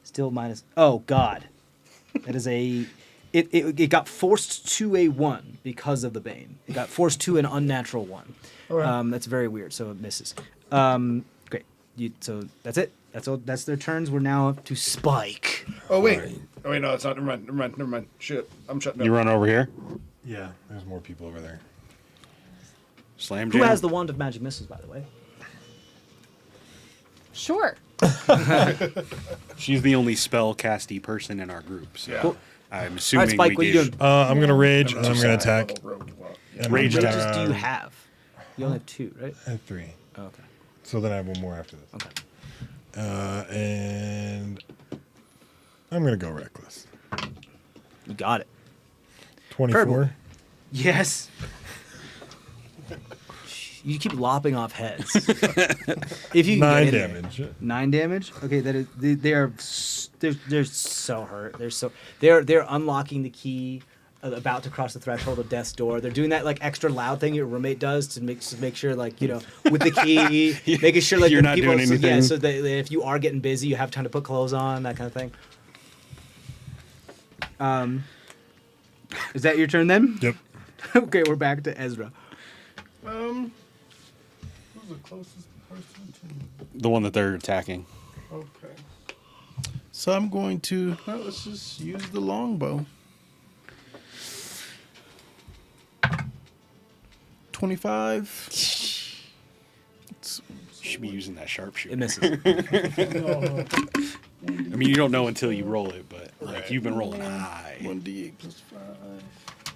still minus. Oh God, that is a. It got forced to a 1 because of the bane. It got forced to an unnatural 1. Alright. That's very weird. So it misses. Great. So that's it. That's all. That's their turns. We're now up to Spike. Oh, wait. Oh wait, no, it's not. Never mind. Shit, I'm shutting up. You run over here. Yeah, there's more people over there. Slam Who jam. has the wand of magic missiles, by the way? Sure. She's the only spell casty person in our group, so Cool. I'm assuming Spike, we what are you gave- doing? I'm gonna rage and I'm I'm gonna attack. And Rage I'm How many attack. rages do you gonna- have? You only have 2, right? I have 3. Oh, okay. So then I have one more after this. Okay. And I'm gonna go reckless. You got it. 24. Yes. You keep lopping off heads. If you can 9 get in there. damage. 9 damage. Okay, that is they're so hurt. They're unlocking the key, about to cross the threshold of death's door. They're doing that like extra loud thing your roommate does to make sure like with the key, making sure like You're the not people, doing anything. Yeah, so that if you are getting busy, you have time to put clothes on, that kind of thing. Is that your turn then? Yep. Okay, we're back to Ezra. Who's the closest person to? The one that they're attacking. Okay. So I'm going to. Let's just use the longbow. 25. You should be using that sharpshooter. It misses. I mean, you don't know until you roll it, but like Right. you've been rolling high. 1d8 plus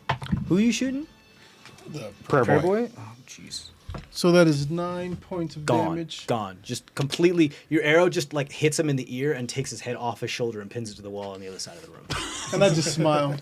5. Who are you shooting? The Prayer Prayer boy. boy? Oh, jeez. So that is 9 points of Gone. damage. Gone. Just completely. Your arrow just like hits him in the ear and takes his head off his shoulder and pins it to the wall on the other side of the room. And I just smile.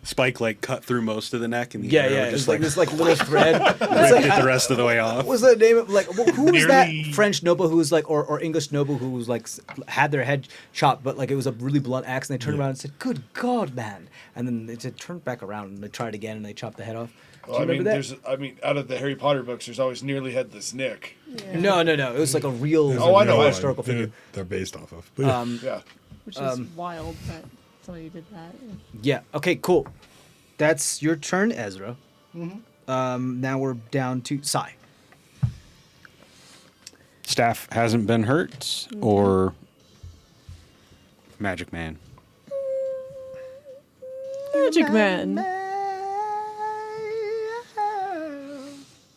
Spike like cut through most of the neck, and the Yeah, arrow yeah. It's just like this like little thread. It's ripped like, it the rest of the way off. what was the name of like who was that Nearly- French noble who was like or English noble who was like had their head chopped, but like it was a really blunt axe, and they turned around and said, "Good God, man!" And then they turned back around and they tried again and they chopped the head off. Do you Well, remember that? out of the Harry Potter books, there's always nearly headless Nick. No. It was like a real Oh, I know. historical figure. They're based off of. But yeah. Yeah. Which is wild that somebody did that. Yeah. Okay. Cool. That's your turn, Ezra. Now we're down to Sai. Staff hasn't been hurt, or Magic Man. Magic Man.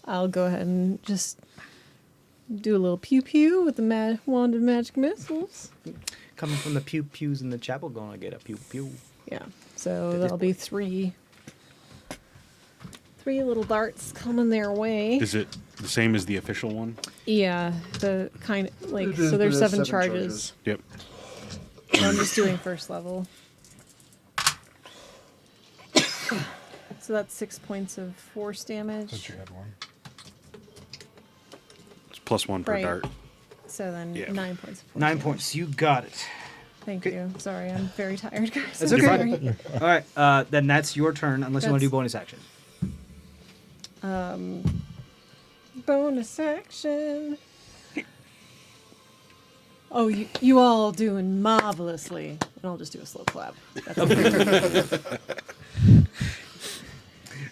I'll go ahead and just do a little pew pew with the wand of magic missiles. Coming from the pews in the chapel, gonna get a pew pew. Yeah. So that'll be three little darts coming their way. Is it the same as the official one? Yeah, the kind of like It is, so. but There's it's 7 7 charges. Yep. So I'm just doing first level. So that's 6 points of force damage. Since you had one. It's +1 per Right. dart. So then Yeah. 9 points of force 9 damage. points. You got it. Thank you. Sorry, I'm very tired, guys. That's I'm okay. sorry. All right. Then that's your turn, unless you want to do bonus action. Bonus action. Oh, you all doing marvelously. And I'll just do a slow clap. That's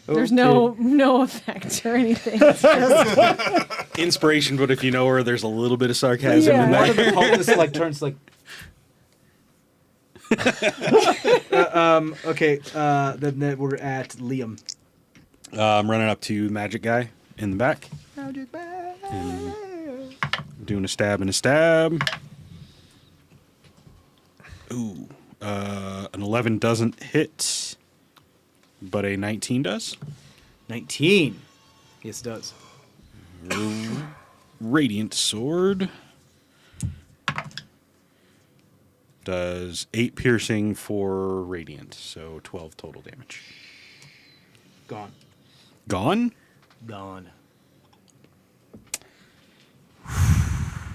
There's no effect or anything. It's just, Inspiration, but if you know her, there's a little bit of sarcasm in Yeah. One of there. the cultists like turns like. Okay. Then we're at Liam. I'm running up to Magic Guy in the back, Magic bag. doing a stab and a stab. Ooh, an 11 doesn't hit, but a 19 does. 19. Yes, it does. Radiant Sword does 8 piercing for Radiant, so 12 total damage. Gone. Gone? Gone.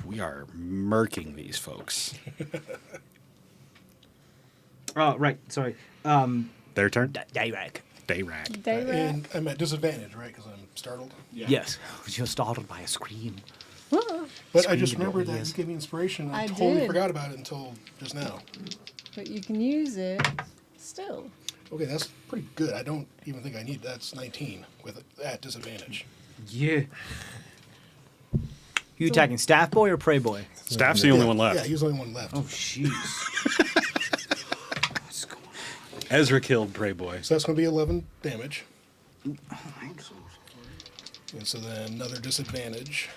We are murking these folks. Oh, right. Sorry. Their turn? Direct. Dayrac. And I'm at disadvantage, right? Because I'm startled. Yes. You're startled by a scream. But I just Scream remembered your that ears. you gave me inspiration. I I totally did. forgot about it until just now. but you can use it still. Okay, that's pretty good. I don't even think I need that's 19 with it at disadvantage. Yeah. You attacking Staff Boy or Prey Boy? Staff's the only Yeah, one left. Yeah, he's the only one left. Oh, jeez. What's going on? Ezra killed Prey Boy. So that's going to be 11 damage. And so then another disadvantage.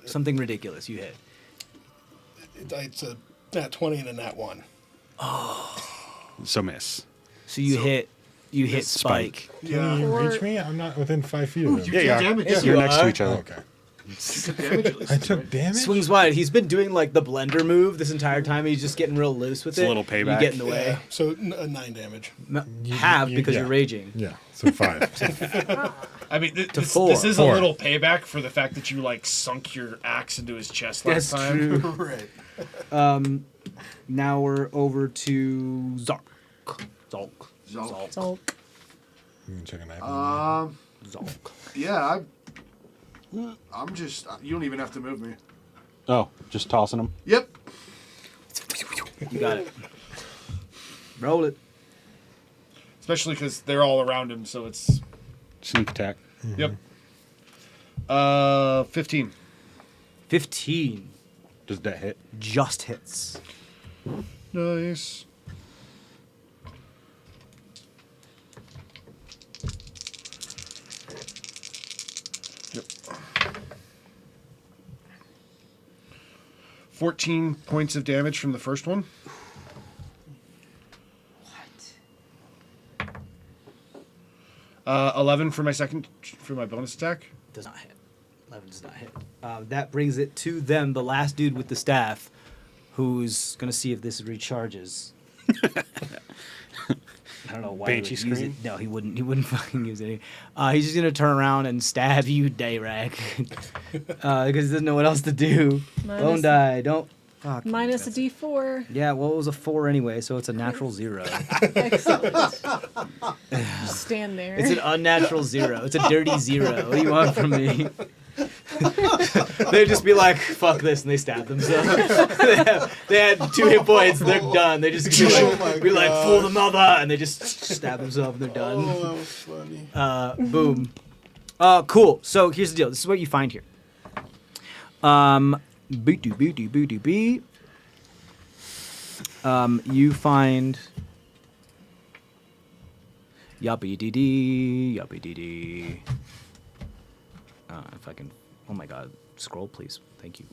Something ridiculous. You hit. It's a nat 20 and a nat 1. So miss. So you hit. You hit Spike. Spike. Can you reach me? I'm not within 5 feet of him. Yeah, damage. You're next to are. each other. Okay. I took damage. Swings wide. He's been doing like the blender move this entire time. He's just getting real loose with It's a it. little payback. You get in the way. Yeah, so 9 damage. Half because yeah. you're raging. Yeah, so 5. I mean, this four. is a Four. little payback for the fact that you like sunk your axe into his chest last That's time. true. Right. Now we're over to Zark. Zolk. Sulk. Check a knife. Zolk. Yeah, I'm just. You don't even have to move me. Oh, just tossing them. Yep. You got it. Roll it. Especially because they're all around him, so it's. Sneak attack. Yep. 15. 15. Does that hit? Just hits. Nice. Yep. 14 points of damage from the first one. What? 11 for my bonus attack. Does not hit. 11 does not hit. That brings it to them, the last dude with the staff, who's going to see if this recharges. I don't know why Banshee he would use scream? it. No, he wouldn't. He wouldn't fucking use it. He's just gonna turn around and stab you, Dayrak, because he doesn't know what else to do. Don't die. Don't. Fuck. Minus a D4. Yeah, well, it was a 4 anyway, so it's a natural 0. Excellent. Just stand there. It's an unnatural 0. It's a dirty 0. What do you want from me? They'd just be like, fuck this, and they stab themselves. they had 2 hit points, they're done. They just be like, fool the mother, and they just stab themselves and they're done. Oh, that was funny. Boom. Cool. So here's the deal. This is what you find here. Boo-doo-boo-doo-boo-doo-boo. You find yuppie-dee-dee, yuppie-dee-dee. If I can, oh my god, scroll please. Thank you.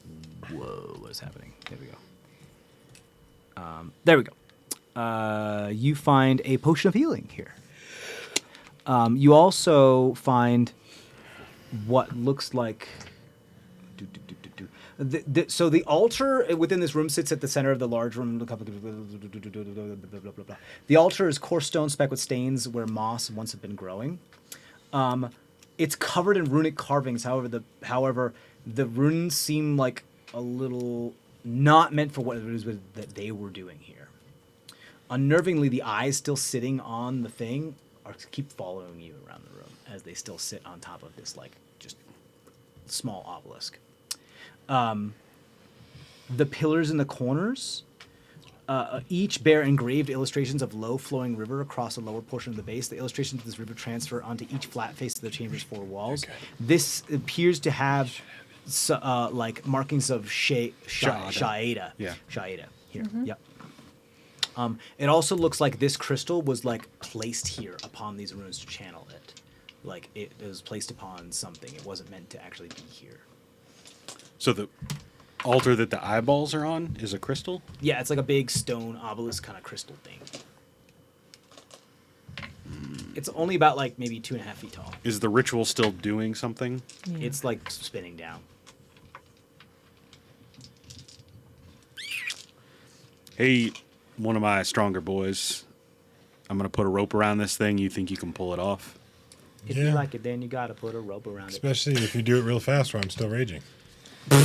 Whoa, what is happening? There we go. There we go. You find a potion of healing here. You also find what looks like. So the altar within this room sits at the center of the large room. The altar is coarse stone specked with stains where moss once had been growing. It's covered in runic carvings. However, the runes seem like a little not meant for what it is that they were doing here. Unnervingly, the eyes still sitting on the thing keep following you around the room as they still sit on top of this like just small obelisk. The pillars in the corners each bear engraved illustrations of low-flowing river across the lower portion of the base. The illustrations of this river transfer onto each flat face of the chamber's 4 walls. Okay. This appears to have like markings of Shaeda. Yeah. Shaeda here. Mm-hmm. Yep. It also looks like this crystal was like placed here upon these runes to channel it. Like it was placed upon something. It wasn't meant to actually be here. So the altar that the eyeballs are on is a crystal? Yeah, it's like a big stone obelisk kind of crystal thing. It's only about like maybe 2.5 feet tall. Is the ritual still doing something? Yeah. It's like spinning down. Hey, one of my stronger boys, I'm going to put a rope around this thing. You think you can pull it off? If you like it, then you gotta put a rope around Especially if you do it real fast, where I'm still raging. You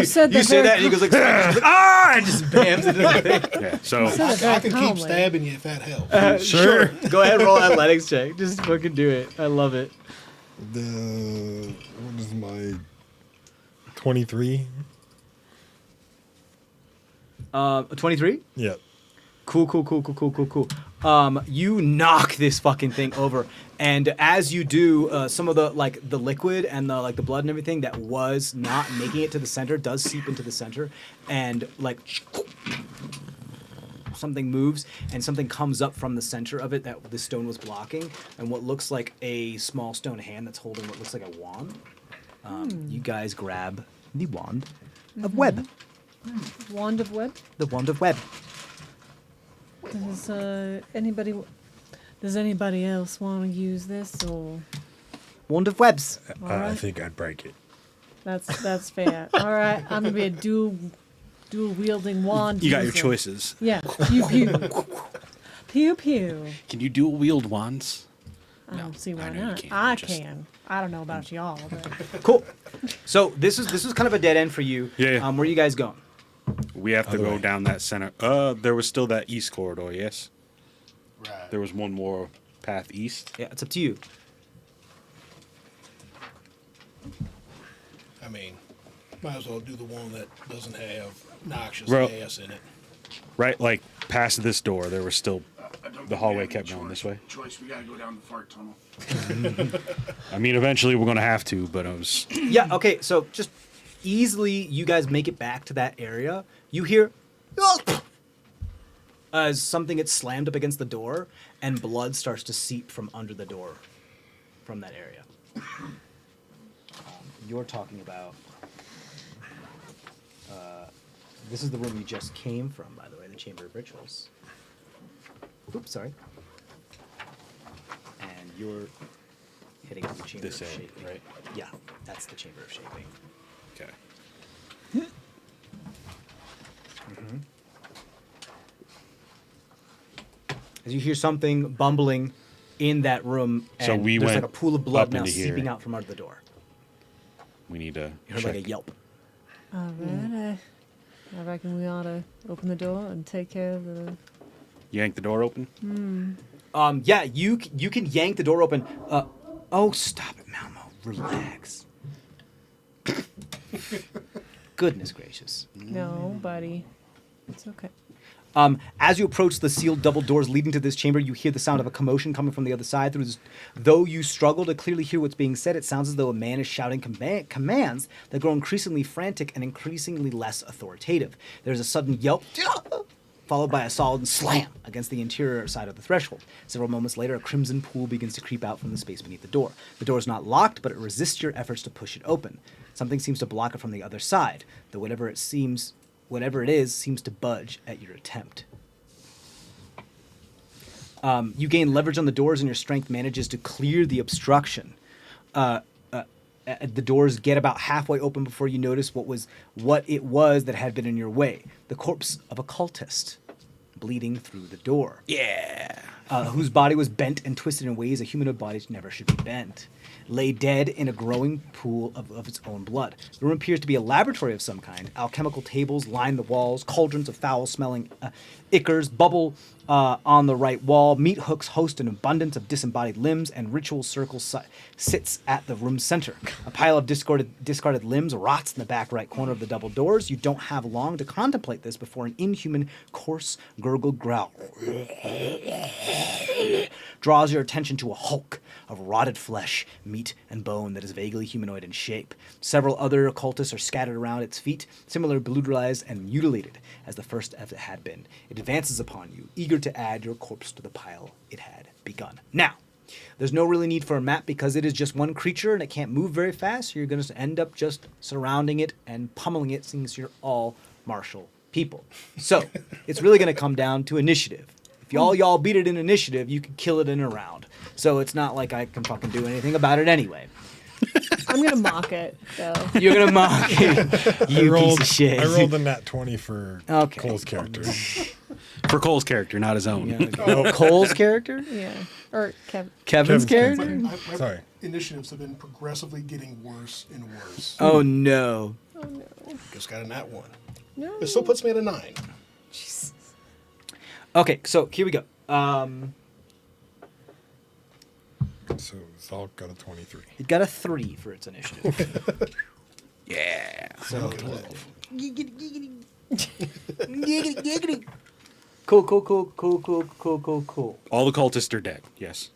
said it. You say that, and he goes like, ah, and just bams into the thing. Yeah, so I can keep calmly. stabbing you if that helps. Sure. Go ahead and roll an athletics check. Just fucking do it. I love it. What is my 23? 23? Yeah. Cool. You knock this fucking thing over, and as you do, some of the the liquid and the blood and everything that was not making it to the center does seep into the center, and something moves and something comes up from the center of it that the stone was blocking, and what looks like a small stone hand that's holding what looks like a wand. You guys grab the wand of web. Wand of web? The wand of web. Does anybody else want to use this, or Wand of webs. I Alright. think I'd break it. That's fair. All right, I'm gonna be a dual wielding wand. You got your user. choices. Yeah. Pew pew. Pew pew. Can you dual wield wands? I don't see why I know you not. can't, I just- can. I don't know about y'all, but Cool. So this is kind of a dead end for you. Yeah. Where are you guys going? We have to Other go way. down that center. There was still that east corridor, yes? Right. There was one more path east. Yeah, it's up to you. I mean, might as well do the one that doesn't have noxious Well- gas in it. Right, like past this door, there was still. I don't The think hallway we have kept any going this choice. way? Choice, we gotta go down the fart tunnel. I mean, eventually we're gonna have to, but it was. Yeah, okay, so just easily you guys make it back to that area. You hear as something gets slammed up against the door and blood starts to seep from under the door from that area. You're talking about this is the room you just came from, by the way, the Chamber of Rituals. Oops, sorry. And you're hitting the Chamber This of end, Shaping. right? Yeah, that's the Chamber of Shaping. Okay. As you hear something bumbling in that room, and So we there's went like a pool of blood up now into here. seeping out from under the door. We need to. You heard check. like a yelp. all right. I reckon we ought to open the door and take care of the. Yank the door open. Yeah, you can yank the door open. Oh, stop it, Malmo. Relax. Goodness gracious. No, buddy. It's okay. As you approach the sealed double doors leading to this chamber, you hear the sound of a commotion coming from the other side. Though you struggle to clearly hear what's being said, it sounds as though a man is shouting commands that grow increasingly frantic and increasingly less authoritative. There's a sudden yelp, followed by a solid slam against the interior side of the threshold. Several moments later, a crimson pool begins to creep out from the space beneath the door. The door is not locked, but it resists your efforts to push it open. Something seems to block it from the other side, though whatever it is seems to budge at your attempt. You gain leverage on the doors and your strength manages to clear the obstruction. The doors get about halfway open before you notice what it was that had been in your way. The corpse of a cultist bleeding through the door. Yeah. Whose body was bent and twisted in ways a humanoid body never should be bent. Lay dead in a growing pool of its own blood. The room appears to be a laboratory of some kind. Alchemical tables line the walls, cauldrons of foul-smelling ichors bubble on the right wall, meat hooks host an abundance of disembodied limbs, and ritual circles sits at the room's center. A pile of discarded limbs rots in the back right corner of the double doors. You don't have long to contemplate this before an inhuman, coarse, gurgled growl draws your attention to a hulk of rotted flesh, meat, and bone that is vaguely humanoid in shape. Several other cultists are scattered around its feet, similarly brutalized and mutilated as the first as it had been. It advances upon you, eager to add your corpse to the pile it had begun. Now, there's no really need for a map because it is just one creature and it can't move very fast, so you're going to end up just surrounding it and pummeling it since you're all martial people. So, it's really going to come down to initiative. If y'all beat it in initiative, you can kill it in a round. So it's not like I can fucking do anything about it anyway. I'm gonna mock it though. You're gonna mock it, you piece of shit. I rolled a nat 20 for Okay. Cole's character. For Cole's character, not his own. Yeah. Cole's character? Yeah. Or Kevin's Kevin's character? My Sorry. initiatives have been progressively getting worse and worse. Oh no. Just got a nat 1. No. It still puts me at a 9. Okay, so here we go. So Zalk got a 23. It got a 3 for its initiative. Yeah. So Cool. All the cultists are dead. Yes.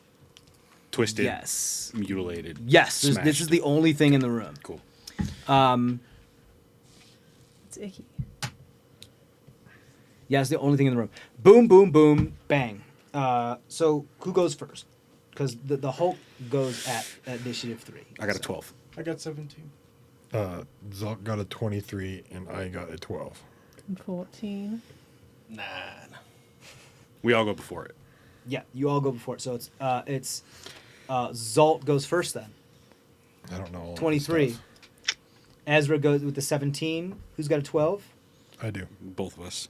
Twisted. Yes. Mutilated. Yes, this smashed. is the only thing in the room. Cool. It's icky. Yeah, it's the only thing in the room. Boom, boom, boom, bang. So who goes first? Because the Hulk goes at initiative 3. I got a 12. I got 17. Zalk got a 23 and I got a 12. And 14. 9. We all go before it. Yeah, you all go before it. So it's Zalt goes first then. I don't know. all of this 23. stuff. Ezra goes with the 17. Who's got a 12? I do. Both of us.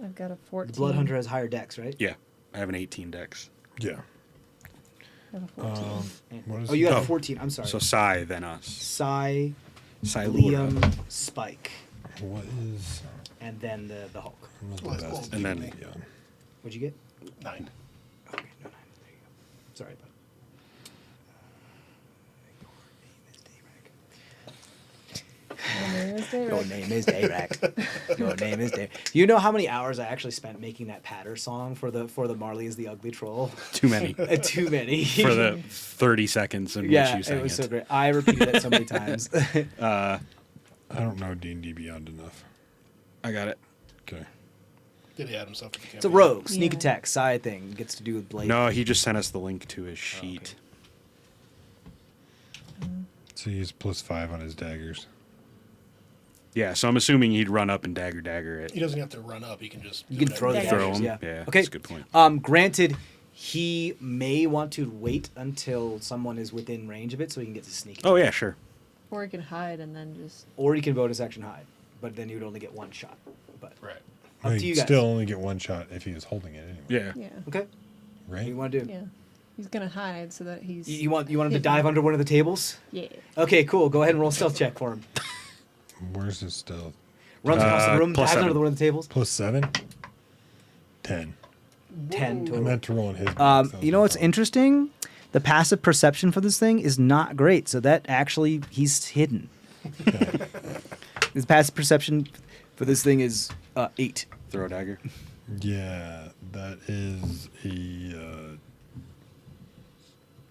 I've got a 14. The Blood Hunter has higher dex, right? Yeah. I have an 18 dex. Yeah. I have a 14. What is Oh, you got Oh. a 14. I'm sorry. So Psy, then us. Psy, Silura. Liam, Spike, What is? and then the Hulk. What's Well, the it's best? And then- Yeah. What'd you get? 9. Okay, no, 9. There you go. Sorry, bud. Your name is Dayrax. Your name is Day. You know how many hours I actually spent making that patter song for the Marley is the Ugly Troll? Too many. Too many. For the 30 seconds in yeah, which you sang it was so great. I repeated it so many times. I don't know D&D Beyond enough. I got it. Okay. Did he add himself to the It's a campaign? rogue sneak Yeah. attack side thing. Gets to do with blade. No, he just sent us the link to his sheet. So he's +5 on his daggers. Yeah, so I'm assuming he'd run up and dagger it. He doesn't have to run up. He can just You do can it throw the every- Throw daggers, him. yeah. Yeah, Okay. that's a good point. Granted, he may want to wait until someone is within range of it so he can get to sneak. Oh, yeah, sure. Or you can hide and then just. Or he can bonus action hide, but then you would only get one shot. But Right. up to He'd you guys. still only get one shot if he was holding it anyway. Yeah. Yeah. Okay. What Right? do you want to do? Yeah. He's gonna hide so that he's. You want him to hidden. dive under one of the tables? Yeah. Okay, cool. Go ahead and roll a stealth check for him. Where's his stealth? Runs across the room, plus dives under 7. one of the tables. +7? 10. 10 I total. meant to roll in his. You know what's interesting? The passive perception for this thing is not great. So that actually, he's hidden. His passive perception for this thing is 8. Throw a dagger. Yeah, that is a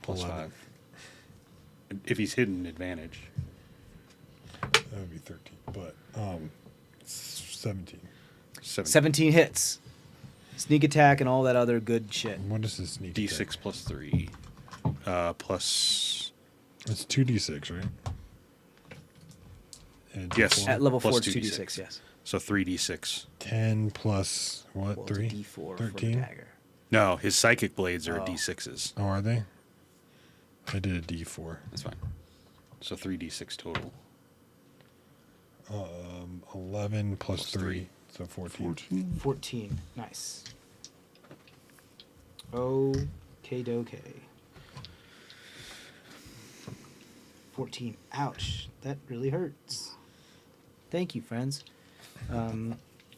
Plus 11. 5. If he's hidden, advantage. That would be 13, but 17. 17 hits. Sneak attack and all that other good shit. What is his sneak D6 attack? plus 3. Plus. It's 2d6, right? And Yes. D4? At level Plus 4, it's 2d6. 2d6, yes. So 3d6. 10 plus what? Well, it's a 3? D4 for a 13? dagger. No, his psychic blades are Oh. d6s. Oh, are they? I did a d4. That's fine. So 3d6 total. 11 plus Plus 3, three. so 14. 14. Nice. Okay, doke. 14. Ouch. That really hurts. Thank you, friends.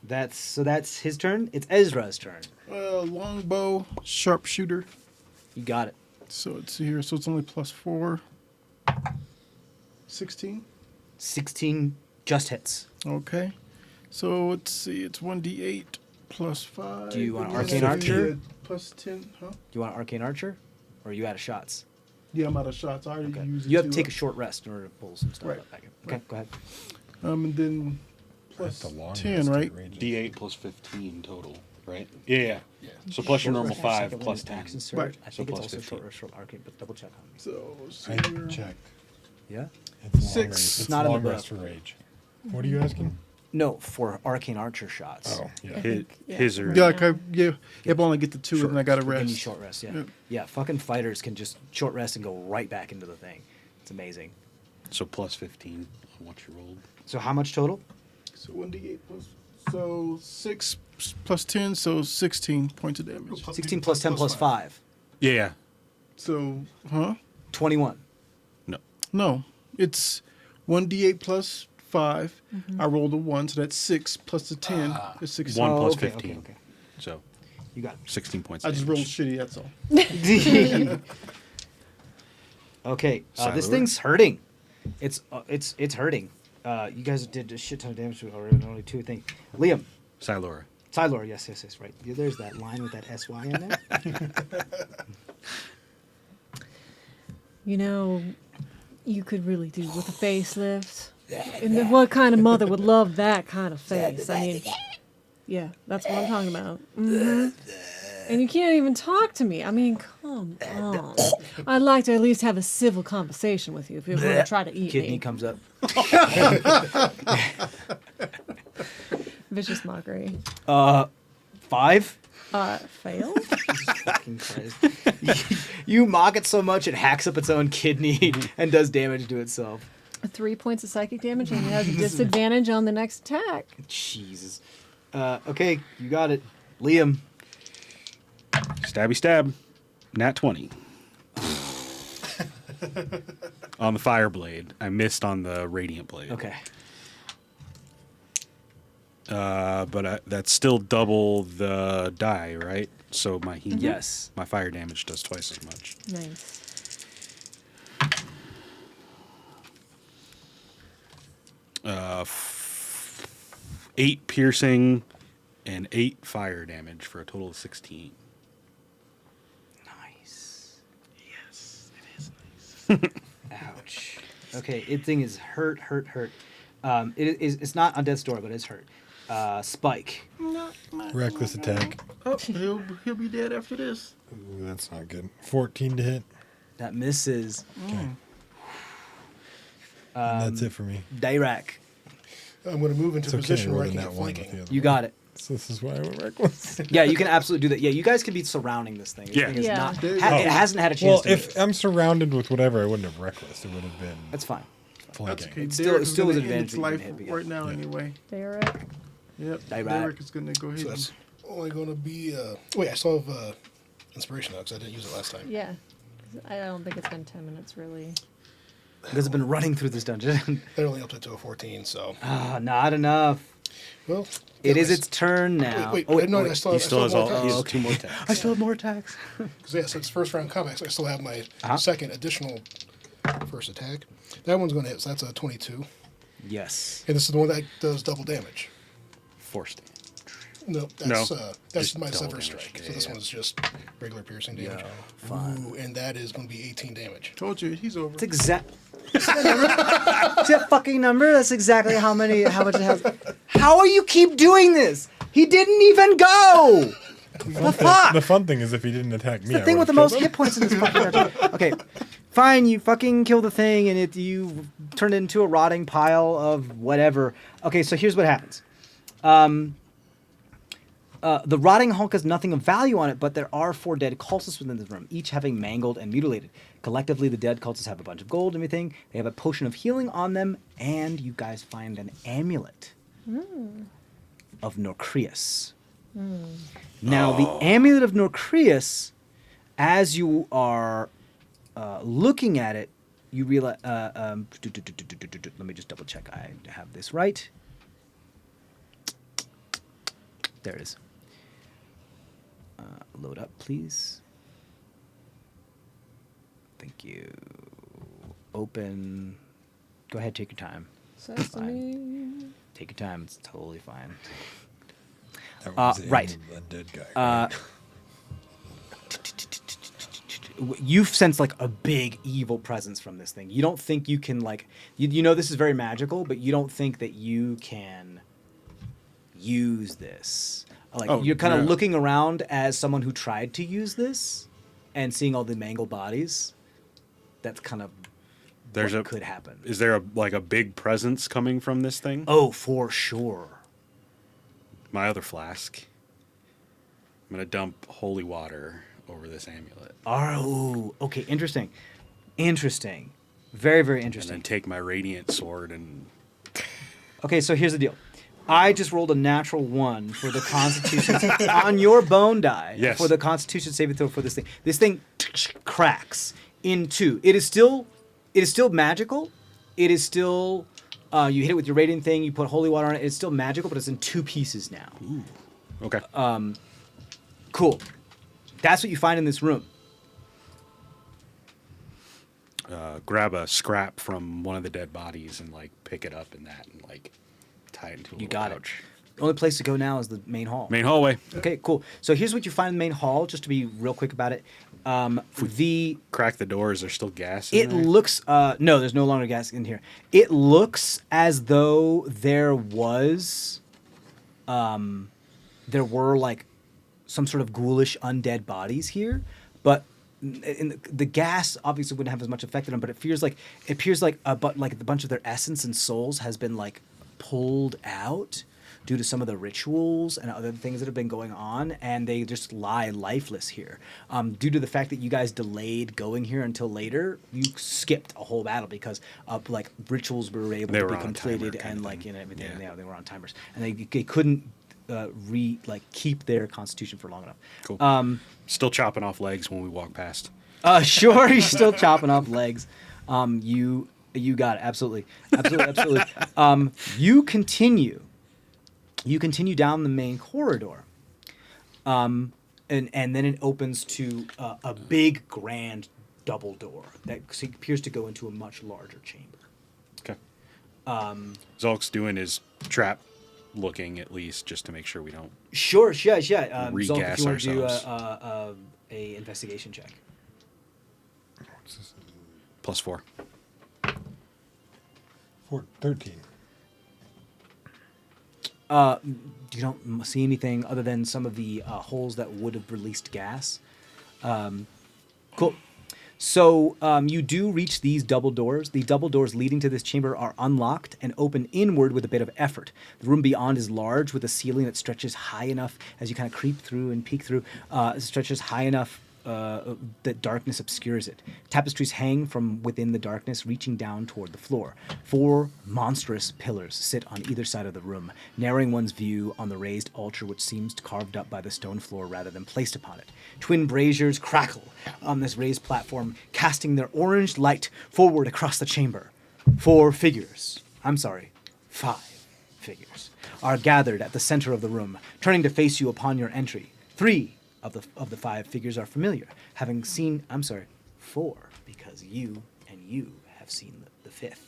That's his turn. It's Ezra's turn. Longbow, sharpshooter. You got it. So it's here. So it's only +4. 16. 16 just hits. Okay. So let's see. It's 1d8 plus 5. Do you want and Arcane then Archer? Plus 10. Huh? Do you want Arcane Archer? Or are you out of shots? Yeah, I'm out of shots. I already Okay. used You have to two take a up. short rest in order to pull some stuff Right. up back in. Okay, Right. go ahead. And then plus That's the long 10, rest right? at range. D8 plus 15 total, right? Yeah. So plus your normal 5 plus 10. Action surge. Right. I So think it's plus also 15. short arcane, but double check on me. So I here. checked. Yeah? It's long 6. rest. It's Not in the long book. rest for rage. What are you asking? No, for arcane archer shots. Oh, yeah. His are. Yeah, like yeah, I only get the 2 and I got to Give me rest. short rest, yeah. Yeah. Yeah, fucking fighters can just short rest and go right back into the thing. It's amazing. So plus 15 on what you rolled. So how much total? So 1d8 plus. So 6 plus 10, so 16 points of damage. 16 plus 10 plus 5. Yeah. So, huh? 21. No. No, it's 1d8 plus 5. I rolled a 1, so that's 6 plus the 10 is 16. 1 plus okay, 15. Okay. So You got 16 points. I of just rolled damage. shitty, that's all. it. Okay, this Silur? thing's hurting. It's hurting. You guys did a shit ton of damage to it already. Only 2 things. Liam, Silura. Tylor, yes, right. Yeah, there's that line with that SY in there. You know, you could really do with a facelift. And then what kind of mother would love that kind of face? I mean, yeah, that's what I'm talking about. And you can't even talk to me. I mean, come on. I'd like to at least have a civil conversation with you if you're going to try to eat Kidney me. comes up. Vicious mockery. 5. Fail. Fucking Christ. You mock it so much it hacks up its own kidney and does damage to itself. 3 points of psychic damage, and it has a disadvantage on the next attack. Jesus. Okay, you got it. Liam. Stabby stab. Nat 20. On the fire blade. I missed on the radiant blade. Okay. But that's still double the die, right? So my Yes. my fire damage does twice as much. Nice. 8 piercing and 8 fire damage for a total of 16. Nice. Yes, it is nice. Ouch. Okay, it thing is hurt. It's not on death's door, but it's hurt. Spike. Reckless attack. Oh, he'll be dead after this. Ooh, that's not good. 14 to hit. That misses. Okay. And that's it for me. Dirac. I'm going to move into It's a okay. position where I rolling can that get one with flanking. the other You one. got it. So this is why I went reckless. Yeah, you can absolutely do that. Yeah, you guys can be surrounding this thing. This Yeah. thing is Yeah. not, There you it go. hasn't had a Well, chance to if move. I'm surrounded with whatever, I wouldn't have reckless. It would have been That's fine. That's flanking. okay. It's Derek still is an gonna end advantage its that you life can hit big right now Yeah. anyway. Derek. Yep. Right. Derek is going to go ahead. So that's only going to be. Wait, I still have inspiration now because I didn't use it last time. Yeah. I don't think it's been 10 minutes, really. Because I've been running through this dungeon. That only upped it to a 14, so. Not enough. Well, It yeah, is its turn now. Wait, Oh, wait, no, wait. I still He have, still has more all. He has attacks. 2 more attacks. I still have more attacks. Because yes, it's first round combat, so I still have my Uh-huh. second additional first attack. That one's going to hit, so that's a 22. Yes. And this is the one that does double damage. Force damage. No, that's No, that's just my double sever damage. strike. Yeah, So this yeah. one's just regular piercing damage. fine. Ooh, and that is going to be 18 damage. Told you, he's over. It's exact. See that fucking number? That's exactly how much it has. How are you keep doing this? He didn't even go. The fuck? The fun thing is if he didn't attack me, The I thing with the would've most killed hit points in this fucking dungeon. Okay, fine. You fucking kill the thing, and you turn it into a rotting pile of whatever. Okay, so here's what happens. The rotting hulk has nothing of value on it, but there are 4 dead cultists within this room, each having mangled and mutilated. Collectively, the dead cultists have a bunch of gold and everything. They have a potion of healing on them, and you guys find an amulet of Norcreus. Now, the amulet of Norcreus, as you are looking at it, you realize. Let me just double check I have this right. There it is. Load up, please. Thank you. Open. Go ahead, take your time. Sesame. Take your time. It's totally fine. That was the right. end of the dead guy. You sense like a big evil presence from this thing. You don't think you can like. You know this is very magical, but you don't think that you can use this. Like Oh, you're kind of no. looking around as someone who tried to use this, and seeing all the mangled bodies. That's kind of There's what could happen. Is there a big presence coming from this thing? Oh, for sure. My other flask. I'm gonna dump holy water over this amulet, Oh, okay. Interesting. Interesting. Very, very and interesting. then take my radiant sword and Okay, so here's the deal. I just rolled a natural 1 for the Constitution on your bone die. Yes. For the Constitution saving throw for this thing. This thing cracks in 2. It is still magical. It is still. You hit it with your radiant thing. You put holy water on it. It's still magical, but it's in 2 pieces now. okay. Cool. That's what you find in this room. Grab a scrap from one of the dead bodies and like pick it up in that and like tie it into a You little got pouch. it. The only place to go now is the main hall. Main hallway. Okay, cool. So here's what you find in the main hall. Just to be real quick about it. Crack the door. Is there still gas in It there? looks no, there's no longer gas in here. It looks as though there was there were like some sort of ghoulish undead bodies here, but the gas obviously wouldn't have as much effect on them, but it appears like a bunch of their essence and souls has been like pulled out. due to some of the rituals and other things that have been going on, and they just lie lifeless here. Due to the fact that you guys delayed going here until later, you skipped a whole battle because like rituals were able They to were be on a completed timer kind and of like thing. everything. Yeah. Yeah, they were on timers, and they couldn't keep their constitution for long enough. Cool. Still chopping off legs when we walk past. Sure, you're still chopping off legs. You got it. Absolutely. You continue down the main corridor. And then it opens to a big, grand double door that appears to go into a much larger chamber. Okay. Zolk's doing his trap looking at least just to make sure we don't. Sure, yeah. Zolk, if Regas you want to do ourselves. a investigation check. +4. 13. You don't see anything other than some of the holes that would have released gas. Cool. So you do reach these double doors. The double doors leading to this chamber are unlocked and open inward with a bit of effort. The room beyond is large with a ceiling that stretches high enough as you kind of creep through and peek through. It stretches high enough that darkness obscures it. Tapestries hang from within the darkness, reaching down toward the floor. 4 monstrous pillars sit on either side of the room, narrowing one's view on the raised altar which seems carved up by the stone floor rather than placed upon it. Twin braziers crackle on this raised platform, casting their orange light forward across the chamber. 5 figures are gathered at the center of the room, turning to face you upon your entry. 3 of the 5 figures are familiar, having seen, 4, because you have seen the 5th.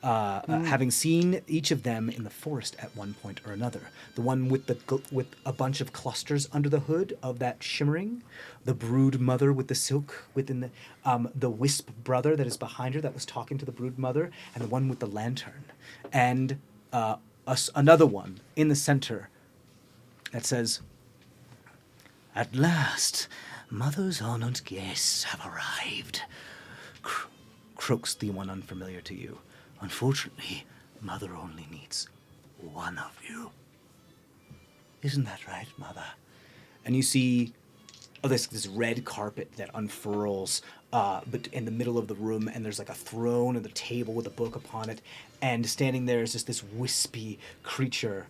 Having seen each of them in the forest at one point or another. The one with with a bunch of clusters under the hood of that shimmering, the brood mother with the silk within the wisp brother that is behind her that was talking to the brood mother, and the one with the lantern, and another one in the center that says, "At last, Mother's honored guests have arrived," croaks the one unfamiliar to you. "Unfortunately, Mother only needs one of you. Isn't that right, Mother?" And you see this red carpet that unfurls but in the middle of the room, and there's like a throne and a table with a book upon it, and standing there is just this wispy creature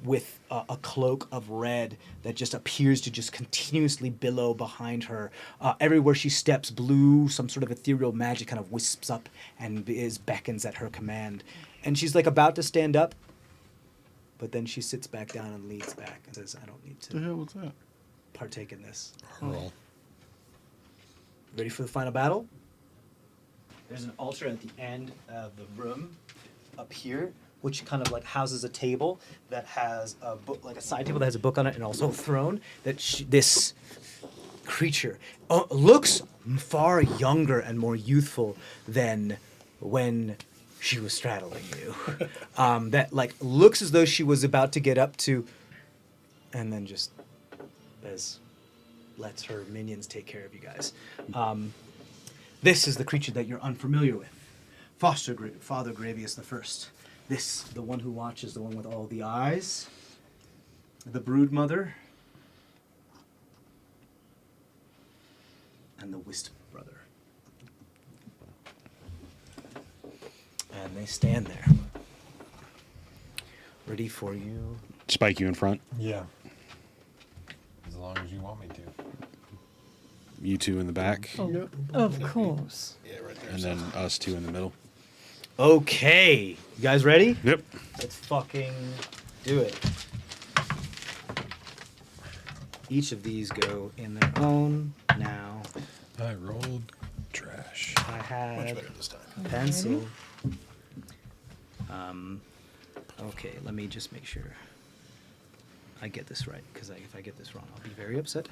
with a cloak of red that just appears to just continuously billow behind her. Everywhere she steps, some sort of ethereal magic kind of wisps up and beckons at her command. And she's like about to stand up, but then she sits back down and leans back and says, "I don't need What the to hell was that? partake in this." Roll. Ready for the final battle? There's an altar at the end of the room up here, which kind of like houses a table that has a book, like a side table that has a book on it, and also a throne. This creature looks far younger and more youthful than when she was straddling you. That like looks as though she was about to get up to, and then just lets her minions take care of you guys. This is the creature that you're unfamiliar with. Father Gravius the First. This, the one who watches, the one with all the eyes. The brood mother. And the wisp brother. And they stand there. Ready for you. Spike you in front. Yeah. As long as you want me to. You 2 in the back. Oh, of course. Yeah, right there. And then us 2 in the middle. Okay. You guys ready? Yep. Let's fucking do it. Each of these go in their own now. I rolled trash. I Much had better this time. a pencil. Okay, let me just make sure I get this right, because if I get this wrong, I'll be very upset.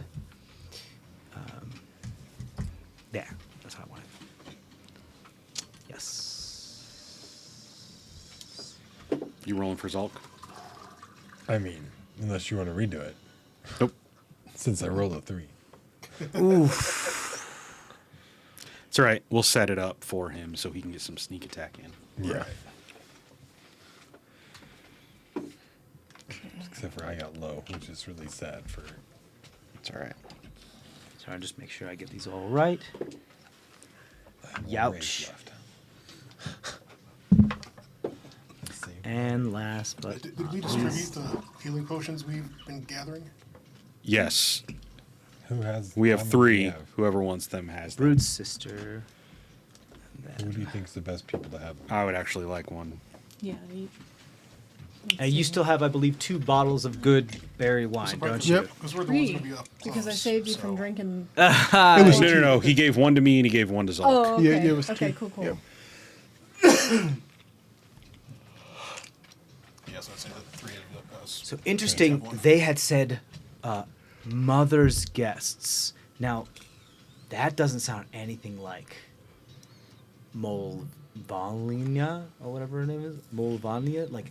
There. That's how I want it. Yes. You rolling for Zolk? I mean, unless you want to redo it. Nope. Since I rolled a 3. Oof. It's all right. We'll set it up for him so he can get some sneak attack in. Yeah. Except for I got low, which is really sad for. It's all right. So I'll just make sure I get these all right. I have one Youch. rage left. Let's see. And last but Did we not distribute least, the healing potions we've been gathering? Yes, Who has? we have how many do we 3. have? Whoever wants them has them. Brood's sister. And Who do then, you think's the best people to have? Them? I would actually like one. Yeah. you still have, I believe, 2 bottles of good berry wine, don't you? Yep. Because we're the ones Three. going to be up Because I close, saved you so- from drinking. No. He gave one to me and he gave one to Zolk. Oh, okay. Yeah, yeah, it was okay, two. cool. Yep. Yeah, so I'd say the 3 of us. So interesting, they had said mother's guests. Now, that doesn't sound anything like Molvania or whatever her name is. Molvania? Like,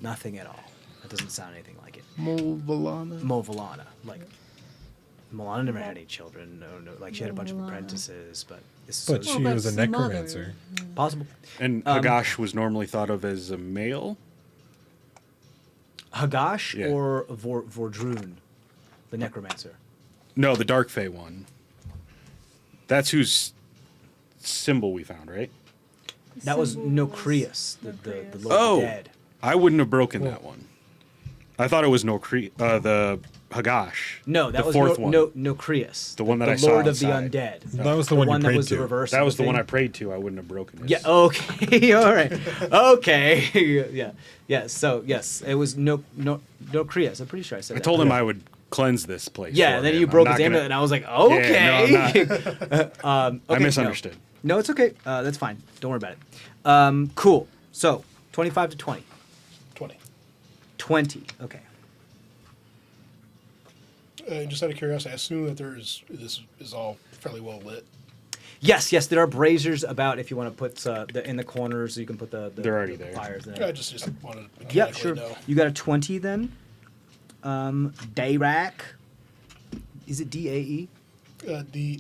nothing at all. That doesn't sound anything like it. Molvalana. Movalana. Like, Molana never had any children. No. Like, she had a bunch of Movalana. apprentices, but this But is she Well, was a that's necromancer. possible. And Hagash was normally thought of as a male. Hagash Yeah. or Vordrun, the necromancer? No, the Dark Fae one. That's whose symbol we found, right? That was Symbol Nocreus, the Nocreus. Lord of the Dead. I wouldn't have broken that one. I thought it was the Hagash. No, that the was fourth one. Nocreus. The one that I saw Lord of the outside. Undead. That was the The one you one that prayed was the to. reverse. That of was the one I thing. prayed to. I wouldn't have broken it. Yeah. Okay. All right. Okay. Yeah. Yeah. So yes, it was Nocreus. I'm pretty sure I said I that. told him I would cleanse this place. Yeah. for And then him. you I'm broke not his gonna- amulet, and I was like, okay. Yeah, no, I'm Okay, I misunderstood. No, it's okay. That's fine. Don't worry about it. Cool. So 25 to 20. 20. 20. Okay. Just out of curiosity, I assume that this is all fairly well lit. Yes. There are braziers about if you want to put in the corners. You can put the They're already there. fires in. I just wanted to Yeah, mechanically sure. know. You got a 20 then. Dayrak. Is it DAE? DAE.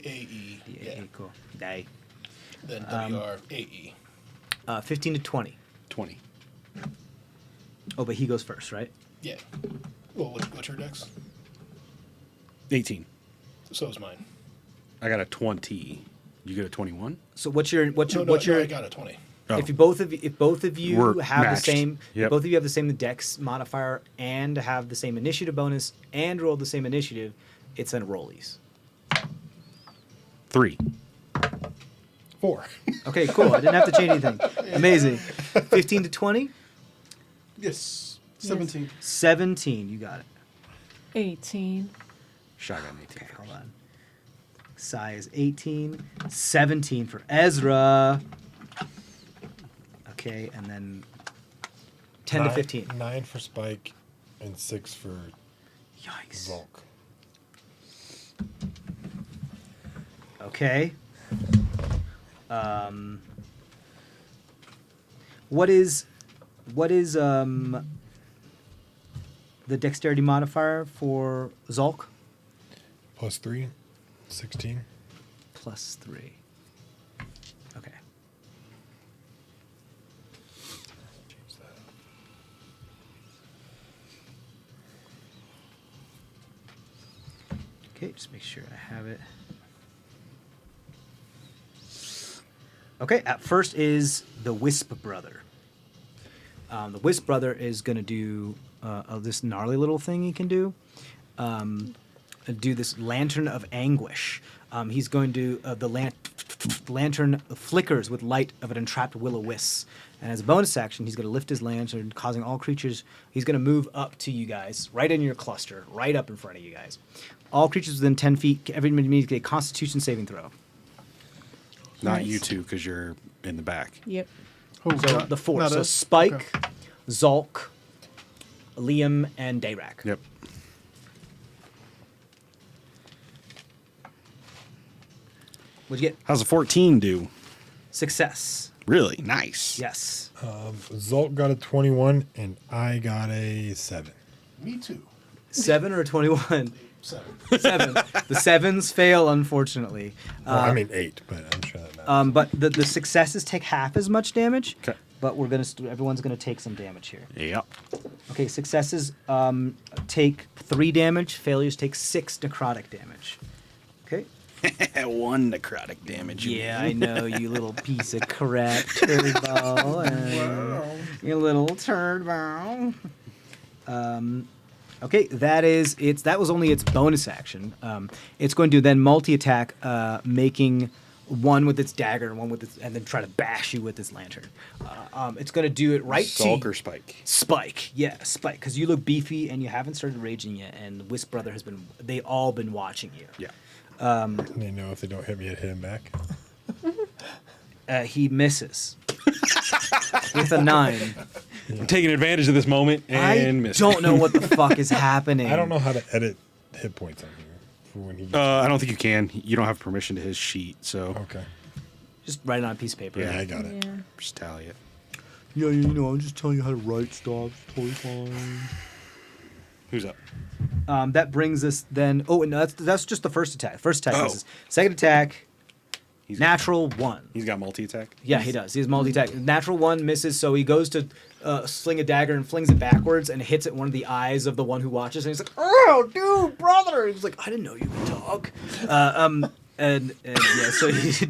DAE, cool. Day. Then WRAE. 15 to 20. 20. Oh, but he goes first, right? Yeah. Well, what's your dex? 18. So is mine. I got a 20. You get a 21? So what's your I got a 20. Oh. if both of you We're have matched. the same Yep. both of you have the same dex modifier and have the same initiative bonus and roll the same initiative, it's in rollies. 3. 4. Okay, cool. I didn't have to change anything. Amazing. 15 to 20? Yes. 17. 17, you got it. 18. Shotgun 18. Okay, hold on. Sai is 18. 17 for Ezra. Okay, and then 10 to 15. 9 for Spike, and 6 for Yikes. Volk. Okay. What is the dexterity modifier for Zolk? Plus 3, 16. Plus 3. Okay. Change that. Okay, just make sure I have it. Okay, at first is the Wisp Brother. The Wisp Brother is going to do this gnarly little thing he can do. Do this Lantern of Anguish. He's going to the lantern flickers with light of an entrapped will-o-wisp. And as a bonus action, he's going to lift his lantern, causing all creatures. He's going to move up to you guys, right in your cluster, right up in front of you guys. All creatures within 10 feet, everybody needs to get a Constitution saving throw. Not Nice. you two, because you're in the back. Yep. Oh, So not- the four. not So us? Spike, Okay. Zolk, Liam, and Dayrak. Yep. What'd you get? How's a 14 do? Success. Really? Nice. Yes. Zolt got a 21, and I got a 7. Me too. 7 or 21? 7. 7. The sevens fail, unfortunately. Well, I mean 8, but I'm sure that matters. But the successes take half as much damage. 'Kay. But everyone's gonna take some damage here. Yep. Okay. Okay, successes take 3 damage. Failures take 6 necrotic damage. Okay. 1 necrotic damage. Yeah, I know, you little piece of crap, Turbo. You little Turbo. Okay, that was only its bonus action. It's going to then multi-attack, making one with its dagger and one with its, and then try to bash you with its lantern. It's going to do it right Sulk to or Spike? Spike, yeah, Spike, because you look beefy and you haven't started raging yet, and Wisp Brother they all been watching you. Yeah. They know if they don't hit me, I'd hit him back. He misses with a 9. I'm taking advantage of this moment and missing. Don't know what the fuck is happening. I don't know how to edit hit points on here for when he. I don't think you can. You don't have permission to his sheet, so Okay. Just write it on a piece of paper. Yeah, I got it. Yeah. just tally it. Yeah, I'm just telling you how to write stuff. It's totally fine. Who's up? That brings us then. Oh, and that's just the first attack. First attack Oh. misses. Second attack, He's natural 1. He's got multi-attack. Yeah, he does. He has multi-attack. Natural 1 misses, so he goes to sling a dagger and flings it backwards and hits at one of the eyes of the one who watches. And he's like, "Oh, dude, brother!" He's like, "I didn't know you could talk." And yeah, so he.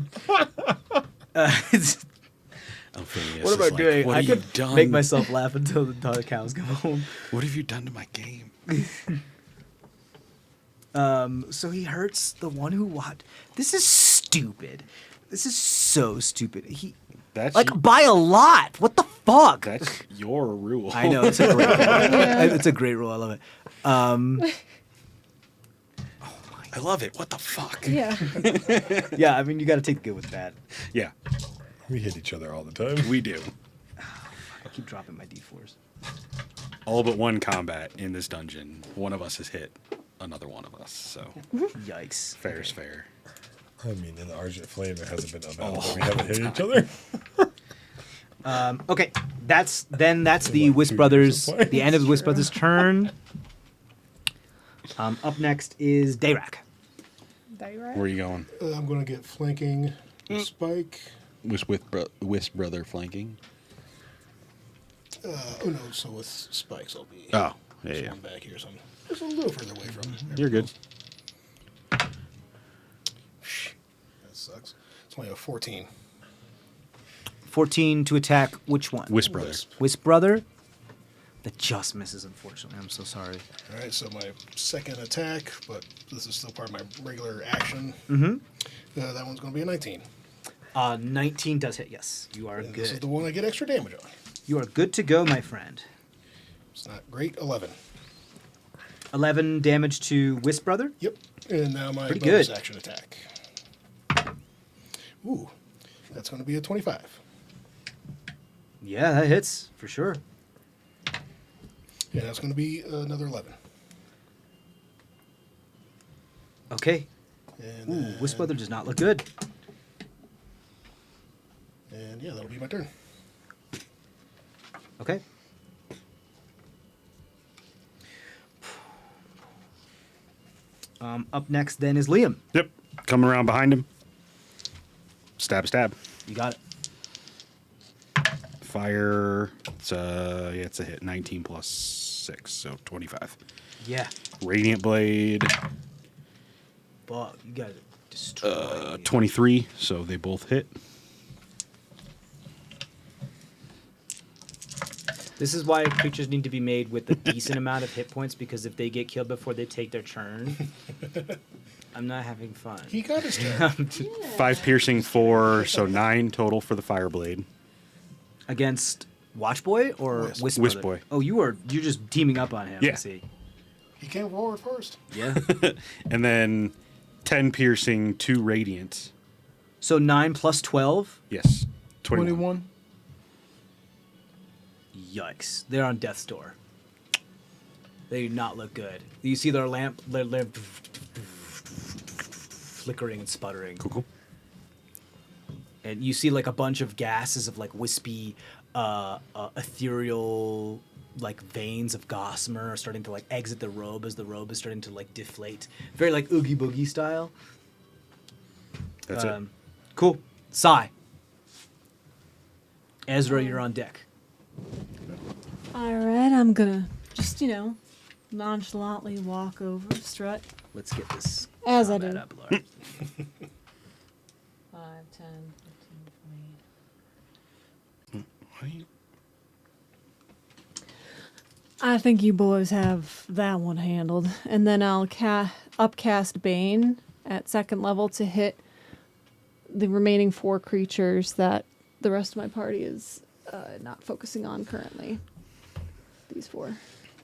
It's, Phineas what am is I like, doing? What I have could you done? make myself laugh until the cows come home. What have you done to my game? So he hurts the one who watched. This is stupid. This is so stupid. That's By a lot. What the fuck? that's your rule. I know, it's a great rule. It's a great rule. I love it. I love it. What the fuck? Yeah. Yeah, I mean, you got to take the good with bad. Yeah, We hit each other all the time. we do. I keep dropping my d4s. All but one combat in this dungeon. One of us has hit another one of us. So Yikes. fair's fair. I mean, in the Argent Flame, it hasn't been a battle that we haven't hit each other. Okay, that's the Like Wisp 2 Brothers. years of The end of the Wisp Brothers' turn. Up next is Dayrak. Where are you going? I'm going to get flanking Spike. Wisp brother flanking. Oh no, so with spikes I'll be Oh, yeah. one back here, so I'm just a little further away from him. You're good. That sucks. It's only a 14. 14 to attack which one? Wisp brother. Wisp Brother. That just misses, unfortunately. I'm so sorry. All right, so my second attack, but this is still part of my regular action. Mm-hmm. That one's going to be a 19. 19 does hit, yes. You are And this is good. the one I get extra damage on. You are good to go, my friend. It's not great. 11. 11 damage to Wisp Brother. Yep. And now my Pretty bonus good. action attack. Ooh, that's going to be a 25. Yeah, that hits, for sure. Yeah, that's going to be another 11. Okay. And Ooh, then- Wisp Brother does not look good. And yeah, that'll be my turn. Okay. Up next then is Liam. Yep. Coming around behind him. Stab, stab. You got it. Fire. It's a hit. 19 plus 6, so 25. Yeah. Radiant blade. Fuck, you got it. Destroy. 23, so they both hit. This is why creatures need to be made with a decent amount of hit points, because if they get killed before they take their turn, I'm not having fun. He got his turn. 5 piercing, 4, so 9 total for the fire blade. Against Watchboy or Wisp. Wisp Wisp Brother? Boy. Oh, you're just teaming up on him. I Yeah. see. He came forward first. Yeah. And then 10 piercing, 2 radiant. So 9 plus 12. Yes. 21. Yikes! They're on death's door. They do not look good. You see their lamp flickering and sputtering. Cool. And you see like a bunch of gases of like wispy, ethereal, like veins of gossamer are starting to like exit the robe as the robe is starting to like deflate. Very like Oogie Boogie style. That's it. Cool. Sigh. Ezra, you're on deck. All right, I'm gonna just, nonchalantly walk over, strut. Let's get this As I combat do. up, Laura. 5, 10, 15, 20. I think you boys have that one handled. And then I'll upcast Bane at 2nd level to hit the remaining 4 creatures that the rest of my party is not focusing on currently. These 4.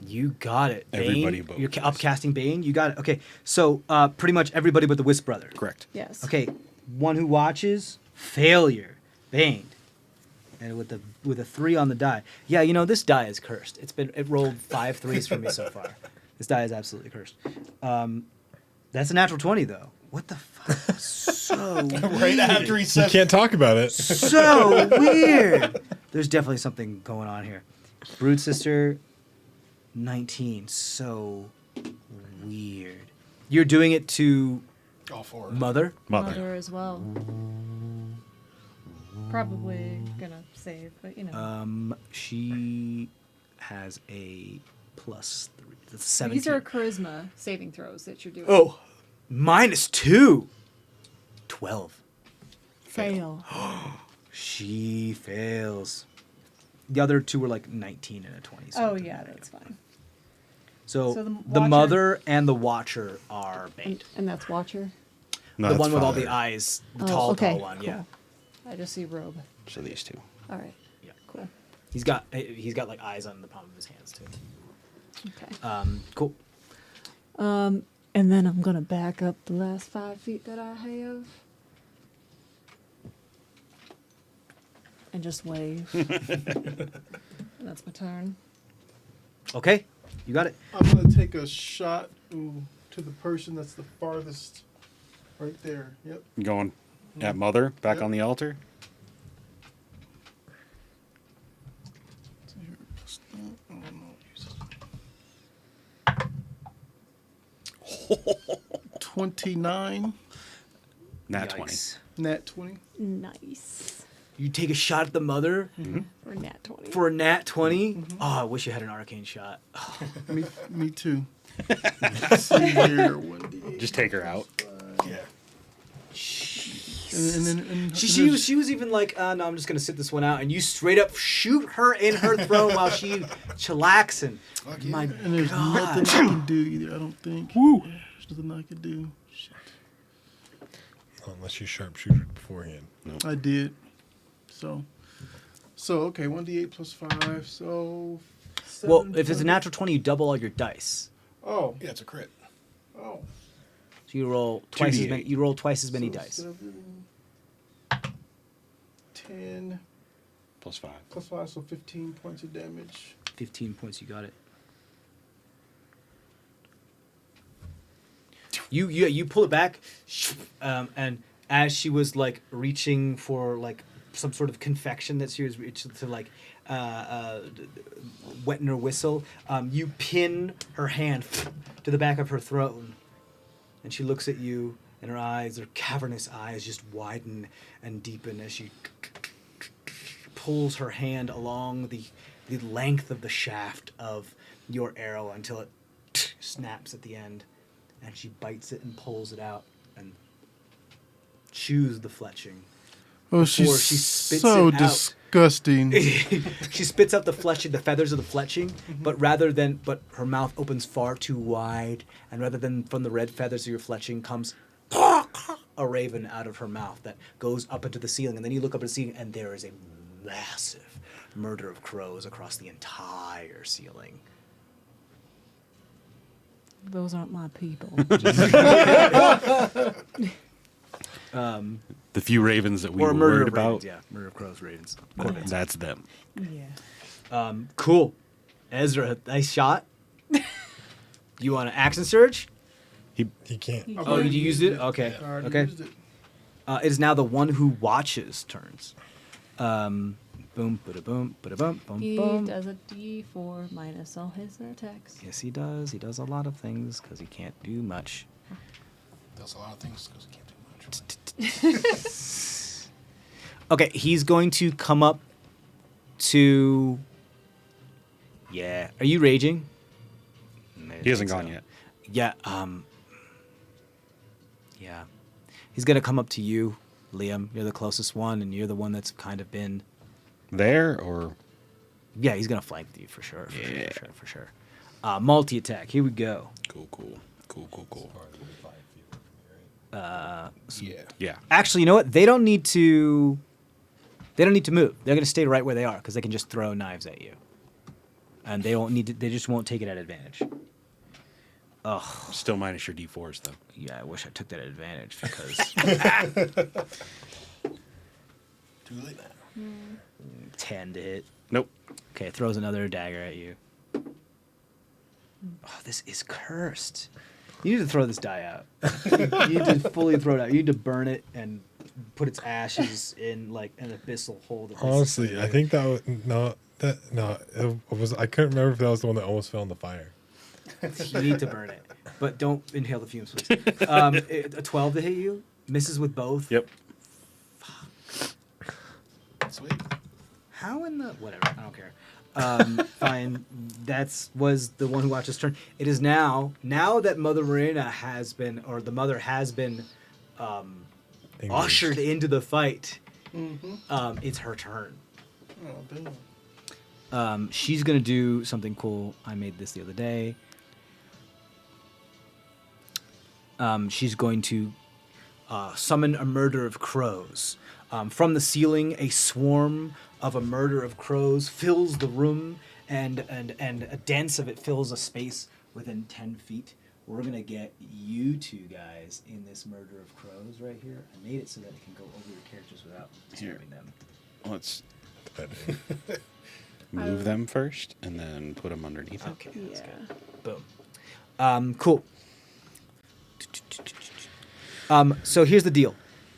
You got it. Bane. Everybody but You're Wisp. upcasting Bane. You got it. Okay, so pretty much everybody but the Wisp brother. Correct. Yes. Okay, one who watches, failure, Bane, and with a 3 on the die. Yeah, this die is cursed. It rolled 5 3s for me so far. This die is absolutely cursed. That's a natural 20 though. What the fuck? So Right after he You said can't talk about it. so weird. There's definitely something going on here. Brood Sister, 19. So weird. You're doing it to all 4. Mother? Mother. As well. Probably gonna save, but She has a +3. That's 17. These are charisma saving throws that you're doing. Oh, -2. 12. Fail. She fails. The other 2 were like 19 and a 20. Oh yeah, that's fine. So, So the the Watcher- mother and the Watcher are bait. And that's Watcher. No, The that's one with all Father. the eyes, the Oh, tall okay, one. cool. Yeah, I just see robe. So these 2. All right. yeah. Cool. He's got like eyes on the palm of his hands too. Okay. Cool. And then I'm gonna back up the last 5 feet that I have. And just wave. And that's my turn. Okay, you got it. I'm gonna take a shot to the person that's the farthest, right there. Yep. Going at Mother, back Yep. on the altar. So here, plus that. Oh, no, use this. 29, Nat 20. Yikes. nat 20. Nice. You take a shot at the mother For nat 20. for a nat 20. Oh, I wish you had an arcane shot. Me too. Let's see here, 1d8. Just take her out. Yeah. And then She was even like, no, I'm just gonna sit this one out, and you straight up shoot her in her throne while she chillaxing. My and there's God. nothing I can do either. I don't think. Woo. Yeah, there's nothing I can do. Shit. Unless you sharpshooter beforehand. I did. So okay, 1d8 plus 5. So. Well, 7 if it's a plus- natural 20, you double all your dice. Oh. Yeah, it's a crit. Oh. So you roll twice as 2d8. many. You roll twice as many So dice. 7, 10 Plus 5. plus 5, so 15 points of damage. 15 points. You got it. You pull it back, and as she was like reaching for like some sort of confection that she was reaching to like wetting her whistle, you pin her hand to the back of her throat, and she looks at you, and her eyes, her cavernous eyes, just widen and deepen as she pulls her hand along the length of the shaft of your arrow until it snaps at the end, and she bites it and pulls it out and chews the fletching. Oh, Before she's she spits so it out. disgusting. She spits out the fletching, the feathers of the fletching, but her mouth opens far too wide, and rather than from the red feathers of your fletching comes a raven out of her mouth that goes up into the ceiling, and then you look up at the ceiling, and there is a massive murder of crows across the entire ceiling. Those aren't my people. The few ravens that we Or were murder worried of about, ravens, yeah. Murder of crows, ravens. Corvids. that's them. Yeah. Cool. Ezra, nice shot. You want an action surge? He can't. Oh, you used it? Okay. I already Okay. used it. It is now the one who watches turns. Boom, bada boom, bada boom, boom, He boom. does a D4 minus all his attacks. Yes, he does. He does a lot of things because he can't do much. Does a lot of things because he can't do much. Okay, he's going to come up to. Yeah. Are you raging? He hasn't gone yet. Yeah. Yeah. He's gonna come up to you, Liam. You're the closest one, and you're the one that's kind of been. There or Yeah, he's gonna flank with you for sure. For sure. Multi attack. Here we go. cool. Yeah. Yeah. Actually, you know what? They don't need to. They don't need to move. They're gonna stay right where they are because they can just throw knives at you, and they won't need to. They just won't take it at advantage. Ugh. Still minus your D4s though. Yeah, I wish I took that at advantage because 10 to hit. Nope. Okay, throws another dagger at you. Oh, this is cursed. You need to throw this die out. You need to fully throw it out. You need to burn it and put its ashes in like an abyssal hole. That Honestly, I think that was it was. I couldn't remember if that was the one that almost fell in the fire. You need to burn it, but don't inhale the fumes, please. A 12 to hit you, misses with both. Yep. Sweet. How in the whatever? I don't care. Fine. Was the one who watched his turn. It is now that Mother Marina has been, or the mother has been, ushered into the fight. It's her turn. Oh, damn. She's gonna do something cool. I made this the other day. She's going to summon a murder of crows. From the ceiling, a swarm of a murder of crows fills the room, and a dance of it fills a space within 10 feet. We're going to get you two guys in this murder of crows right here. I made it so that it can go over your characters without disturbing them. Let's move them first and then put them underneath it. Okay, Yeah. that's good. Boom. Cool. So here's the deal.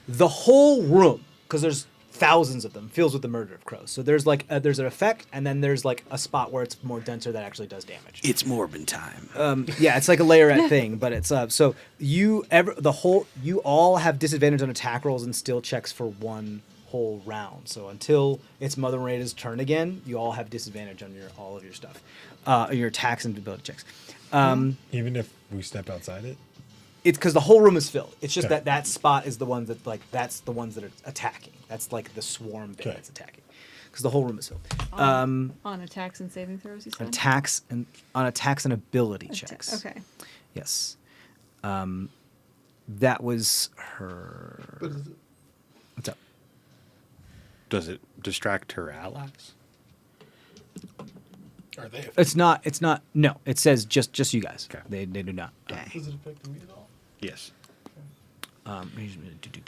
The whole room, because there's thousands of them, fills with the murder of crows. So there's like there's an effect, and then there's like a spot where it's more denser that actually does damage. It's Morbin time. Yeah, it's like a layerette thing, but it's so you all have disadvantage on attack rolls and skill checks for one whole round. So until it's Mother Marina's turn again, you all have disadvantage on all of your stuff, your attacks and ability checks. Even if we step outside it. It's because the whole room is filled. It's just Okay. that spot is the one that that's the ones that are attacking. That's like the swarm thing Okay. that's attacking, because the whole room is filled. On attacks and saving throws, you said? Attacks and ability checks. Okay. Yes. That was her. But is it, What's up? Does it distract her allies? Are they? It's not. No, it says just you guys. Okay. They do not. does it affect me at all? Yes.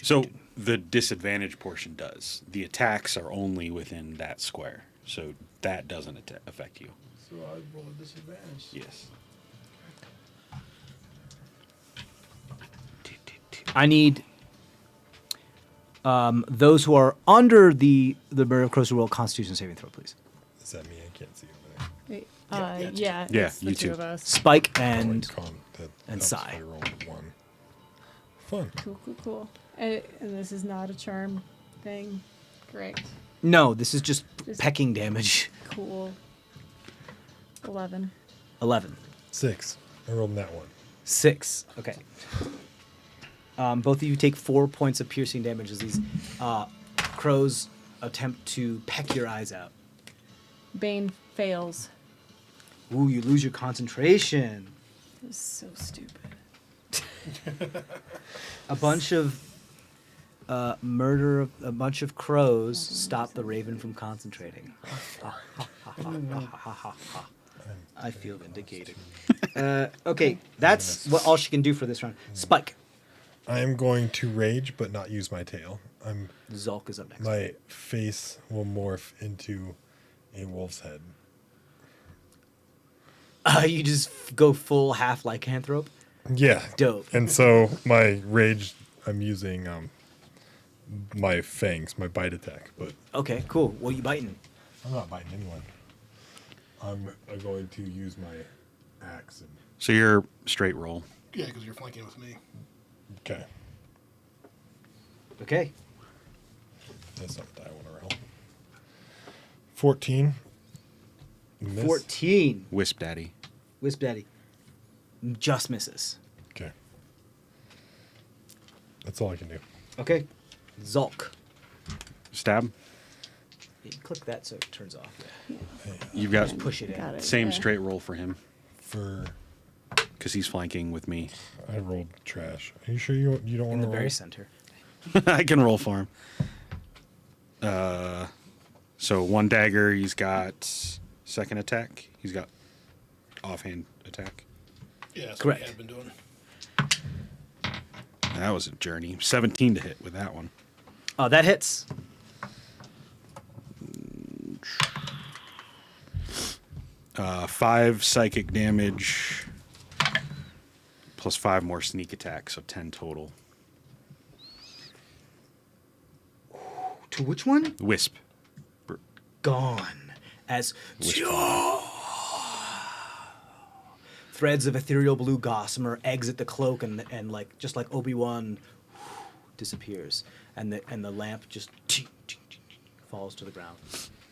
So the disadvantage portion does. The attacks are only within that square, so that doesn't affect you. So I roll a disadvantage. Yes. I need those who are under the Bird of Crows to roll Constitution saving throw, please. Is that me? I can't see over there. Wait, yeah, yeah, Yeah, it's the you two too. of us. Spike and That and helps Psy. if I roll one. Fun. Cool. And this is not a charm thing. Great. no, this is just Just- pecking damage. Cool. 11. 11. 6. I rolled that one. 6. Okay. Both of you take 4 points of piercing damage as these crows attempt to peck your eyes out. Bane fails. Ooh, you lose your concentration. It was so stupid. A bunch of a bunch of crows stop the raven from concentrating. I feel vindicated. Okay, that's all she can do for this round. Spike. I am going to rage, but not use my tail. Zulk is up next. My face will morph into a wolf's head. You just go full half lycanthrope. Yeah. Dope. And so my rage, I'm using my fangs, my bite attack, but Okay, cool. What are you biting? I'm not biting anyone. I'm going to use my axe and. So you're straight roll. Yeah, because you're flanking with me. Okay. Okay. That's not what I want to roll. 14. Miss. 14. Wisp Daddy. Wisp Daddy. just misses. Okay. That's all I can do. Okay. Zulk. Stab. You click that so it turns off. Yeah. You've got Push it in. Got it. same yeah. straight roll for him For because he's flanking with me. I rolled trash. Are you sure you don't In want the to roll? very center. I can roll for him. So 1 dagger. He's got second attack. He's got offhand attack. Yeah, that's Correct. what we have been doing. That was a journey. 17 to hit with that one. Oh, that hits. 5 psychic damage plus 5 more sneak attack, so 10 total. To which one? Wisp. Gone. As Wisp. threads of ethereal blue gossamer exit the cloak and like just like Obi-Wan disappears, and the lamp just falls to the ground,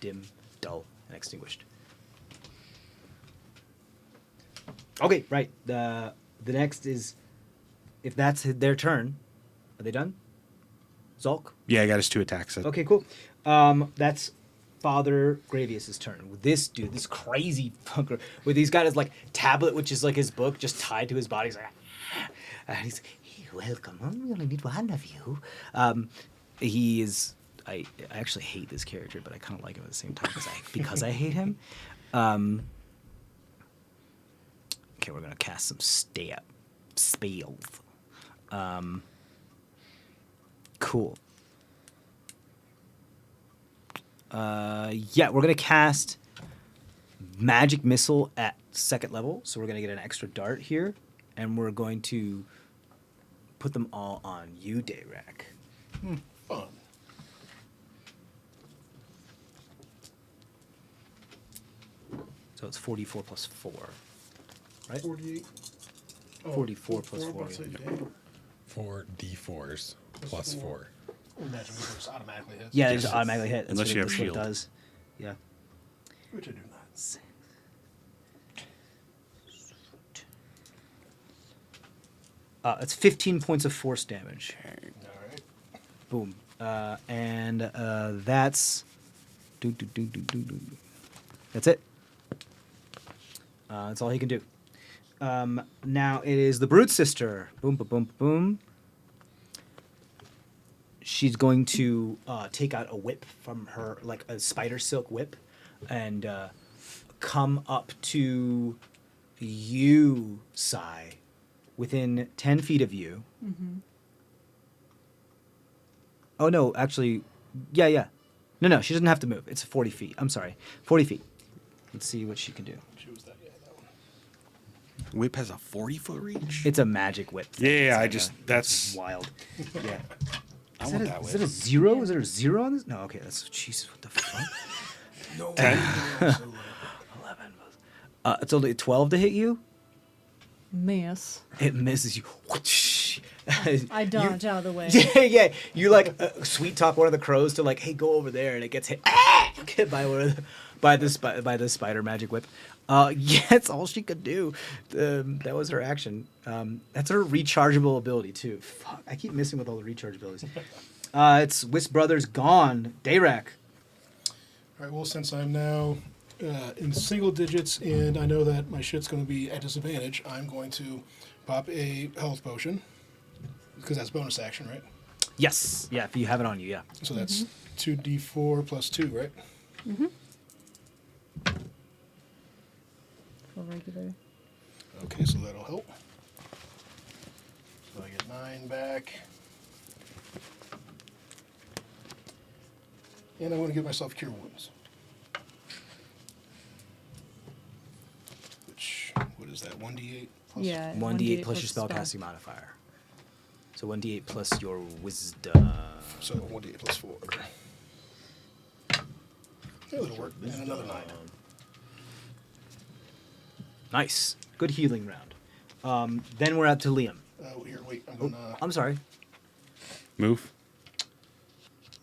dim, dull, and extinguished. Okay, right. The next is, if that's their turn, are they done? Zulk? Yeah, I got his 2 attacks. Okay, cool. That's Father Gravius's turn. With this dude, this crazy fucker, with he's got his like tablet, which is like his book, just tied to his body. He's like, and he's like, hey, welcome. We only need one of you. He is. I actually hate this character, but I kind of like him at the same time because I hate him. Okay, we're gonna cast some spells. Cool. Yeah, we're gonna cast Magic Missile at 2nd level, so we're gonna get an extra dart here, and we're going to put them all on you, Dayrak. Fun. So it's 44 plus 4, right? 48. 44 plus 4. I'd say, Yeah. damn. 4 D4s plus 4. Magic Missile just automatically hits. Yeah, they just automatically hit. Unless you have that's what shield. it does. Yeah. Which I do not. It's 15 points of force damage. All right. Boom. And that's. That's it. That's all he can do. Now it is the Brute Sister. Boom, boom, boom, boom. She's going to take out a whip from her, like a spider silk whip, and come up to you, Sai, within 10 feet of you. Mm-hmm. Oh, no, actually, yeah. No, she doesn't have to move. It's 40 feet. I'm sorry. 40 feet. Let's see what she can do. Choose that. Yeah, that one. Whip has a 40-foot reach? It's a magic whip. Yeah, It's that's... wild. Yeah. I Is want it, that is it whip. a 0? Is there a 0 on this? No, okay. That's Jesus. What the fuck? No. 11. It's only 12 to hit you. Miss. It misses you. Whoosh. I dodge out of the way. Yeah. You like sweet talk one of the crows to like, hey, go over there, and it gets hit by one of by the spider magic whip. Yeah, that's all she could do. That was her action. That's her rechargeable ability too. Fuck, I keep missing with all the recharge abilities. It's Wisp Brothers gone. Dayrak. All right, well, since I'm now in single digits and I know that my shit's going to be at disadvantage, I'm going to pop a health potion because that's bonus action, right? Yes. Yeah, if you have it on you, yeah. So that's 2d4 plus 2, right? For regular. Okay, so that'll help. So I get 9 back. And I'm going to give myself Cure Wounds. Which, what is that, 1d8? Plus Yeah. 1d8 plus your spellcasting modifier. So 1d8 plus your wisdom. So 1d8 plus 4. That'll work. And another 9. Nice. Good healing round. Then we're out to Liam. Here, wait. I'm Oh, going to... I'm sorry. Move.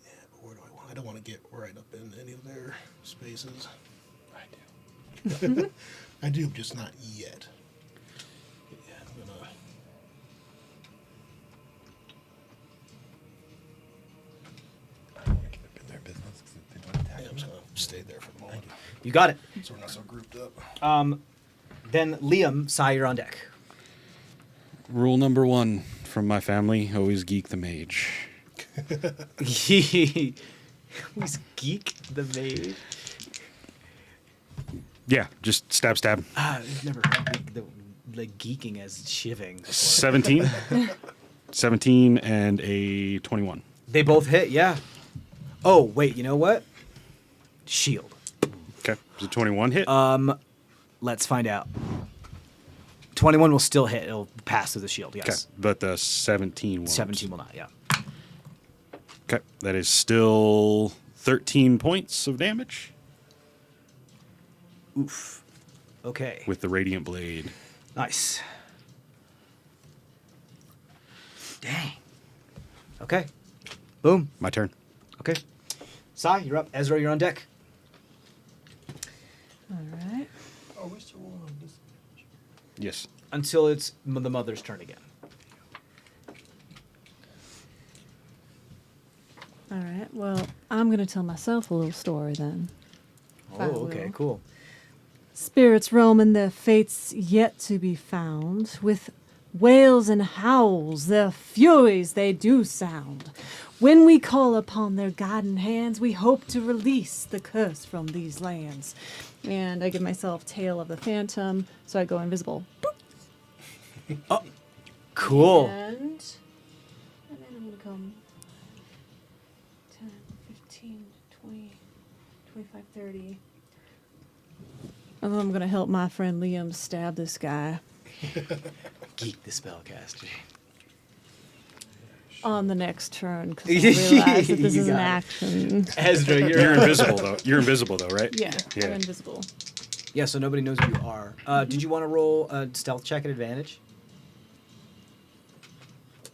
Yeah, but where do I want? I don't want to get right up in any of their spaces. I do. I do, just not yet. stayed there for the moment, You got it. so we're not so grouped up. Then Liam, Sai, you're on deck. Rule number 1 from my family: always geek the mage. He's geek the mage. Yeah, just stab, stab. I've never heard the geeking as shiving before. 17, 17, and a 21. They both hit, yeah. Oh, wait, you know what? Shield. Okay, does a 21 hit? Let's find out. 21 will still hit. It'll pass through the shield, Okay, yes. but the 17 won't. 17 will not, yeah. Okay, that is still 13 points of damage Oof. Okay. with the radiant blade. Nice. Dang. Okay. Boom. My turn. Okay. Sai, you're up. Ezra, you're on deck. All right. Oh, we still on this. Yes. Until it's the mother's turn again. All right. Well, I'm going to tell myself a little story then. Oh, I okay, will. cool. Spirits roaming their fates yet to be found. With wails and howls, their furies they do sound. When we call upon their guiding hands, we hope to release the curse from these lands. And I give myself Tail of the Phantom, so I go invisible. Boop. Cool. And then I'm going to come 10, 15, 20, 25, 30. And then I'm going to help my friend Liam stab this guy Geek the spellcaster. on the next turn because I realize that this You is an got it. action. Ezra, You're you're invisible though. You're invisible though, right? Yeah, Yeah. I'm invisible. Yeah, so nobody knows who you are. Did you want to roll a stealth check at advantage?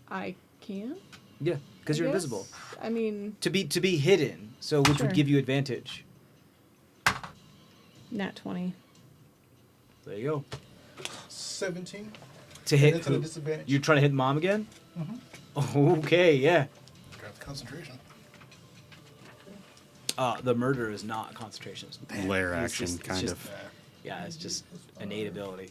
I can? Yeah, because you're I guess. invisible. I mean, To be hidden, so which Sure. would give you advantage. nat 20. There you go. 17. To hit that's at a who? disadvantage. You're trying to hit mom again? Okay, yeah. Grab the concentration. The murder is not concentration. Lair It's action, just- it's kind just- of. Yeah, it's just innate ability.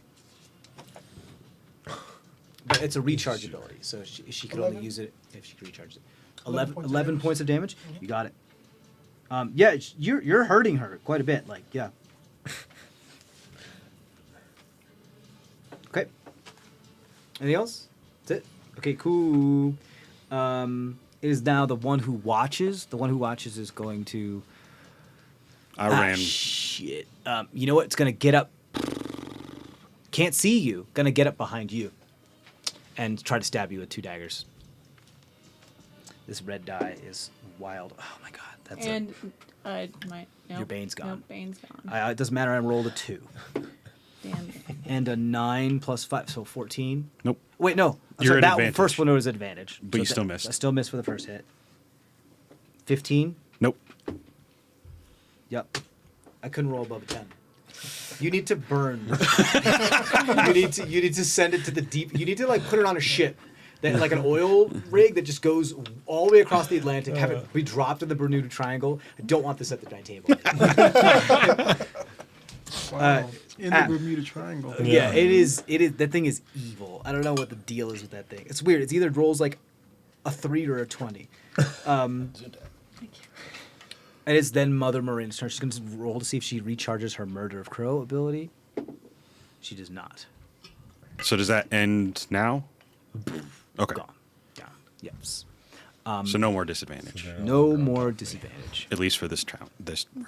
But it's a recharge ability, so she could only 11? use it if she recharged it. 11 11 points points of of damage? You got it. Yeah, you're hurting her quite a bit. Like, yeah. Okay. Anything else? That's it. Okay, cool. It is now the one who watches. The one who watches is going to. I ran. Shit. You know what? It's gonna get up. Can't see you. Gonna get up behind you, and try to stab you with 2 daggers. This red die is wild. Oh my god, that's And my nope, Your Bane's gone. Nope, Bane's gone. it doesn't matter. I rolled a 2 Damn it. and a 9 plus 5, so 14. Nope. Wait, no. I'm You're sorry, at that advantage. first one was advantage, But you still missed. I still missed for the first hit. 15. Nope. Yep. I couldn't roll above a 10. You need to burn. you need to send it to the deep. You need to like put it on a ship, that like an oil rig that just goes all the way across the Atlantic. Have it be dropped in the Bermuda Triangle. I don't want this at the dining table. Wow. In the ah. Bermuda Triangle. Yeah, it is. It is. That thing is evil. I don't know what the deal is with that thing. It's weird. It's either rolls like a 3 or a 20. And it's then Mother Marine's turn. She's going to roll to see if she recharges her Murder of Crow ability. She does not. So does that end now? Okay. Gone. Yeah. Yes. So no more disadvantage, No more disadvantage. at least for this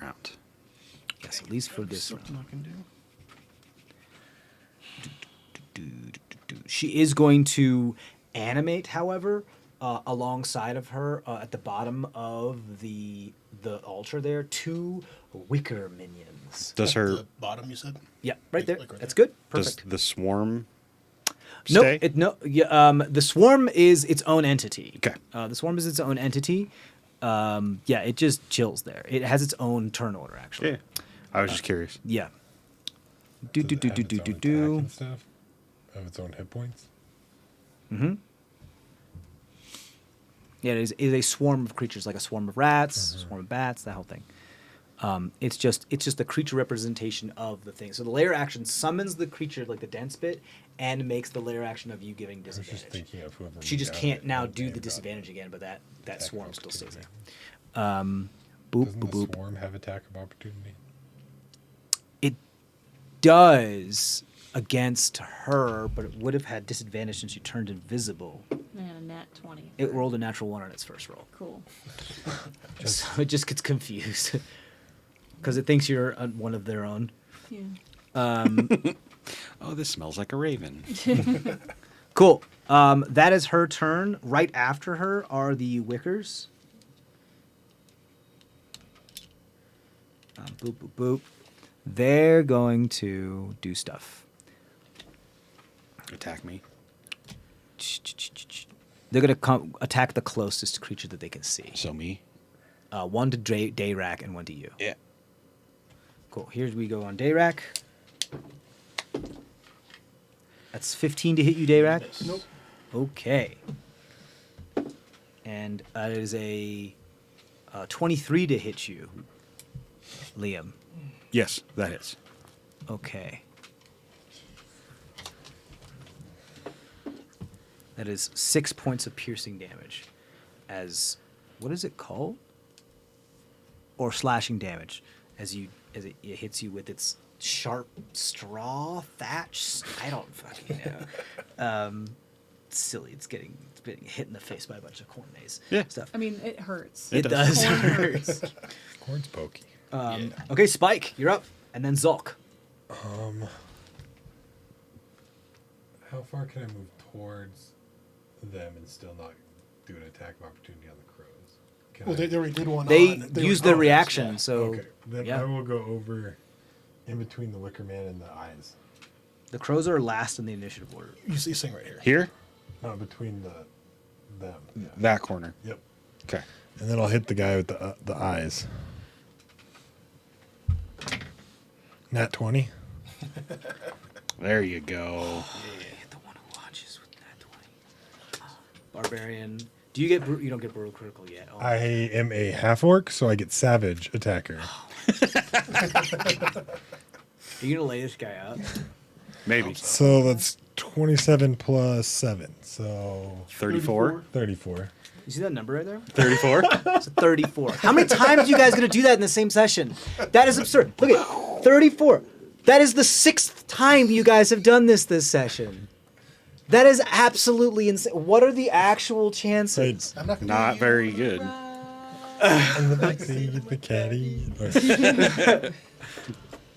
round. Yes, at least for this round. Something I can do. She is going to animate, however, alongside of her at the bottom of the altar there, 2 wicker minions. Does her The bottom, you said? Yeah, right there. Like right That's there. good. does Perfect. the swarm No, stay? the swarm is its own entity. Okay. The swarm is its own entity. Yeah, it just chills there. It has its own turn order, actually. Yeah. I was just curious. Yeah. Does it have its own attack and stuff? Have its own hit points? Mm-hmm. Yeah, it is a swarm of creatures, like a swarm of rats, swarm of bats, that whole thing. It's just the creature representation of the thing. So the layer action summons the creature, like the dense bit, and makes the layer action of you giving I was just disadvantage. thinking of whoever. She just moved can't out now and do named the got disadvantage again, but that attack swarm of still stays opportunity. there. Boop, Doesn't boop, the boop. swarm have attack of opportunity? It does against her, but it would have had disadvantage since she turned invisible. Man, a nat 20. It rolled a natural 1 on its first roll. Cool. So it just gets confused. Because it thinks you're one of their own. Yeah. Oh, this smells like a raven. Cool. That is her turn. Right after her are the Wickers. Boop, boop, boop. They're going to do stuff. Attack me. They're going to attack the closest creature that they can see. So me. One to Dayrak and one to you. Yeah. Cool. Here we go on Dayrak. That's 15 to hit you, Dayrak. Nope. Okay. And it is a 23 to hit you, Liam. Yes, that hits. Okay. That is 6 points of piercing damage. As what is it called? Or slashing damage, as it hits you with its sharp straw thatch. I don't fucking know. Silly. It's getting hit in the face by a bunch of corn maze stuff. I mean, it hurts. It does. Corn hurts. Corn's pokey. Okay, Spike, you're up, and then Zulk. How far can I move towards them and still not do an attack of opportunity on the crows? Can Well, I- they already did one They on. used were- their oh, reaction, yeah. so Okay, then yeah. I will go over in between the Wicker Man and the eyes. The crows are last in the initiative order. You see, sing right here. Here? Not between them. Yeah. That corner. Yep. Okay. And then I'll hit the guy with the eyes. Nat 20. There you go. The one who watches with that 20. Barbarian. Do you get you don't get brutal critical yet? Oh. I am a half orc, so I get savage attacker. Are you gonna lay this guy out? Maybe. So that's 27 plus 7. So 34? 34. You see that number right there? 34? It's a 34. How many times are you guys gonna do that in the same session? That is absurd. Look at 34. That is the 6th time you guys have done this session. That is absolutely insane. What are the actual chances? I'm not gonna Not very good. And the backseat, the caddy.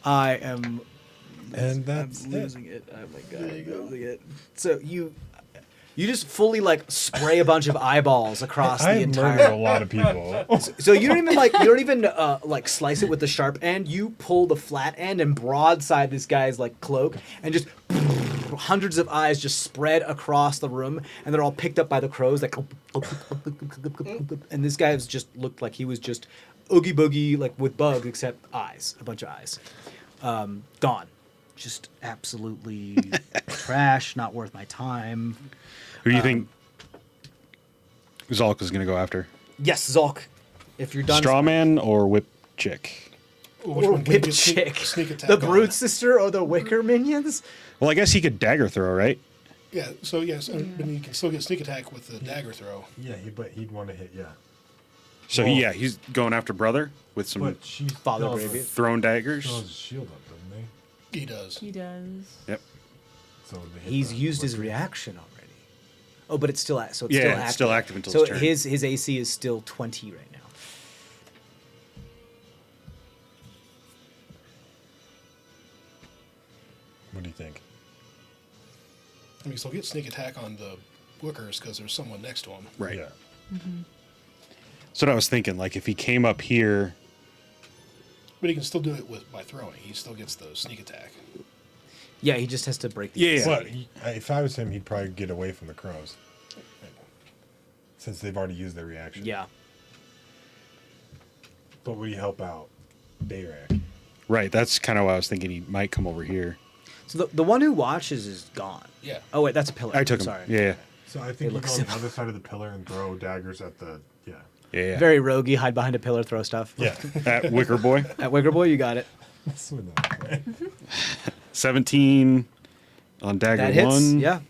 I am And that's I'm it. losing it. Oh my god, I'm losing it. So you just fully like spray a bunch of eyeballs across the I murdered a entire. lot of people. So you don't even like slice it with the sharp end. You pull the flat end and broadside this guy's like cloak, and just hundreds of eyes just spread across the room, and they're all picked up by the crows. Like, and this guy has just looked like he was just oogie boogie like with bugs, except eyes, a bunch of eyes, gone. Just absolutely trash, not worth my time. Who do you think Zulk is going to go after? Yes, Zulk. If you're done, Strawman or Whip Chick? Which or one can Whip you Chick, Sneak attack the on? Brood Sister or the Wicker minions. Well, I guess he could dagger throw, right? Yeah. So yes, but you can still get sneak attack with the dagger throw. Yeah, but he'd want to hit, yeah. So Well- he's going after brother with some But she's Father still Gravy. thrown daggers. still has a shield up, doesn't they? He does. He does. Yep. So they hit He's the used his Wicker. reaction already. Oh, but it's still so it's Yeah, still it's active. still active until so his turn. his AC is still 20 right now. What do you think? I mean, so get sneak attack on the Wickers because there's someone next to him. Right. Yeah. So what I was thinking, like if he came up here, But he can still do it by throwing. He still gets the sneak attack. Yeah, he just has to break the Yeah, AC. But if I was him, he'd probably get away from the crows. Since they've already used their reaction. Yeah. But would he help out Dayrak? right? That's kind of why I was thinking he might come over here. So the one who watches is gone. Yeah. Oh wait, that's a pillar. I took him. Sorry. Yeah, So I think you looks go on the similar. other side of the pillar and throw daggers at the... Yeah. Yeah. Very roguey, hide behind a pillar, throw stuff. Yeah. At Wicker Boy. At Wicker Boy, you got it. That's what that- 17 on dagger That hits. 1 Yeah.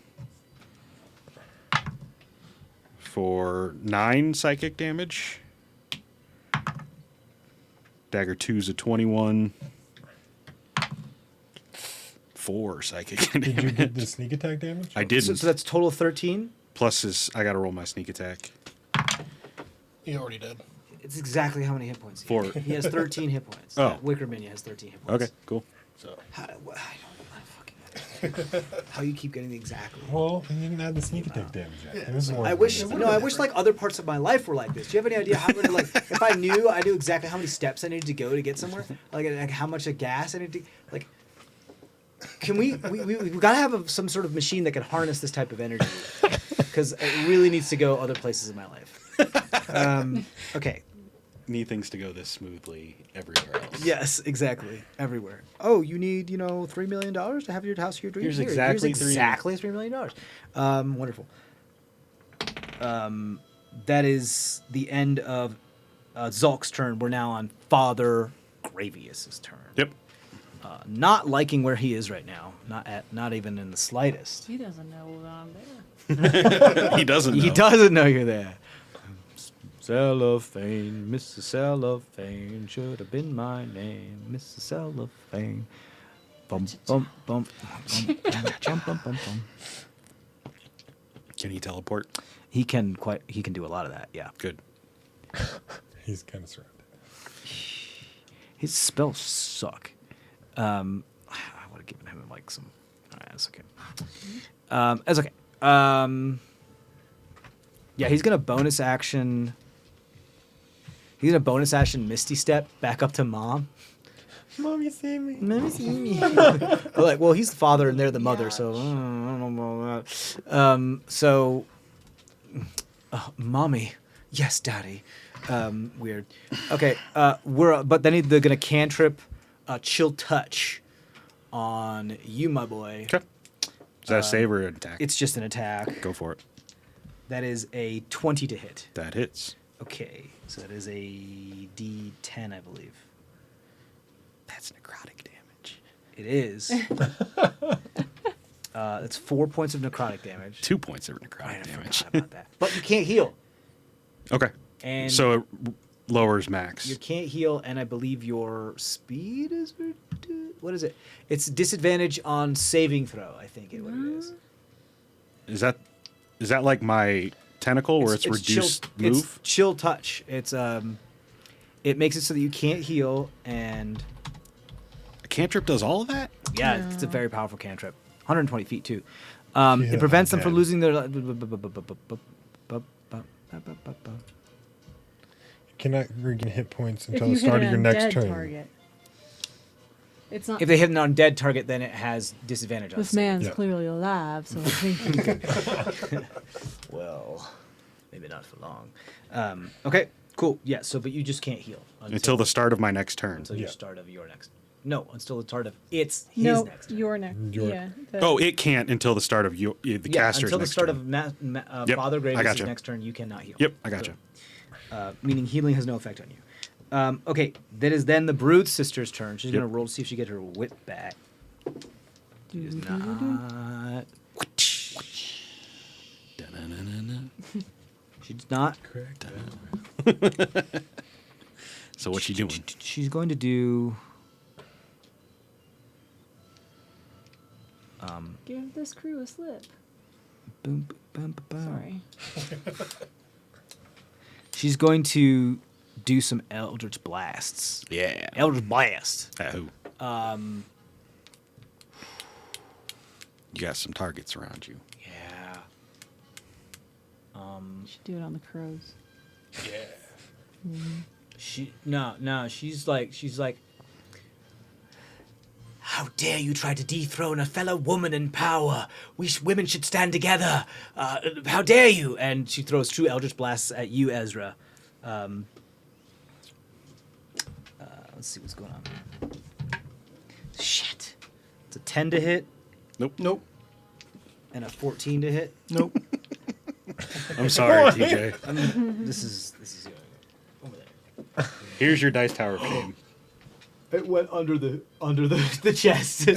for 9 psychic damage. Dagger 2's a 21. 4 psychic Did you damage. get the sneak attack damage? I didn't. So that's total 13. Plus I got to roll my sneak attack. You already did. It's exactly how many hit points. 4. He has 13 hit points. Oh. That Wicker Minion has 13 hit points. Okay, cool. So I don't fucking how you keep getting the exactly. Well, you didn't add the sneak attack damage yet. It was more I wish like other parts of my life were like this. Do you have any idea how many like if I knew exactly how many steps I needed to go to get somewhere, like how much of gas I need to like. Can we gotta have some sort of machine that can harness this type of energy because it really needs to go other places in my life. Okay. Need things to go this smoothly everywhere else. Yes, exactly. Everywhere. Oh, you need, $3 million to have your house of your dreams? Here's exactly $3 million. Wonderful. That is the end of Zulk's turn. We're now on Father Gravius's turn. Yep. Not liking where he is right now. Not even in the slightest. He doesn't know that I'm there. He doesn't know. He doesn't know you're there. Cellophane, Mr. Cellophane, should have been my name, Mr. Cellophane. Bum, bum, bum, bum, bum, bum, bum, bum. Can he teleport? He can do a lot of that, yeah. Good. He's kind of surrounded. His spells suck. I would have given him like some. Alright, that's okay. That's okay. Yeah, he's gonna bonus action. He's gonna bonus action Misty Step back up to Mom. Mom, you see me? Mommy, see me. Like, well, he's the father and they're the mother, so I don't know about that. Mommy, yes, Daddy. Weird. Okay, but then they're gonna cantrip, Chill Touch, on you, my boy. Okay. Is that a save or an attack? It's just an attack. Go for it. That is a 20 to hit. That hits. Okay, so that is a D10, I believe. That's necrotic damage. It is. It's 4 points of necrotic damage. 2 points of I necrotic damage. forgot about that. But you can't heal. Okay. And So it lowers max. you can't heal, and I believe your speed is what is it? It's disadvantage on saving throw. I think what it is. Is that like my tentacle where it's reduced chill, move? It's chill touch. It's it makes it so that you can't heal, and A cantrip does all of that? yeah, it's a very powerful cantrip. 120 feet too. Yeah, It prevents them from undead. losing their. You cannot regain hit points If until you the hit start an of your next undead turn. target. It's not. If they hit an undead target, then it has disadvantage on This it. man's Yeah. clearly alive, so I think Well, maybe not for long. Okay, cool. Yeah. So, but you just can't heal Until the start of my next turn. until Yeah. your start of your next. No, until the start of his no, next. your next. Your- Yeah. Oh, it can't until the start of the Yeah, caster's until the next start turn. of Yep, Father I Graves' gotcha. next turn, you cannot heal. Yep, I gotcha. Meaning healing has no effect on you. Okay, that is then the Brood sister's turn. She's gonna roll to see if she get her whip back. She does not. She does not. Correct. So what's she doing? She's going to do. Give this crew a slip. Boom, boom, boom, boom. Sorry. She's going to do some Eldritch Blasts. Yeah. Eldritch Blast. At who? You got some targets around you. Yeah. you should do it on the crows. She's like, how dare you try to dethrone a fellow woman in power? Women should stand together. How dare you? And she throws 2 Eldritch Blasts at you, Ezra. Let's see what's going on. Shit. It's a 10 to hit Nope. and a 14 to hit. Nope. I'm sorry, TJ. This is over there. Here's your dice tower of shame. It went under the chest.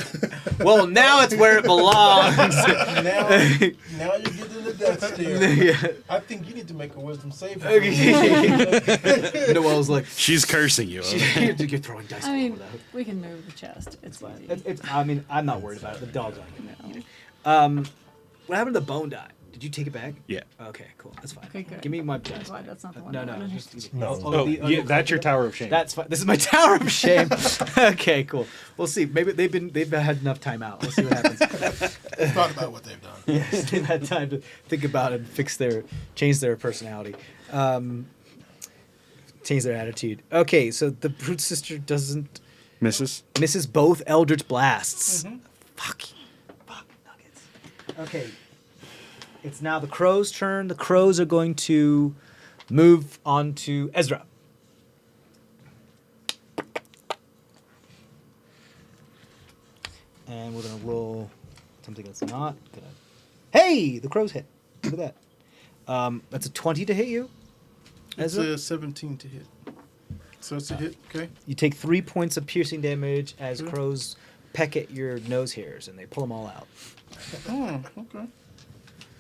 Well, now it's where it belongs. Now you're getting the death stare. Yeah. I think you need to make a wisdom save. Noelle's like, She's cursing you. you're throwing dice I all mean, over that. we can move the chest. It's fine. It's. I mean, I'm not worried about it. The dog's on it. No. What happened to the bone die? Did you take it back? Yeah. Okay, cool. That's fine. Okay, good. Give me my I'm dice. glad that's not the one. No, I no. wanted. Just, No. Oh, yeah, that's your tower of shame. That's fine. This is my tower of shame. Okay, cool. We'll see. Maybe they've had enough time out. We'll see what happens. Thought about what they've done. Yes, they've had time to think about it and change their personality, change their attitude. Okay, so the brute sister Misses. misses both Eldritch blasts. Fuck nuggets. Okay, it's now the crow's turn. The crows are going to move on to Ezra. And we're gonna roll something that's not gonna. Hey, the crows hit. Look at that. That's a 20 to hit you. It's Ezra? a 17 to hit. So it's a hit, okay? You take 3 points of piercing damage as crows peck at your nose hairs, and they pull them all out. Oh, okay.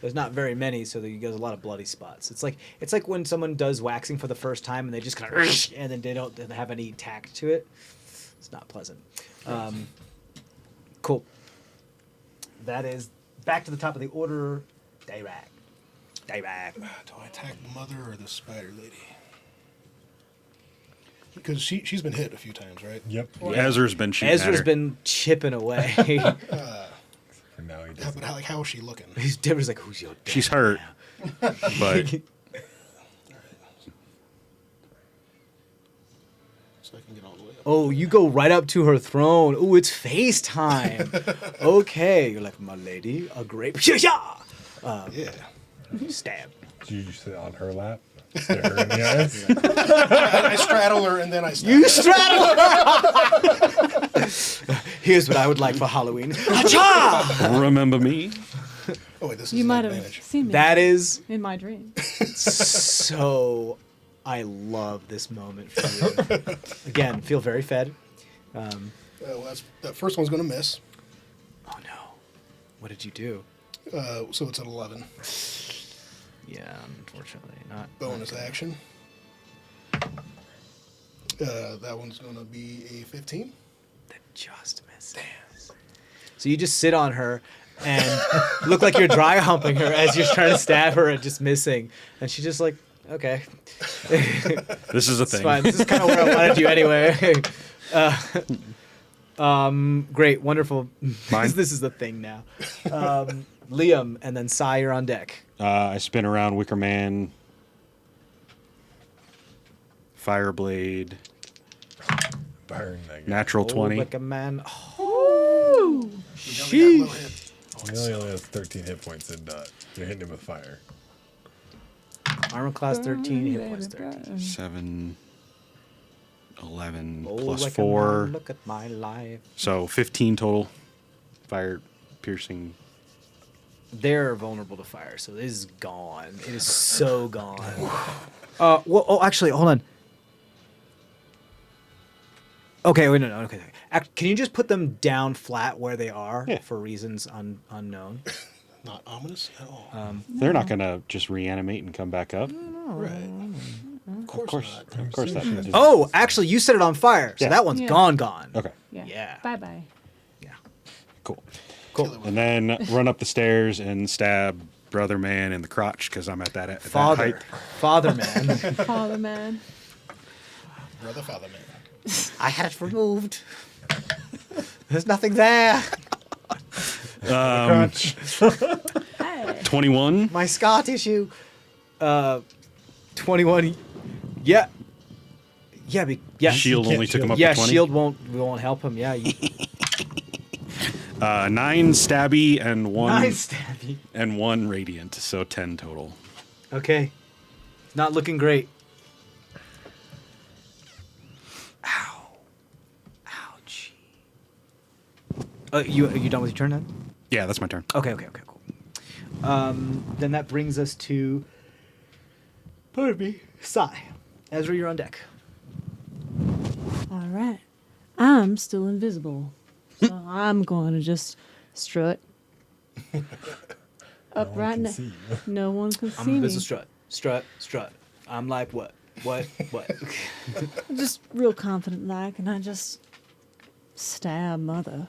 There's not very many, so you get a lot of bloody spots. It's like when someone does waxing for the first time and they just kind of and then they don't have any tact to it. It's not pleasant. Cool. That is back to the top of the order. Dirac. Do I attack the mother or the spider lady? Because she's been hit a few times, right? Yep. Ezra's been shooting at Ezra's her. been chipping away. For now, he How, doesn't. how is she looking? He's Deborah's like, who's your dad She's hurt, now?" but So I can get all the way up. Oh, you go right up to her throne. Oh, it's FaceTime. Okay. You're like, my lady, a grape. Yeah. Stab. Do you sit on her lap? Stare her in the eyes? I straddle her and then I stab You her. straddle her. Here's what I would like for Halloween. Acha! remember me? Oh, wait, this is You an might have advantage. seen me That is in my dream. so. I love this moment for you. Again, feel very fed. Well, that first one's going to miss. Oh no. What did you do? So it's an 11. Yeah, unfortunately, not. Bonus action. That one's going to be a 15. That just misses. So you just sit on her and look like you're dry humping her as you're trying to stab her and just missing. And she's just like, okay. This is a It's thing. fine. This is kind of where I wanted you anyway. Great, wonderful. Mine? This is the thing now. Liam and then Sire on deck. I spin around Wicker Man, Fireblade, Burn that guy. natural 20. Like a man. We got a little hit. He only has 13 hit points and you're hitting him with fire. Armor class 13, hit points 13. 7, 11, Oh, plus like a 4. man, look at my life. So 15 total. Fire piercing. They're vulnerable to fire, so this is gone. It is so gone. Well, oh, actually, hold on. Okay, wait, no. Okay. Can you just put them down flat where they are Yeah. for reasons unknown? Not ominous at all. They're not going to just reanimate and come back up. Right. Of course not. Of course that. Oh, actually, you set it on fire, so Yeah. that one's Yeah. gone. Okay, Yeah. Yeah. Bye bye. Yeah. cool. Cool. And then run up the stairs and stab Brother Man in the crotch because I'm at that Father. height. Father, man. Father man. Brother, father, man. I had it removed. There's nothing there. Crunch. Hey. 21. My scar tissue. 21. Yeah. Yeah. Yeah. Shield can't only took him shield. up Yeah. to 20. Shield won't help him. Yeah. 9 stabby and 1 Nice stabby. and 1 radiant, so 10 total. Okay. Not looking great. Ow. Ouch. Are you done with your turn then? Yeah, that's my turn. Okay, cool. Then that brings us to, pardon me, Sai. Ezra, you're on deck. All right. I'm still invisible. So I'm going to just strut. Up right now. No one can see I'm a me. business strut. I'm like, what? Just real confident like, and I just stab mother.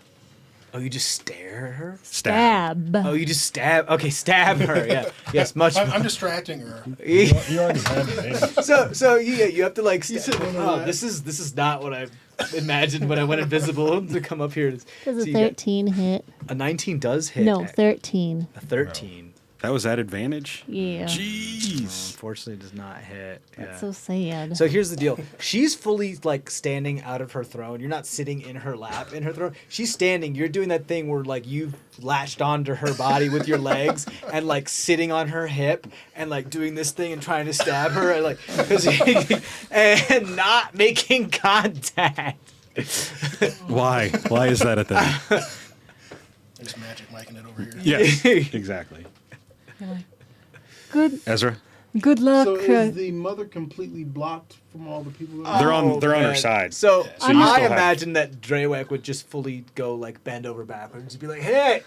Oh, you just stare at her? Stab. Oh, you just stab. Okay, stab her. Yeah. Yes, much. I'm distracting her. You already had it. So you have to like. said one of Oh, that. this is not what I imagined when I went invisible to come up here. Does a See, you got- 13 hit? A 19 does hit. No, 13. A 13. That was at advantage? Yeah. Jeez. Unfortunately, does not hit. That's Yeah. so sad. So here's the deal. She's fully like standing out of her throne. You're not sitting in her lap in her throne. She's standing. You're doing that thing where like you've latched onto her body with your legs and like sitting on her hip and like doing this thing and trying to stab her and like and not making contact. Why? Why is that a thing? Just magic miking it over here. Yes, exactly. Good. Ezra, Good luck. So is the mother completely blocked from all the people? That they're on her man. side. So, you I still have- imagine that Drewek would just fully go like bend over backwards and be like, "Hey!"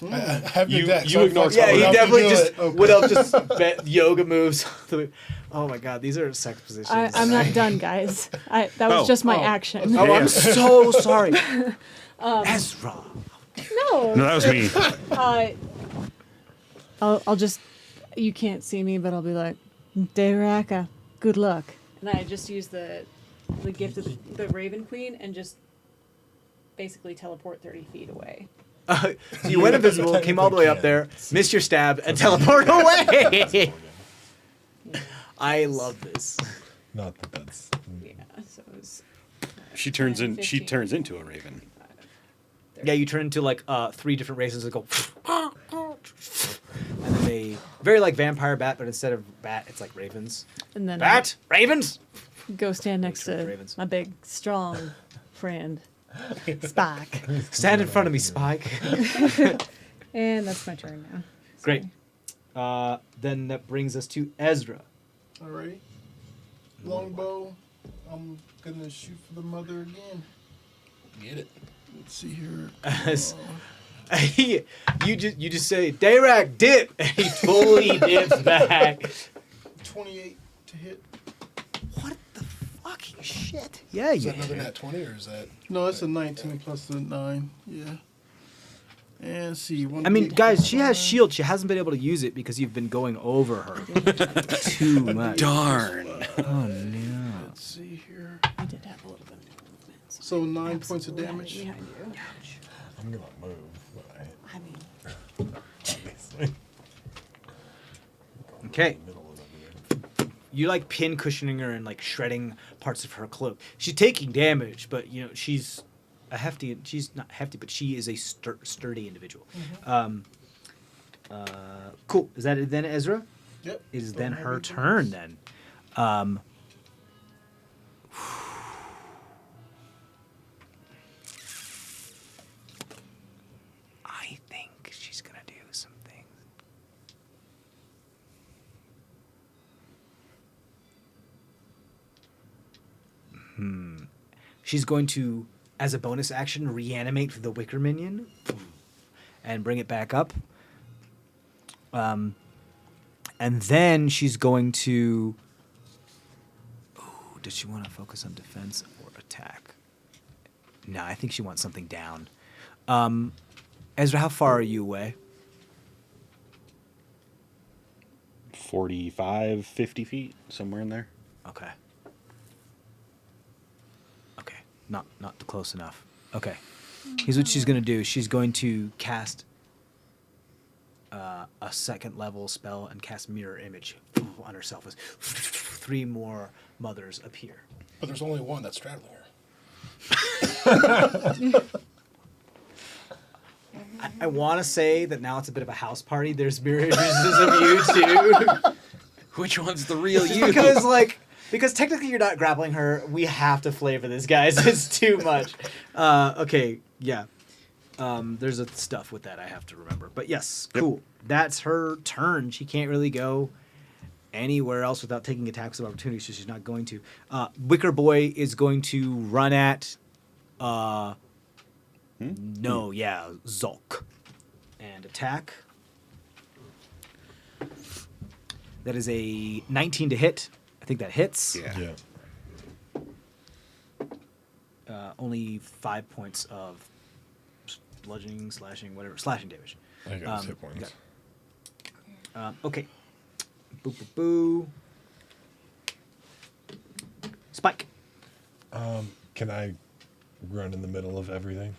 I have You- been deck, you so I ignore fucked Yeah, up. he I'll have to definitely do just it. would have just bet yoga moves. Oh my god, these are sex positions. I'm not done, guys. That was Oh. just my action. Oh, Yeah. I'm so sorry. Ezra. No. No, that was me. I'll just. You can't see me, but I'll be like, Deraka, good luck. And I just use the gift of the Raven Queen and just basically teleport 30 feet away. So you went invisible, came all the way up there, missed your stab, and teleport away. I love this. Not that that's. Yeah, so it was. She turns 15. into a raven. Yeah, you turn into like 3 different races that go, and then they very like vampire bat, but instead of bat, it's like ravens. And then Bat, ravens. I go stand next Sure, to Ravens. my big, strong friend, Spike. Stand in front of me, Spike. And that's my turn now. Great. Then that brings us to Ezra. Alrighty. Longbow. I'm gonna shoot for the mother again. Get it. Let's see here. you just say Dayrak dip, and he fully dips back. 28 to hit. What the fucking shit? Yeah, Is you. that another nat 20 or is that? No, it's a 19 plus the 9. Yeah. And see. I mean, guys, she has shield. She hasn't been able to use it because you've been going over her too much. Darn. Oh no. Let's see here. I did have a little bit of movement. So 9 points of Absolutely damage. behind you. I'm gonna move. But I mean, obviously. Okay. Middle of the You like pin cushioning her and like shredding parts of her cloak. She's taking damage, but you know she's a hefty. She's not hefty, but she is a sturdy individual. Cool. Is that it then, Ezra? Yep. It is then her turn then. I think she's gonna do some things. She's going to, as a bonus action, reanimate the Wicker Minion and bring it back up. And then she's going to. Ooh, does she want to focus on defense or attack? No, I think she wants something down. Ezra, how far are you away? 45, 50 feet, somewhere in there. Okay. Okay, not close enough. Okay, here's what she's gonna do. She's going to cast a 2nd level spell and cast mirror image on herself as 3 more mothers appear. But there's only one that's straddling her. I want to say that now it's a bit of a house party. There's mirror images of you too. Which one's the real you? Because technically you're not grappling her. We have to flavor this, guys. It's too much. Okay, yeah. There's a stuff with that I have to remember. But yes, cool. That's her turn. She can't really go anywhere else without taking attacks of opportunity, so she's not going to. Wicker Boy is going to run at Zulk. And attack. That is a 19 to hit. I think that hits. Yeah. Only 5 points of bludgeoning, slashing damage. I got his hit points. Okay. Boo, boo, boo. Spike. Can I run in the middle of everything?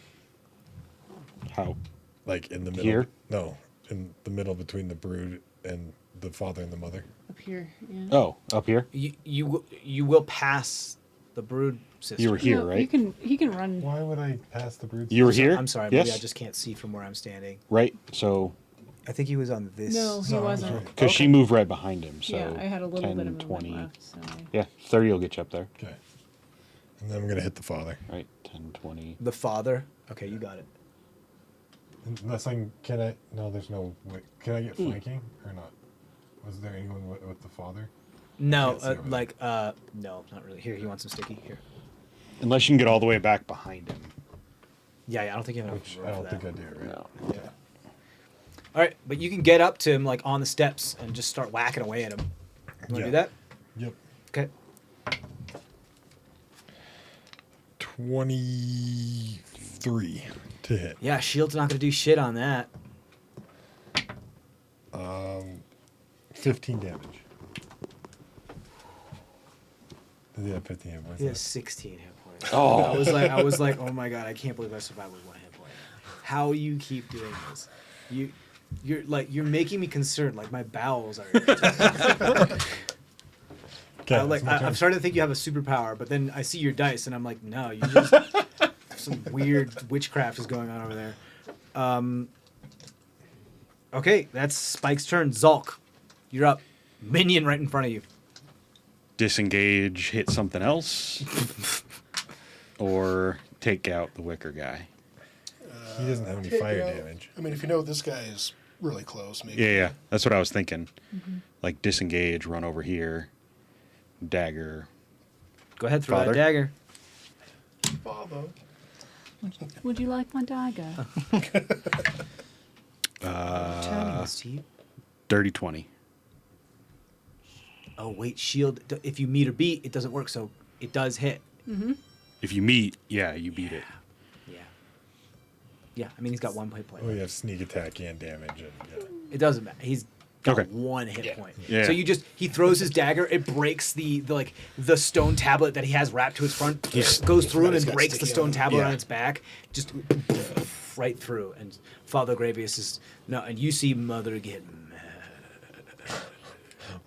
How? Like in the middle? Here? No, in the middle between the brood and the father and the mother. Up here. Yeah. Oh, up here? You will pass the brood sister. You were here, No, right? He can run. Why would I pass the brood? You were So- here? I'm sorry, Yes? maybe I just can't see from where I'm standing. Right? So, I think he was on this. No, he wasn't. because she moved right behind him. So Yeah, I had a little 10, bit of movement 20. left. So Yeah, 30 will get you up there. Okay. And then I'm gonna hit the father. Right? 10, 20. The father. Okay, you got it. Unless I can I? No, there's no way. Can I get flanking or not? Was there anyone with the father? No, Can't see over there. no, not really. Here, he wants some sticky. Here. Unless you can get all the way back behind him. Yeah, I don't think you have enough Which room I for don't that. think I do. Right? No. Yeah. All right, but you can get up to him like on the steps and just start whacking away at him. You want to Yeah. do that? Yep. Okay. 23 to hit. Yeah, shield's not going to do shit on that. 15 damage. Does he have 15 hit points? He has left? 16 hit points. Oh. I was like, oh my god, I can't believe I survived with 1 hit point. How you keep doing this? You're making me concerned. Like my bowels are. Okay, I'm it's my turn. starting to think you have a superpower, but then I see your dice and I'm like, no, you just some weird witchcraft is going on over there. Okay, that's Spike's turn. Zulk, you're up. Minion right in front of you. Disengage, hit something else, or take out the wicker guy. He doesn't have any Take fire it out. damage. I mean, if you know this guy is really close, maybe. Yeah, that's what I was thinking. Like disengage, run over here, dagger. Go ahead, throw Father? that dagger. Father. would you like my dagger? Turning this to you. Dirty 20. Oh wait, shield. If you meet or beat, it doesn't work. So it does hit. If you meet, yeah, you beat it. Yeah. Yeah. I mean, he's got 1 hit point. Oh, you have sneak attack and damage. And, yeah. It doesn't matter. He's got Okay. 1 hit point. Yeah. So he throws his dagger. It breaks the stone tablet that he has wrapped to his front. Goes through him It's and got breaks the sticky stone on it. tablet Yeah. on its back. Just right through. And Father Gravius is no. And you see Mother get mad.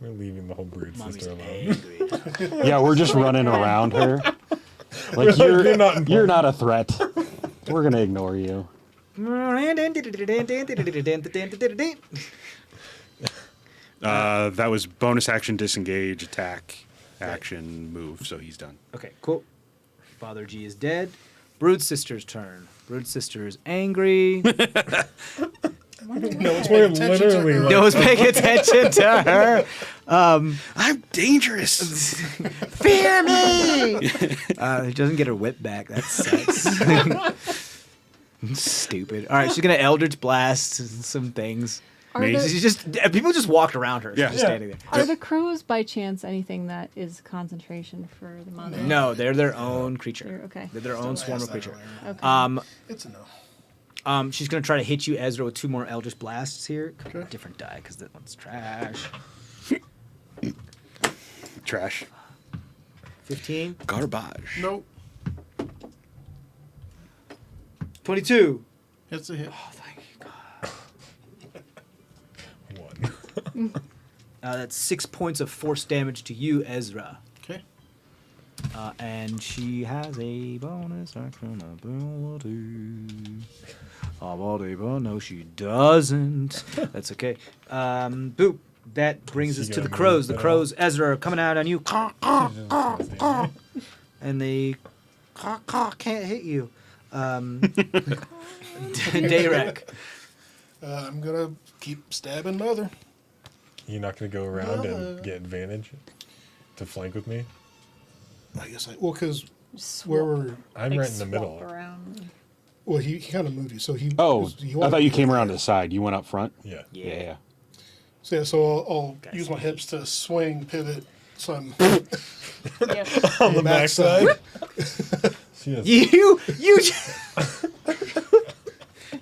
We're leaving the whole brood Mommy's sister alone. angry. Yeah, we're just running around her. Like you're not a threat. We're gonna ignore you. That was bonus action, disengage, attack, action, move. So he's done. Okay, cool. Father G is dead. Brood Sister's turn. Brood Sister is angry. No one's We're paying attention to literally her. like- No one's paying attention to her. I'm dangerous. Fear me! She doesn't get her whip back. That sucks. Stupid. All right, she's gonna Eldritch Blast some things. Are Me? the, She's just people just walked around her. She's Yeah. just standing there. are the crows by chance anything that is concentration for the mother? No, they're their own creature. They're- okay. They're their own swarm of Asked that creature. earlier. Okay. It's a no. She's gonna try to hit you, Ezra, with 2 more Eldritch Blasts here. Okay. Different die because that one's trash. Trash. 15, Garbage. Nope. 22. That's a hit. Oh, thank you, God. 1. That's 6 points of force damage to you, Ezra. Okay. And she has a bonus action ability. But no, she doesn't. That's okay. Boop. That brings She us to gonna the move crows. The at crows, Ezra, are coming out on you. Yeah. And they can't hit you. Dayrek. I'm gonna keep stabbing Mother. You're not going to go around and get advantage to flank with me? I guess because Swap, where we're I'm like, right in the swap middle. around. well, he kind of moved you, so he. Oh, he I wanted thought to you be came right around to there. the side. You went up front. Yeah. Yeah. So yeah, so I'll Guys. use my hips to swing, pivot, so I'm Yep. On the back side. She has You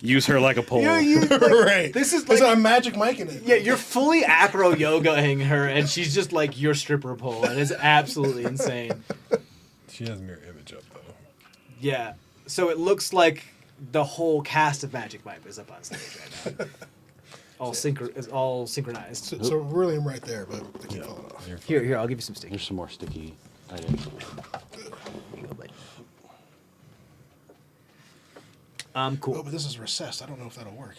Use her like a pole. right. This is Because like- I'm magic Mike-ing it. Yeah, you're fully acro yogaing her, and she's just like your stripper pole, and it's absolutely insane. She has mirror image up though. Yeah, so it looks like the whole cast of Magic Mike is up on stage right now. All synchronized. So really, I'm right there, but I keep falling off. You're fine. Here, I'll give you some sticky. Here's some more sticky items. Oh, Cool. but this is recessed. I don't know if that'll work.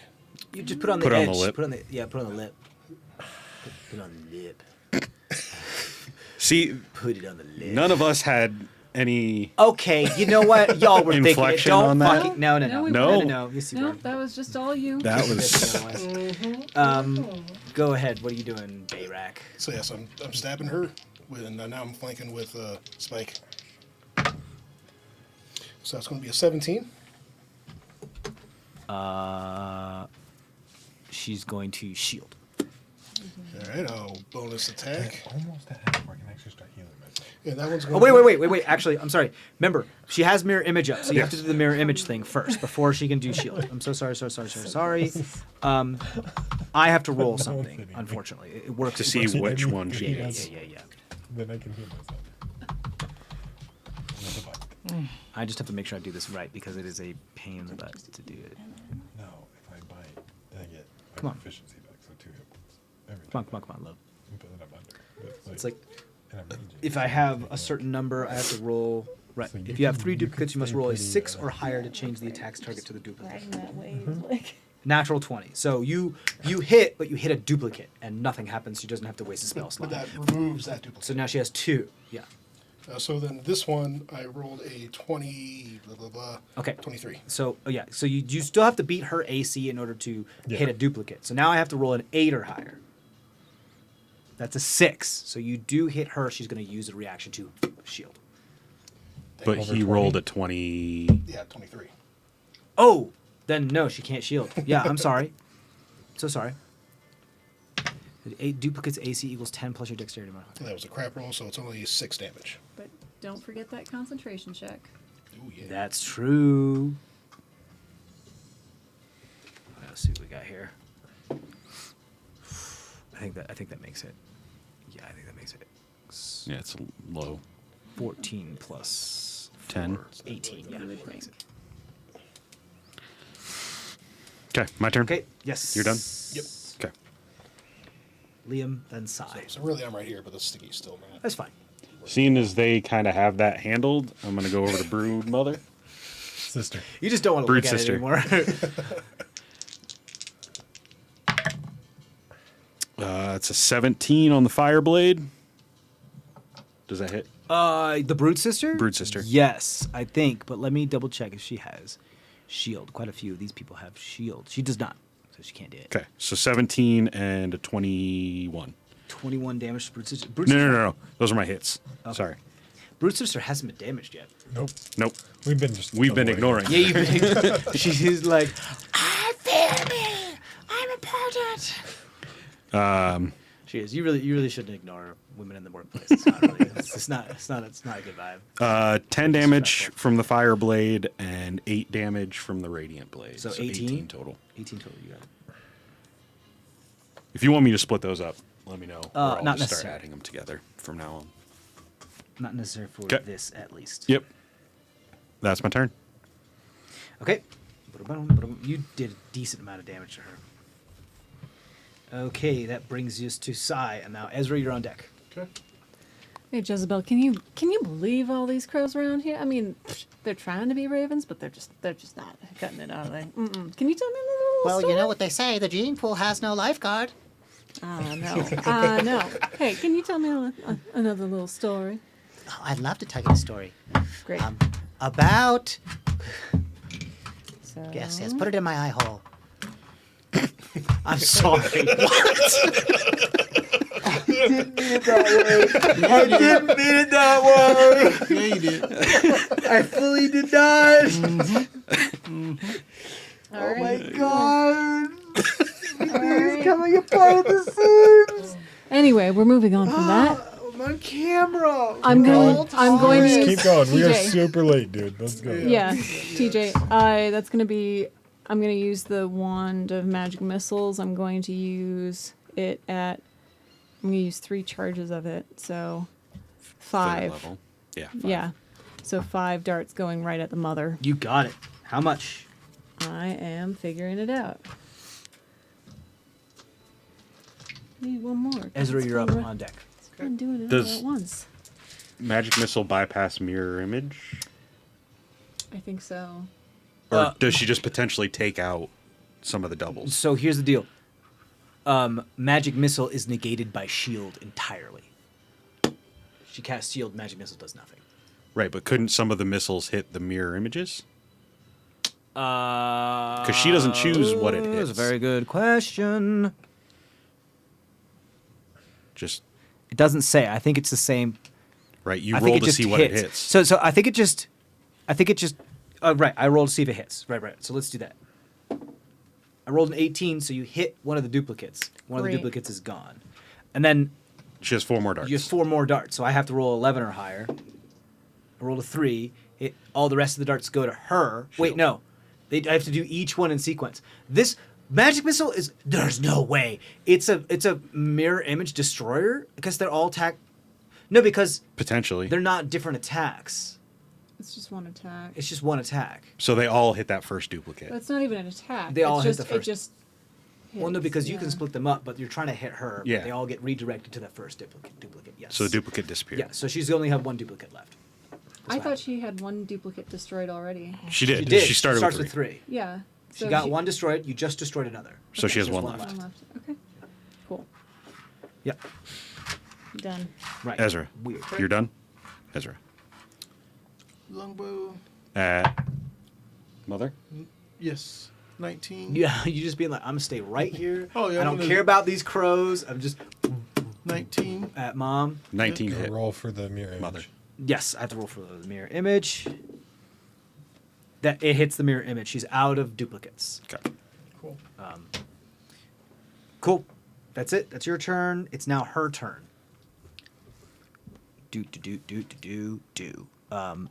You just put on the Put it on edge. the lip. Put on the put on the lip. Put it on the lip. See, Put it on the lip. none of us had any. Okay, you know what? Y'all were thinking it. Inflection Don't on that? fucking no. No, we No. No. Yes, you No, were. that was just all you. That was. Go ahead. What are you doing, Bayrak? So yes, I'm stabbing her, and now I'm flanking with Spike. So that's going to be a 17. She's going to shield. All right, I'll bonus attack. Almost at half. I can actually start healing myself. Yeah, that one's going. Oh, wait. Actually, I'm sorry. Remember, she has mirror image up, so you have to do the mirror image thing first before she can do shield. I'm so sorry. I have to roll something, unfortunately. It works To see which one she Yeah. is. Then I can heal myself. That's fine. I just have to make sure I do this right because it is a pain in the butt to do it. No, if I bite, then I get my Come on. proficiency back, so 2 hit points. Every Come time. on, love. But then I'm under. But It's like and I'm raging. if I have a certain number, I have to roll. Right. So If you have 3 you duplicates, you could must stay roll a pretty, 6 or higher to change the attack's target to the duplicate. Riding that wave, like. Natural 20. So you hit, but you hit a duplicate, and nothing happens. She doesn't have to waste a spell But slot. that removes that duplicate. So now she has 2. Yeah. So then this one, I rolled a 20, blah, blah, blah. Okay. 23. So yeah. So you still have to beat her AC in order to Yeah. hit a duplicate. So now I have to roll an 8 or higher. That's a 6. So you do hit her. She's going to use a reaction to shield. But Over he 20? rolled a 20. Yeah, 23. Oh, then no, she can't shield. Yeah, I'm sorry. So sorry. 8 duplicates AC equals 10 plus your dexterity modifier. That was a crap roll, so it's only 6 damage. But don't forget that concentration check. Ooh, yeah. That's true. Let's see what we got here. I think that makes it. Yeah, I think that makes it. Yeah, it's low. 14 plus 10. 18. Yeah, that makes it. Okay, my turn. Okay. Yes. You're done? Yep. Okay. Liam, then Sai. So really, I'm right here, but the sticky's still not. That's fine. Seeing as they kind of have that handled, I'm going to go over to Brood Mother. Sister. You just don't want to Brood look at sister. it anymore. It's a 17 on the fire blade. Does that hit? The Brood Sister? Brood Sister. Yes, I think, but let me double check if she has shield. Quite a few of these people have shield. She does not, so she can't do it. Okay, so 17 and a 21. 21 damage to Brood Sister. Brood No. Those are my hits. Okay. Sorry. Brood Sister hasn't been damaged yet. Nope. Nope. We've been avoiding. ignoring. Yeah, you've been, she's like, I feel me. I'm important. She is. You really shouldn't ignore women in the workplace. It's not really. It's not a good vibe. 10 damage from the fire blade and 8 damage from the radiant blade. So 18? total. 18 total. You got it. If you want me to split those up, let me know. Or I'll not just start necessary. adding them together from now on. Not necessary for 'Kay. this, at least. Yep. That's my turn. Okay. You did a decent amount of damage to her. Okay, that brings us to Sai, and now Ezra, you're on deck. Okay. Hey Jezebel, can you believe all these crows around here? I mean, they're trying to be ravens, but they're just not cutting it, are they? Mm-mm. Can you tell me a little Well, story? you know what they say, the gene pool has no lifeguard. No. Hey, can you tell me another little story? Oh, I'd love to tell you a story. Great. About So Yes, yes. Put it in my eye hole. I'm sorry. I didn't mean it that way. Yeah, you did. I fully did not. All right. God. All right. Coming apart at the seams. Anyway, we're moving on from that. I'm on camera. I'm going to Just use keep going. We are TJ. super late, dude. Let's go. Yeah, TJ. That's going to be. I'm going to use the wand of magic missiles. I'm going to use it at. I'm going to use 3 charges of it. So 5. Level. Yeah. 5. Yeah. So 5 darts going right at the mother. You got it. How much? I am figuring it out. Need one more. 'cause Ezra, it's you're up going on deck. I'm doing it Does- all at once. Magic missile bypass mirror image, I think so. or does she just potentially take out some of the doubles? So here's the deal. Magic missile is negated by shield entirely. She casts shield. Magic missile does nothing. Right, but couldn't some of the missiles hit the mirror images? Because she doesn't choose what it That's a hits. very good question. Just It doesn't say. I think it's the same. right, you I roll think it to just see what it hits. So I think it just. Right. I roll to see if it hits. Right. So let's do that. I rolled an 18, so you hit one of the duplicates. One of the Great. duplicates is gone, and then She has 4 more darts. you have 4 more darts. So I have to roll 11 or higher. I rolled a 3. All the rest of the darts go to her. Wait, Shield. no. I have to do each one in sequence. This magic missile is. There's no way. It's a mirror image destroyer because they're all attack. No, because Potentially. they're not different attacks. It's just one attack. It's just one attack. So they all hit that first duplicate. That's not even an attack. They all it's hit just, the first- It just Well, no, hits, because you yeah. can split them up, but you're trying to hit her. but Yeah. They all get redirected to that first duplicate. Yes. So the duplicate disappeared. Yeah. So she's only have 1 duplicate left. I thought she had 1 duplicate destroyed already. She did. She did. She started starts with 3. with 3. Yeah. She so got 1 destroyed. You just destroyed another. So she has There's 1 one left. One left. Okay. Cool. Yep. Done. Right. Ezra, Weird. you're done? Ezra. Longbow. Mother? Yes. 19. Yeah. You just being like, I'm gonna stay right here. Oh, yeah, I I'm don't gonna- care about these crows. I'm just 19. at mom. 19 Go hit. roll for the mirror image. Mother. Yes, I have to roll for the mirror image. That it hits the mirror image. She's out of duplicates. Okay. Cool. Cool. That's it. That's your turn. It's now her turn. Do.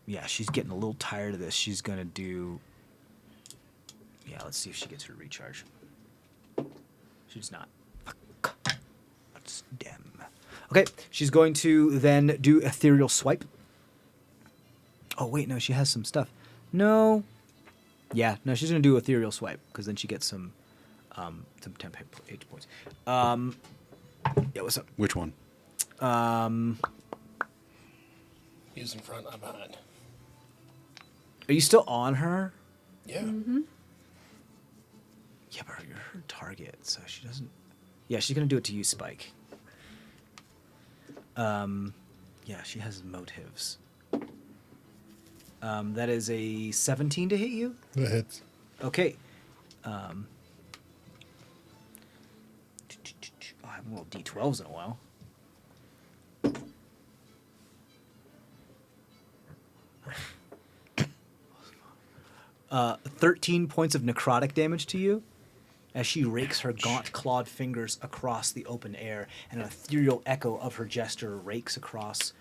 Yeah, she's getting a little tired of this. She's gonna do. Yeah, let's see if she gets her recharge. She's not. Fuck. That's damn. Okay, she's going to then do ethereal swipe. Oh wait, no, she has some stuff. No. Yeah, no, she's gonna do ethereal swipe because then she gets some temp HP points. Yeah, what's up? Which one? He's in front, I'm behind. Are you still on her? Yeah. Yeah, but you're her target, so she doesn't. Yeah, she's gonna do it to you, Spike. Yeah, she has motives. That is a 17 to hit you. The hits. Okay. I haven't rolled d12s in a while. 13 points of necrotic damage to you as she rakes her gaunt clawed fingers across the open air, and an ethereal echo of her gesture rakes across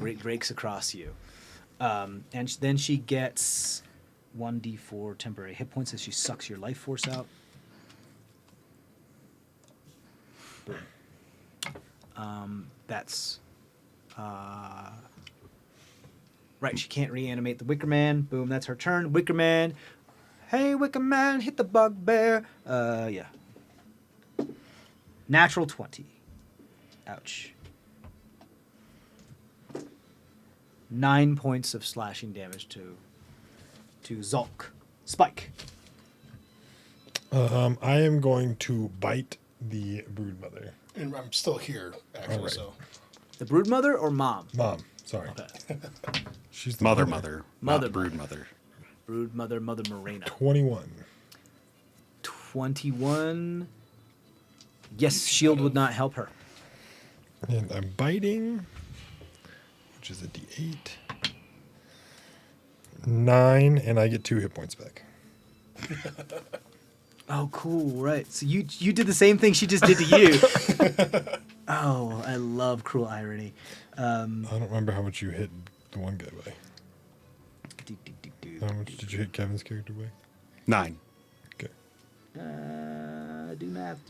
rakes across you. Then she gets 1d4 temporary hit points as she sucks your life force out. Boom. That's right. She can't reanimate the Wicker Man. Boom. That's her turn. Wicker Man. Hey, Wicker Man, hit the bugbear. Yeah. Natural 20. Ouch. 9 points of slashing damage to Zulk. Spike. I am going to bite the broodmother. And I'm still here, actually, Alright. so. The broodmother or mom? Mom, sorry. Okay. She's the Mother. Mother. Not brood mother. Brood Mother Morena. 21. 21. Yes, shield would not help her. And I'm biting, which is a D8. 9, and I get 2 hit points back. Oh, cool. Right. So you did the same thing she just did to you. Oh, I love cruel irony. I don't remember how much you hit the one guy by. How much did you hit Kevin's character by? 9. Okay. Do math,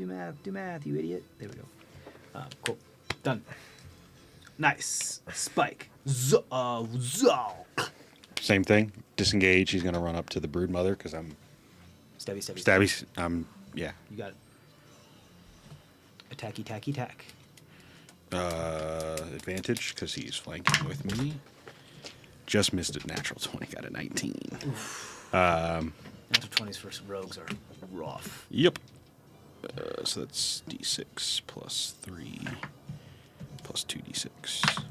you idiot. There we go. Cool. Done. Nice. Spike. Same thing. Disengage. He's going to run up to the brood mother because I'm Stabby. yeah. You got it. Attack. Advantage because he's flanking with me. Just missed a natural 20. Got a 19. Natural 20s for rogues are rough. Yep. So that's D6 plus 3 plus 2D6.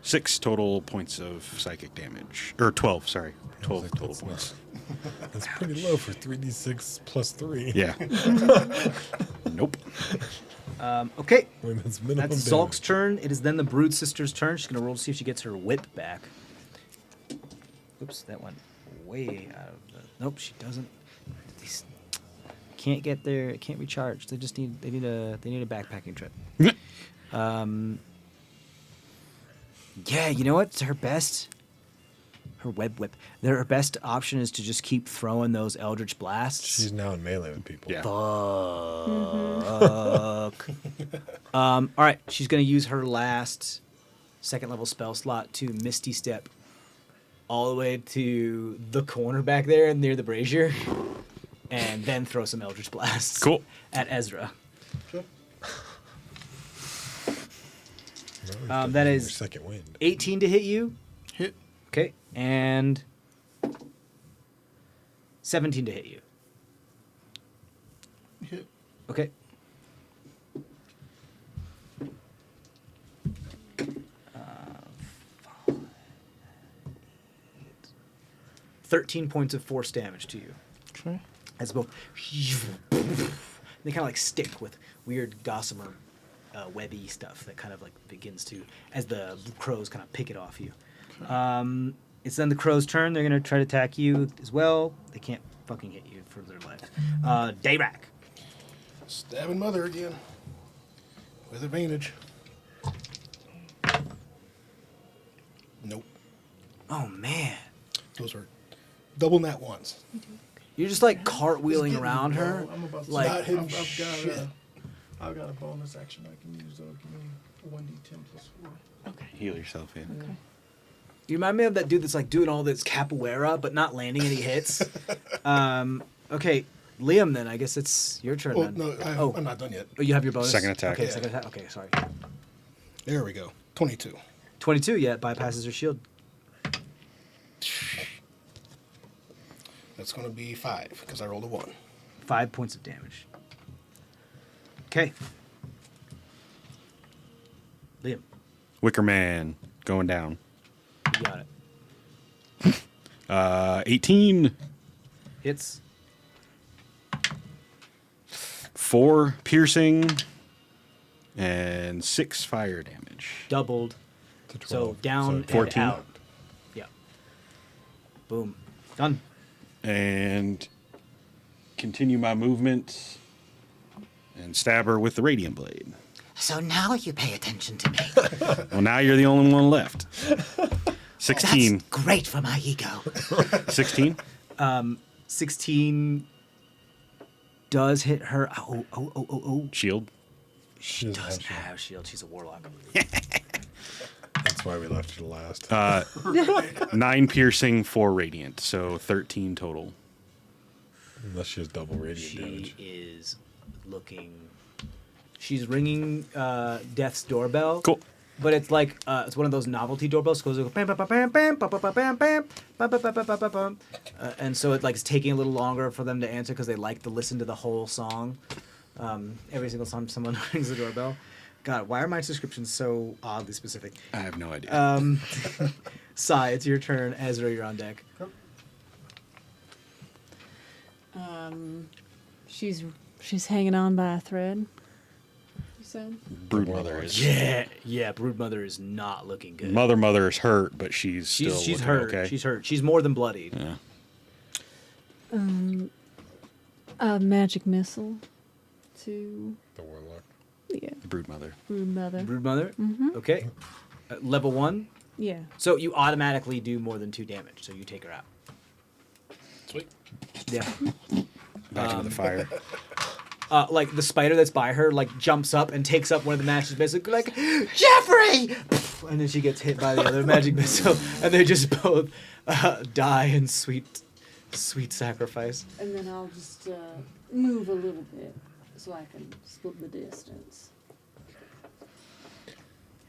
6 total points of psychic damage. Or 12, sorry. 12 like, total that's points. That's pretty low for 3d6 plus 3. Yeah. Nope. Okay. Wait, that's minimum That's Zulk's turn. It is then the Brood Sister's turn. She's going to roll to see if she gets her whip back. Oops, that went way out of the... Nope, she doesn't. These can't get there. Can't recharge. They just need. They need a backpacking trip. Yeah, you know what? It's her best. Her web whip. Her best option is to just keep throwing those Eldritch blasts. She's now in melee with people. Yeah. Fuck. All right, she's gonna use her last second level spell slot to Misty Step all the way to the corner back there near the brazier, and then throw some Eldritch blasts. Cool. At Ezra. Sure. That Your is second wind. 18 to hit you. Hit. Okay, and 17 to hit you. Hit. Okay. 13 points of force damage to you. Okay. As both they kind of like stick with weird gossamer webby stuff that kind of like begins to, as the crows kind of pick it off you. It's then the crow's turn. They're gonna try to attack you as well. They can't fucking hit you for their life. Dayrak. Stabbing mother again. With advantage. Nope. Oh man, Those are double nat ones. you're just like cartwheeling around her. I'm about to Like- Not hitting I've shit. I've got a bonus action I can use. That'll give me 1d10 plus 4. Heal yourself in. Okay. You remind me of that dude that's like doing all this capoeira but not landing any hits. Okay, Liam. Then I guess it's your turn. Oh, then. no, I'm not done yet. Oh, you have your bonus. Second attack. Okay, Yeah. second attack. Okay, sorry. There we go. 22. 22. Yeah, bypasses her shield. That's going to be 5 because I rolled a 1. 5 points of damage. Okay. Liam, Wicker Man going down. you got it. 18. Hits. 4 piercing. And 6 fire damage. Doubled. To 12. So down and 14. out. Yeah. Boom. Done. And continue my movement and stab her with the radiant blade. So now you pay attention to me. Well, now you're the only one left. 16. That's great for my ego. 16. 16 does hit her. Oh. Shield. She doesn't doesn't have have shield. She's a warlock. That's why we left you last. 9 piercing, 4 radiant. So 13 total. Unless she has double radiant She damage. is looking. She's ringing Death's doorbell. Cool. But it's like it's one of those novelty doorbells. It goes like, bam, bam, bam, bam, bam, bam, bam, bam, bam, bam, bam, bam, bam, bam, bam. And so it like is taking a little longer for them to answer because they like to listen to the whole song. Every single time someone rings the doorbell. God, why are my descriptions so oddly specific? I have no idea. Sai, it's your turn. Ezra, you're on deck. She's hanging on by a thread. You said? Broodmother is. Yeah. Broodmother is not looking good. Mother is hurt, but she's still she's looking hurt. okay. She's hurt. She's more than bloodied. Yeah. A magic missile to The warlock. Broodmother. Broodmother. Broodmother. Okay. Level 1. Yeah. So you automatically do more than 2 damage. So you take her out. Sweet. Yeah. Back into the fire. Like the spider that's by her, like jumps up and takes up one of the magic missiles, like Jeffrey, and then she gets hit by the other magic missile, and they just both die in sweet sacrifice. And then I'll just move a little bit so I can split the distance.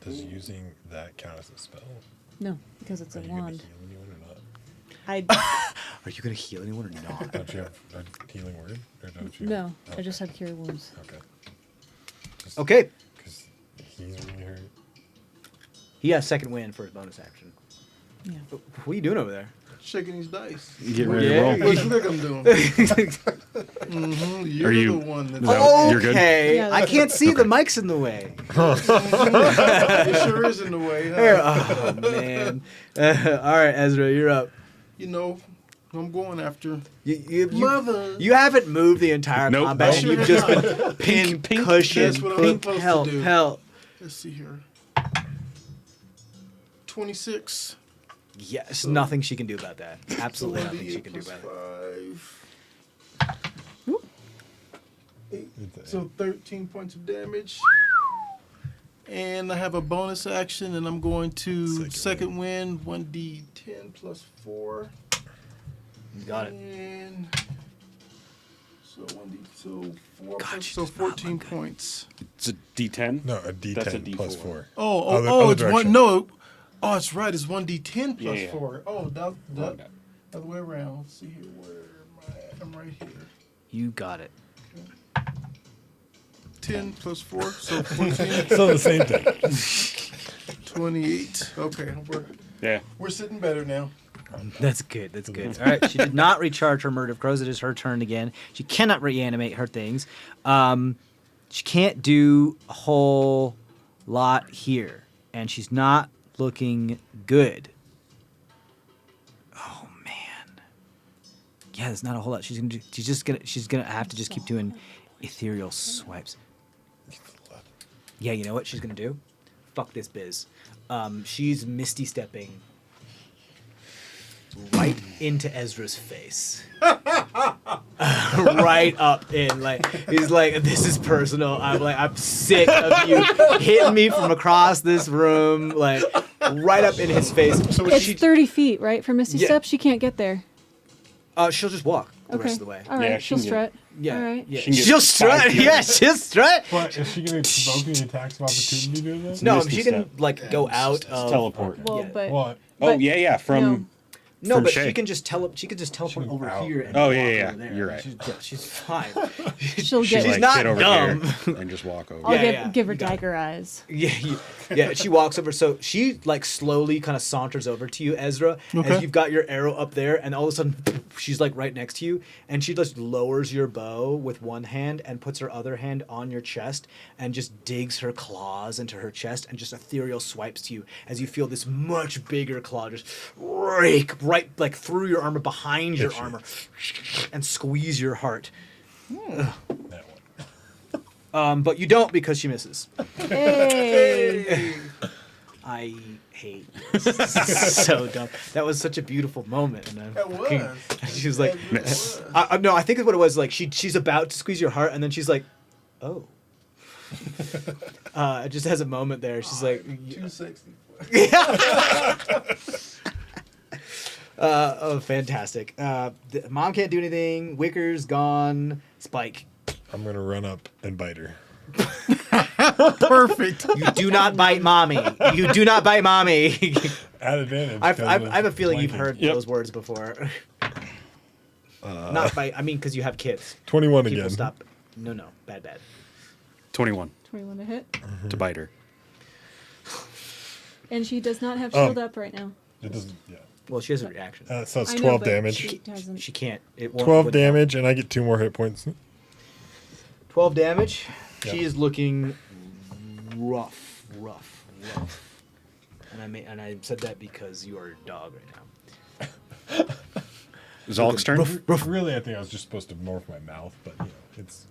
Does using that count as a spell? No, because it's Are a you gonna wand. heal anyone or not? Are you gonna heal anyone or not? Don't you have a healing word? Or don't you? No, I Okay. just have cure wounds. Okay. Okay. Because he's really hurt. He has second wind for his bonus action. Yeah. What are you doing over there? Shaking his dice. Get ready to Yeah. roll. What you think I'm doing? You're Are you- the one that's... You're good? Okay, Yeah, I can't see the mic's in the way. It sure is in the way. Huh? Oh man! All right, Ezra, you're up. You know, I'm going after You Mother. you haven't moved the entire Nope. combat. Nope. You've just been pin cushion. That's what I'm Pink supposed to help, do. help. Let's see here. 26. Yes, So- nothing she can do about that. So Absolutely nothing she 1d8 can do plus about it. 5. 8. So 13 points of damage. And I have a bonus action, and I'm going to second wind 1d10 plus 4. Got it. And so 1d, so 4 God, plus, she so does not 14 look good. points. It's a D10. No, a D10 That's a plus D4. 4. Oh, Other it's direction. one. No, oh, it's right. It's 1d10 plus Yeah. 4. Oh, that Wrong. other way around. Let's see here. Where am I? I'm right here. You got it. 10 plus 4, so 14. So the same thing. 28. Okay, Yeah. we're sitting better now. That's good. That's good. All right. She did not recharge her murder of crows. It is her turn again. She cannot reanimate her things. She can't do a whole lot here, and she's not looking good. Oh man. Yeah, there's not a whole lot. She's gonna have to just keep doing ethereal swipes. Yeah, you know what she's gonna do? Fuck this biz. She's misty stepping right into Ezra's face. Right up in, like, he's like, this is personal. I'm sick of you hitting me from across this room, like right up in his face. So It's 30 feet, right, for Misty Yeah. Step? She can't get there. she'll just walk the Okay. rest of the way. All right, Yeah, she she'll can get- strut. Yeah, All right. yeah. She can get She'll 5 strut. feet. Yeah, she'll strut. But is she going to provoke any attacks of opportunity doing this? No, Misty she can step. like go out of. Teleport. Well, Yeah. but What? Oh, but- yeah, from... No, From but Shay. she can just teleport She over out. here. And Oh, walk yeah, yeah, over there. you're right. She's fine. she'll She get. She's like not get over dumb. here and just walk over. I'll Yeah, give her you got it. dagger eyes. Yeah. She walks over. So she like slowly kind of saunters over to you, Ezra, Okay. as you've got your arrow up there, and all of a sudden she's like right next to you, and she just lowers your bow with one hand and puts her other hand on your chest and just digs her claws into her chest and just ethereal swipes to you as you feel this much bigger claw just rake right like through your armor, behind your armor, and squeeze your heart. That one. But you don't because she misses. Hey! I hate this. So dumb. That was such a beautiful moment, and I'm That fucking- was. she was like, That really was. no, I think what it was like. She's about to squeeze your heart, and then she's like, oh. It just has a moment there. She's like, Too sexy. oh, fantastic. Mom can't do anything. Wicker's gone. Spike. I'm going to run up and bite her. Perfect. You do not bite mommy. You do not bite mommy. At advantage. I 'cause have a of feeling you've flanking. heard those words before. Not bite. I mean, because you have kids. 21 People again. stop. No, bad. 21 21 to hit. to bite her. And she does not have shield up right now. It doesn't. Yeah. Well, she has a reaction. So it's I know, 12 but damage. She hasn't. She can't. It won't, 12 wouldn't help. damage, and I get 2 more hit points. 12 damage. Yeah. She is looking rough. And I said that because you are a dog right now. Zolk's turn. Really, I think I was just supposed to morph my mouth, but it's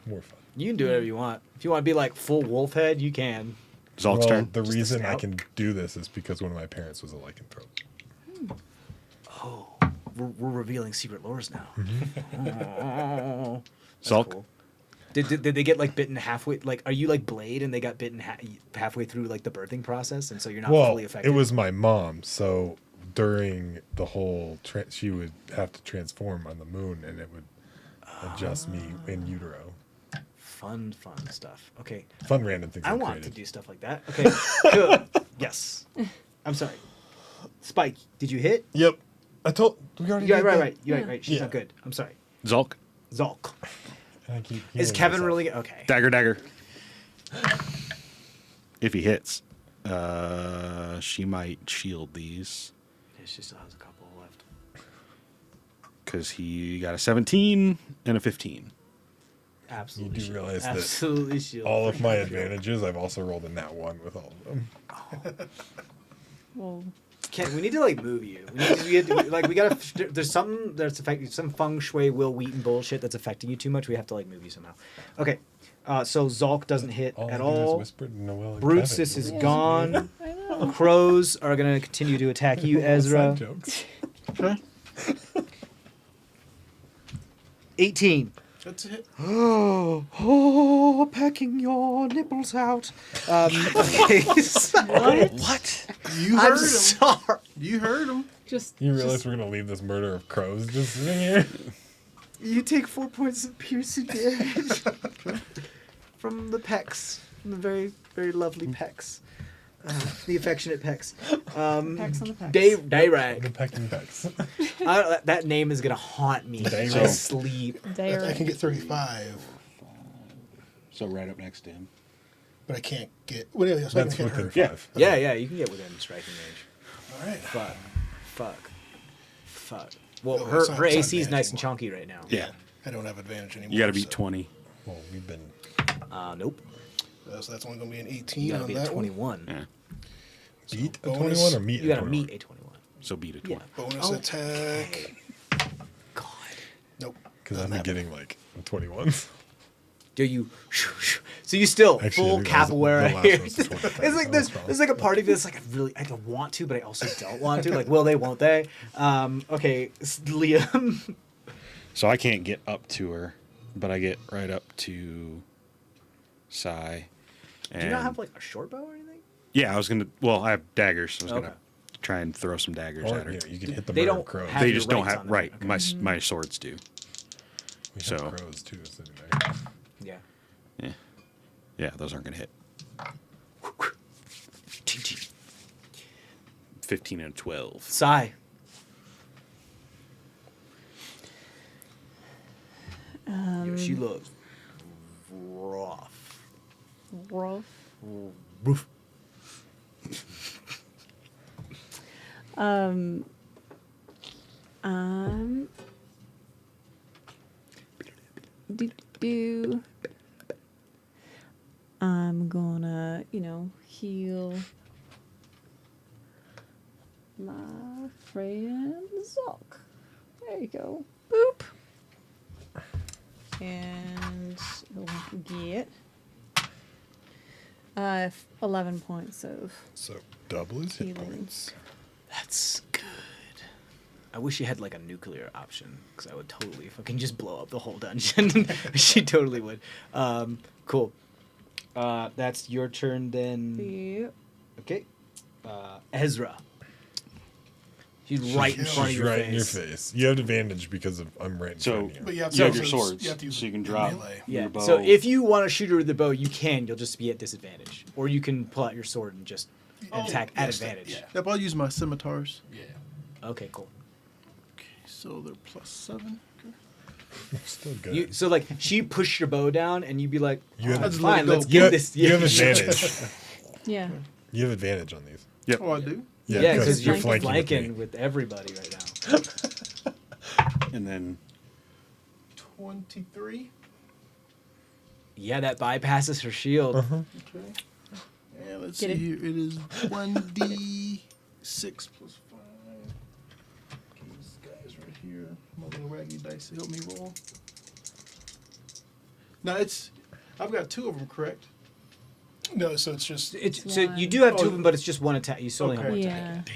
more fun. You can do whatever you want. If you want to be like full wolf head, you can. Zolk's turn. The Just a reason I scout? can do this is because one of my parents was a lycanthrope. Oh, we're revealing secret lores now. Oh, that's Zolk. cool. Did they get like bitten halfway? Like, are you like Blade and they got bitten halfway through like the birthing process, and so you're not fully affected? It was my mom, so during the whole, she would have to transform on the moon, and it would adjust me in utero. Fun stuff. Okay. Fun random things. I I've want to created. do stuff like that. Okay. Good. Yes. I'm sorry. Spike, did you hit? Yep. I told. We already. Yeah, did right, that. right. You're Yeah. right. She's Yeah. not good. I'm sorry. Zolk. Zolk. And I keep Is healing Kevin myself. really okay? Dagger. If he hits, she might shield these Yeah, she still has a couple left. because he got a 17 and a 15. Absolutely. You do shield. realize that Absolutely shield. All of my Shield. advantages, I've also rolled a nat 1 with all of them. Well, Ken, we need to like move you. We gotta. There's something that's affecting some feng shui, Will Wheaton bullshit that's affecting you too much. We have to like move you somehow. Okay, so Zolk doesn't hit All at I do is all. whisper to Noelle and Brutus Kevin. is gone. I know. Crows are gonna continue to attack you, Ezra. Side jokes. Okay. 18. That's a hit. Oh, pecking your nipples out. Okay. What? You I'm heard him. sorry. You heard him. Just. You realize just- we're gonna leave this murder of crows just sitting here? You take 4 points of piercing damage from the pecs, from the very, very lovely pecs, the affectionate pecs. Pecs on the pecs. The Dayrag. pecking pecks. That name is gonna haunt me in my Dayrag. sleep. Dare. I can get 35, So right up next to him. but I can't get. Well, yeah, so I can That's hit within her. 5. Yeah, you can get within striking range. All right. Fuck. Well, Oh, her it's not AC is advantage nice and anymore. chunky right now. Yeah. I don't have advantage anymore. You got to beat so- 20. Well, we've been. Nope. So that's only going to be an You 18 gotta on beat a that one. 21. Yeah. Beat a bonus. 21 or meet You a gotta 21? meet a 21. So beat a 20. Bonus Oh, attack. God. Nope. Because Doesn't I'm happen. getting like 21s. Do you? So you still Actually, full I think that was capoeira the last here. one's the 25. It's like That this. was wrong. There's like a part of this like I don't want to, but I also don't want to. Like, will they? Won't they? Okay, Liam. So I can't get up to her, but I get right up to Sai. Do you not have like a short bow or anything? Yeah, I was gonna. Well, I have daggers. So I was Okay. gonna try and throw some daggers Or, at her. you can hit the They murder don't of crows. have They your just don't rights have on them. right. Okay. My swords do. We have so- crows too sitting there. Yeah. Yeah, those aren't gonna hit. 15 and 12. Sigh. Yo, she looks rough. Rough. Roof. Do. I'm gonna, heal my friend Zolk. There you go. Boop. And he'll get 11 points of So double his hit healing. points. That's good. I wish you had like a nuclear option because I would totally fucking just blow up the whole dungeon. She totally would. Cool. That's your turn then. Yep. Okay. Ezra. She's right in front of She's your right face. in your face. You have advantage because I'm right in So- front of you. But you have to, You have use your those- swords, you have to use so you can it in drop. melee. Yeah. Your bow. So if you want to shoot her with the bow, you can. You'll just be at disadvantage, or you can pull out your sword and just attack at yes, advantage. yeah. Yep, I'll use my scimitars. Yeah. Okay. Cool. So they're +7. Okay. Still good. So like she pushed your bow down, and you'd be like, You have- "That's just let it fine. go. Let's you get have, this." you have Yeah. advantage. Yeah. You have advantage on these. Yep. Oh, I do. Yeah, because you're flanking flanking, with me. with everybody right now. And then 23. Yeah, that bypasses her shield. Okay. And let's Get see it. here. It is 1d6 plus 5. Okay, these guys right here. My little raggy dice to help me roll. Now I've got 2 of them, correct? No, so it's just So you do have 2 of them, but it's just one attack. You still only have Okay. one attack.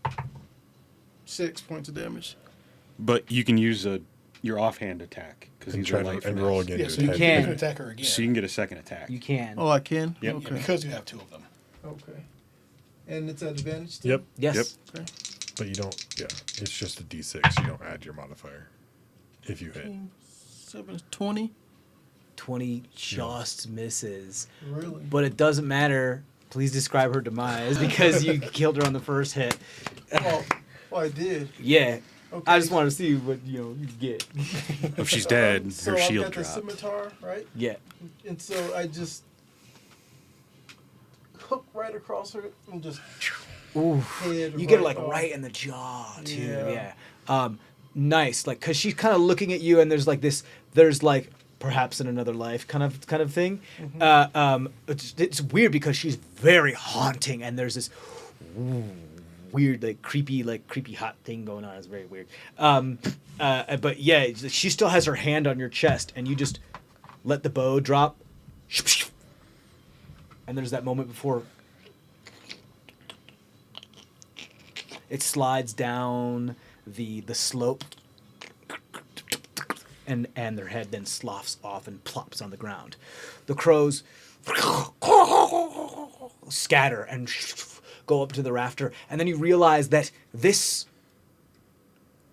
Yeah. 6 points of damage. but you can use your offhand attack because And these try are to light and roll finesse. again. yeah. to So you attack. can. can attack her again. So you can get a second attack. You can. Oh, I can? Yep. Okay. because you have 2 of them. Okay. And it's at advantage still? Yep. Yes. Yep. Okay. But you don't. Yeah. It's just a D6. You don't add your modifier if you hit. 7, 20. 20 just misses. Really? But it doesn't matter. Please describe her demise because you killed her on the first hit. Oh, I did. Yeah. Okay. I just want to see what you get. If she's dead, So her I've shield got the dropped. scimitar, right? Yeah. And so I just hook right across her and just Ooh. head. You get it right like off. right in the jaw too. Yeah. Yeah. Nice. Like, cause she's kind of looking at you, and there's like perhaps in another life kind of thing. It's weird because she's very haunting, and there's this weird like creepy hot thing going on. It's very weird. But yeah, she still has her hand on your chest, and you just let the bow drop, and there's that moment before it slides down the slope, and their head then sloughs off and plops on the ground. The crows scatter and go up to the rafter, and then you realize that this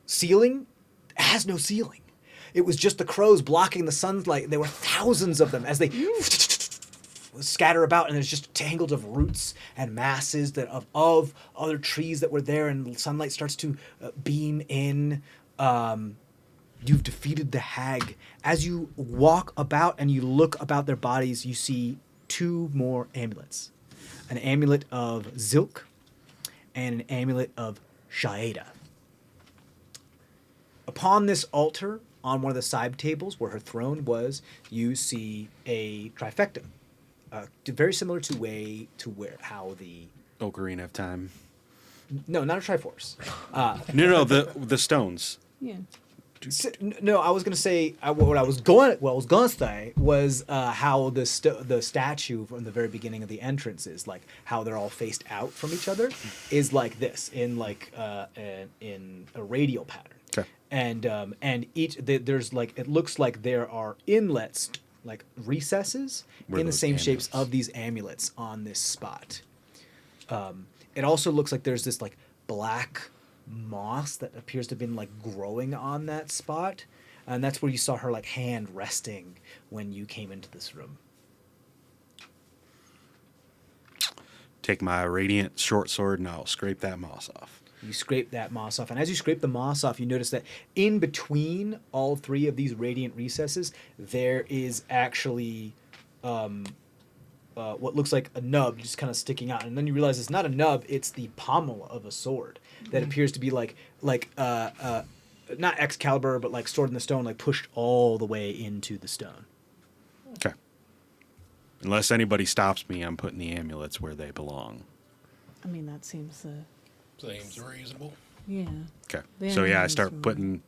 ceiling has no ceiling. It was just the crows blocking the sunlight. There were thousands of them as they scatter about, and there's just tangles of roots and masses that of other trees that were there, and sunlight starts to beam in. You've defeated the hag. As you walk about and you look about their bodies, you see 2 more amulets. An amulet of Zilk and an amulet of Shaeda. Upon this altar, on one of the side tables where her throne was, you see a trifecta. Very similar to how the... Ocarina of Time. No, not a Triforce. No, the stones. Yeah. No, I was gonna say what I was going to say was how the statue from the very beginning of the entrance is like how they're all faced out from each other is like this in in a radial pattern. Okay. And there's like it looks like there are inlets like recesses Where in the those same shapes amulets? of these amulets on this spot. It also looks like there's this like black moss that appears to have been like growing on that spot, and that's where you saw her like hand resting when you came into this room. Take my radiant short sword and I'll scrape that moss off. You scrape that moss off, and as you scrape the moss off, you notice that in between all 3 of these radiant recesses, there is actually what looks like a nub just kind of sticking out, and then you realize it's not a nub; it's the pommel of a sword that appears to be like not Excalibur, but like Sword in the Stone, like pushed all the way into the stone. Okay. Unless anybody stops me, I'm putting the amulets where they belong. I mean, that seems. Seems reasonable. Yeah. Okay. The So yeah, I amulets start were- putting.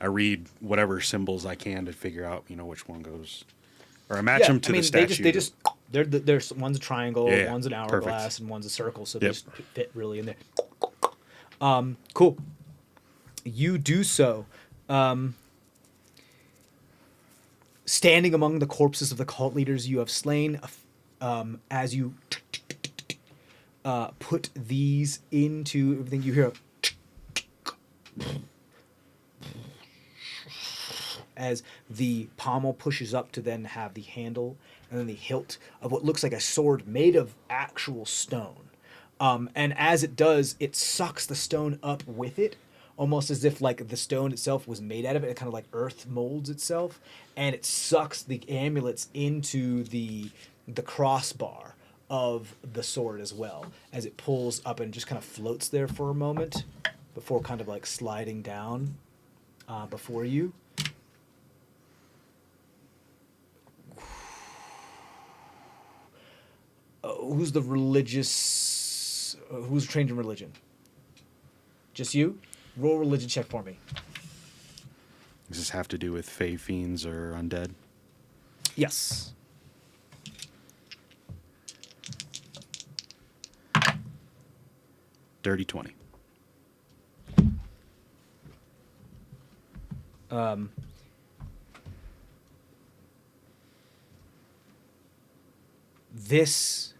I read whatever symbols I can to figure out, which one goes, or I match them to the statue. There's one's a triangle, Yeah, one's an perfect. hourglass, and one's a circle, so they Yep. just fit really in there. Cool. You do so. Standing among the corpses of the cult leaders you have slain, as you put these into everything, you hear as the pommel pushes up to then have the handle and then the hilt of what looks like a sword made of actual stone. And as it does, it sucks the stone up with it, almost as if like the stone itself was made out of it. It kind of like earth molds itself, and it sucks the amulets into the crossbar of the sword as well, as it pulls up and just kind of floats there for a moment before kind of like sliding down before you. Who's the religious? Who's trained in religion? Just you? Roll a religion check for me. Does this have to do with fey fiends or undead? Yes. Dirty 20. This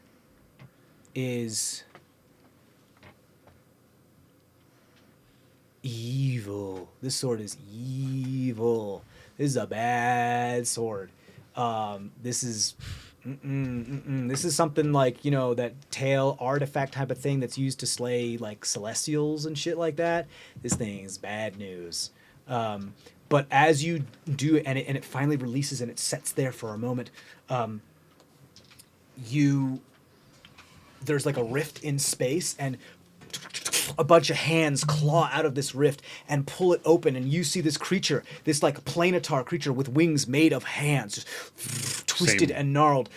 is evil. This sword is evil. This is a bad sword. This is this is something like, you know, that tail artifact type of thing that's used to slay like celestials and shit like that. This thing is bad news. But as you do it, and it finally releases and it sets there for a moment, there's like a rift in space, and a bunch of hands claw out of this rift and pull it open, and you see this creature, this like planetar creature with wings made of hands, just twisted and gnarled,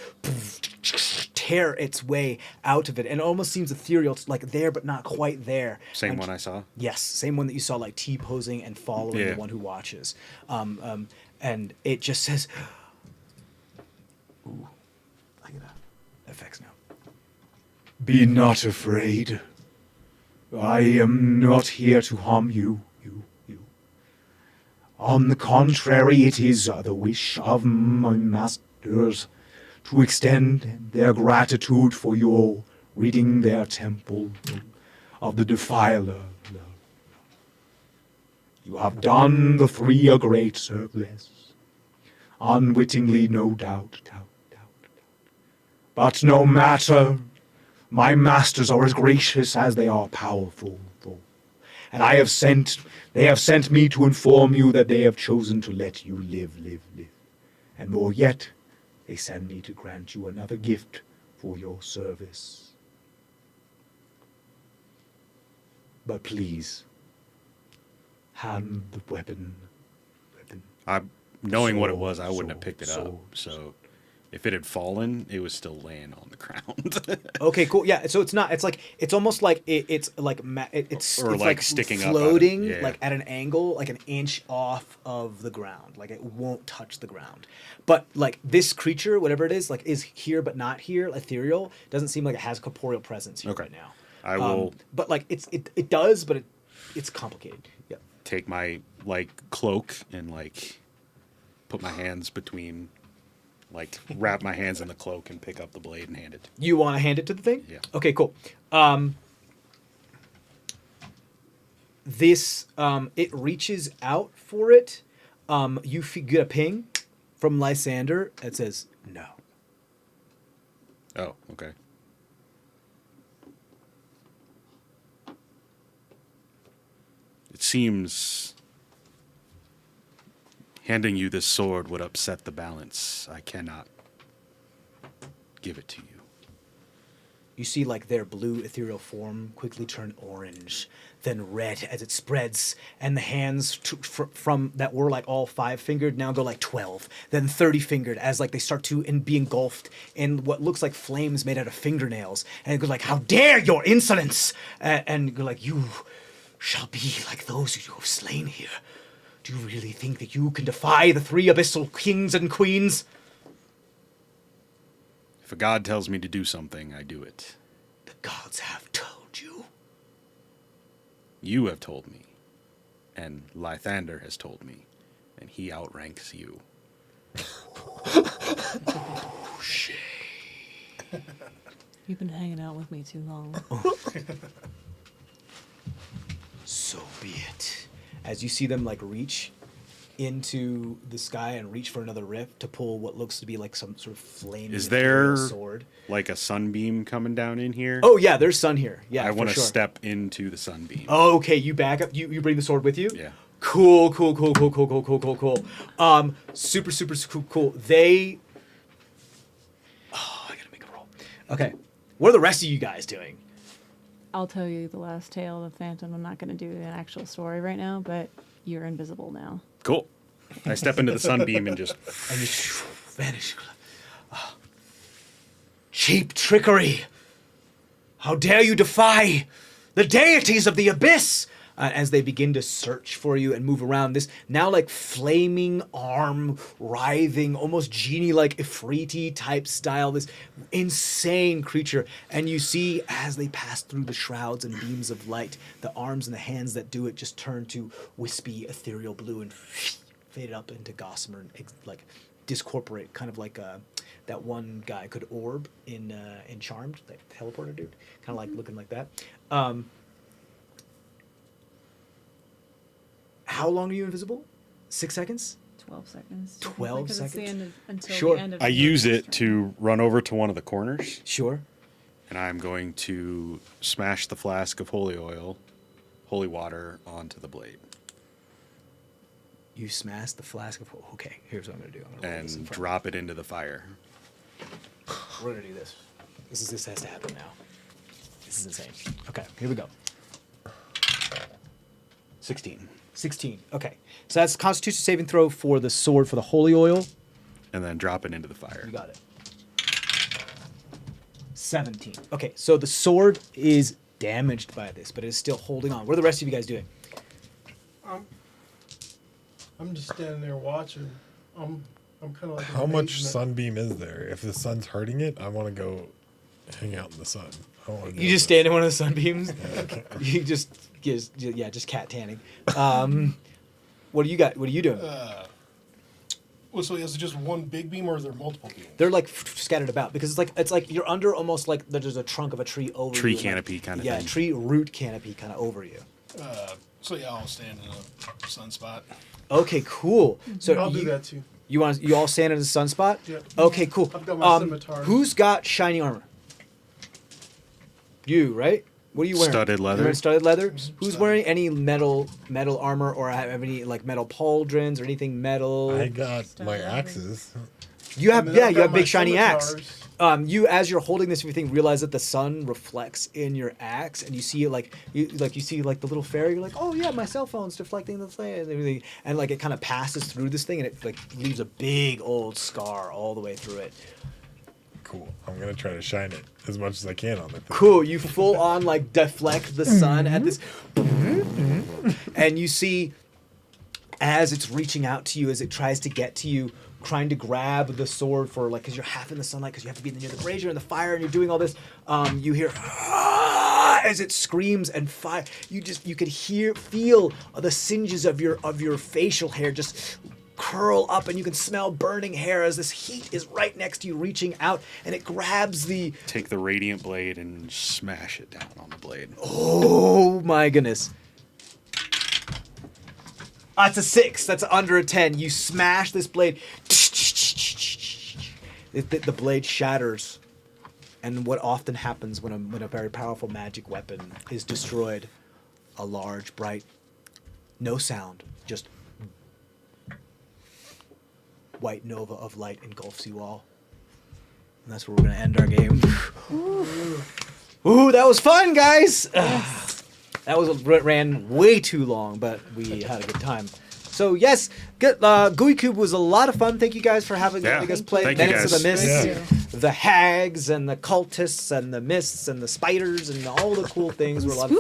tear its way out of it, and it almost seems ethereal. It's like there but not quite there. Same one I saw? Yes, same one that you saw like T-posing and following the one who watches. And it just says, ooh, look at that. Effects now. Be not afraid. I am not here to harm you. On the contrary, it is the wish of my masters to extend their gratitude for your ridding their temple of the defiler. You have done the three a great service, unwittingly, no doubt. But no matter, my masters are as gracious as they are powerful. And they have sent me to inform you that they have chosen to let you live. And more yet, they send me to grant you another gift for your service. But please, hand the weapon. Knowing what it was, I wouldn't have picked it up. So if it had fallen, it was still laying on the ground. Okay, cool. Yeah, so it's not. It's like it's almost like it's like it's like sticking floating, up, like at an angle, like an inch off of the ground. Like it won't touch the ground. But like this creature, whatever it is, like is here but not here. Ethereal doesn't seem like it has corporeal presence here right now. I will. But like it does, but it's complicated. Yeah. Take my like cloak and like put my hands between. Like, wrap my hands in the cloak and pick up the blade and hand it. You want to hand it to the thing? Yeah. Okay, cool. It reaches out for it. You get a ping from Lysander that says, no. Oh, okay. It seems handing you this sword would upset the balance. I cannot give it to you. You see, like, their blue ethereal form quickly turn orange, then red as it spreads, and the hands from that were like all 5-fingered now go like 12, then 30-fingered as like they start to be engulfed in what looks like flames made out of fingernails, and it goes like, "How dare your insolence!" And go like, "You shall be like those who you have slain here. Do you really think that you can defy the 3 abyssal kings and queens?" If a god tells me to do something, I do it. The gods have told you. You have told me. And Lythander has told me. And he outranks you. You've been hanging out with me too long. So be it. As you see them like reach into the sky and reach for another rift to pull what looks to be like some sort of flaming Is ethereal there sword. like a sunbeam coming down in here? Oh yeah, there's sun here. Yeah, I want to sure. step into the sunbeam. Oh, okay. You back up. You bring the sword with you. Yeah. Cool. Super cool. They. Oh, I gotta make a roll. Okay. What are the rest of you guys doing? I'll tell you the last tale of Phantom. I'm not going to do an actual story right now, but you're invisible now. Cool. I step into the sunbeam and just. And you vanish. Cheap trickery! How dare you defy the deities of the abyss! As they begin to search for you and move around, this now like flaming arm, writhing, almost genie-like Ifriti type style, this insane creature. And you see as they pass through the shrouds and beams of light, the arms and the hands that do it just turn to wispy, ethereal blue and fade up into gossamer and like discorporate, kind of like that one guy could orb in Charmed, that teleporter dude, kind of like looking like that. How long are you invisible? 6 seconds? 12 seconds. 12 Because it's the seconds? end of, until Sure. the end of I the use next it turn. to run over to one of the corners, Sure. and I'm going to smash the flask of holy water, onto the blade, You smash the flask of... Okay, here's what I'm going to do. I'm gonna roll this in and front drop it into the fire. We're going to do this. This has to happen now. This is insane. Okay, here we go. 16. 16. Okay. So that's Constitution saving throw for the sword for the holy oil. And then drop it into the fire. You got it. 17. Okay, so the sword is damaged by this, but it is still holding on. What are the rest of you guys doing? I'm just standing there watching. I'm kind of like. How much sunbeam is there? If the sun's hurting it, I want to go hang out in the sun. I don't wanna You deal just with stand in one of the sunbeams? You just cat tanning. What do you got? What are you doing? Well, so is it just one big beam, or is there multiple beams? They're like scattered about because it's like you're under almost like there's a trunk of a tree over Tree you. canopy kind of Yeah, thing. tree root canopy kind of over you. So yeah, I'll stand in a sunspot. Okay, cool. So I'll do that too. You all stand in a sunspot? Yep. Okay, cool. I've got my scimitar. Who's got shiny armor? You, right? What are you wearing? Studded leather. You're wearing studded leather. Who's wearing any metal armor, or have any like metal pauldrons or anything metal? I got my axes. You have And then I've you got have my big shiny axe. scimitars. You as you're holding this everything realize that the sun reflects in your axe, and you see it you see like the little fairy. You're like, oh yeah, my cell phone's deflecting the flame and everything, and like it kind of passes through this thing, and it like leaves a big old scar all the way through it. Cool. I'm gonna try to shine it as much as I can on the thing. Cool. You full on like deflect the sun at this, and you see as it's reaching out to you, as it tries to get to you, trying to grab the sword for like, because you're half in the sunlight, because you have to be near the brazier and the fire, and you're doing all this. You hear as it screams and fire. You could feel the singes of your facial hair just curl up, and you can smell burning hair as this heat is right next to you, reaching out, and it grabs the. Take the radiant blade and smash it down on the blade. Oh my goodness. That's a 6. That's under a 10. You smash this blade. The blade shatters. And what often happens when a very powerful magic weapon is destroyed, a large, bright, no sound, just white nova of light engulfs you all. And that's where we're going to end our game. Ooh, that was fun, guys! Ran way too long, but we had a good time. So yes, Gooey Cube was a lot of fun. Thank you guys for having us play Thank you, Menace of the guys. Mist, the hags and the cultists and the mists and the spiders and all the cool things were a lot of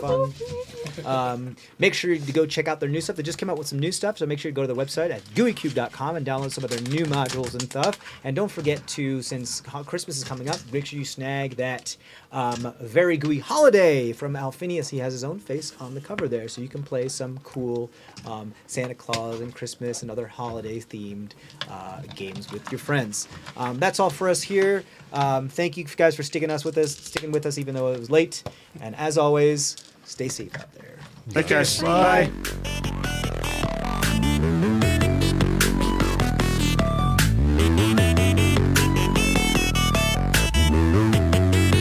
fun. Make sure to go check out their new stuff. They just came out with some new stuff, so make sure to go to their website at gooeycube.com and download some of their new modules and stuff. And don't forget to, since Christmas is coming up, make sure you snag that Very Gooey Holiday from Alphinius. He has his own face on the cover there, so you can play some cool Santa Claus and Christmas and other holiday-themed games with your friends. That's all for us here. Thank you guys for sticking with us even though it was late. And as always, stay safe out there. Thanks, guys. Bye.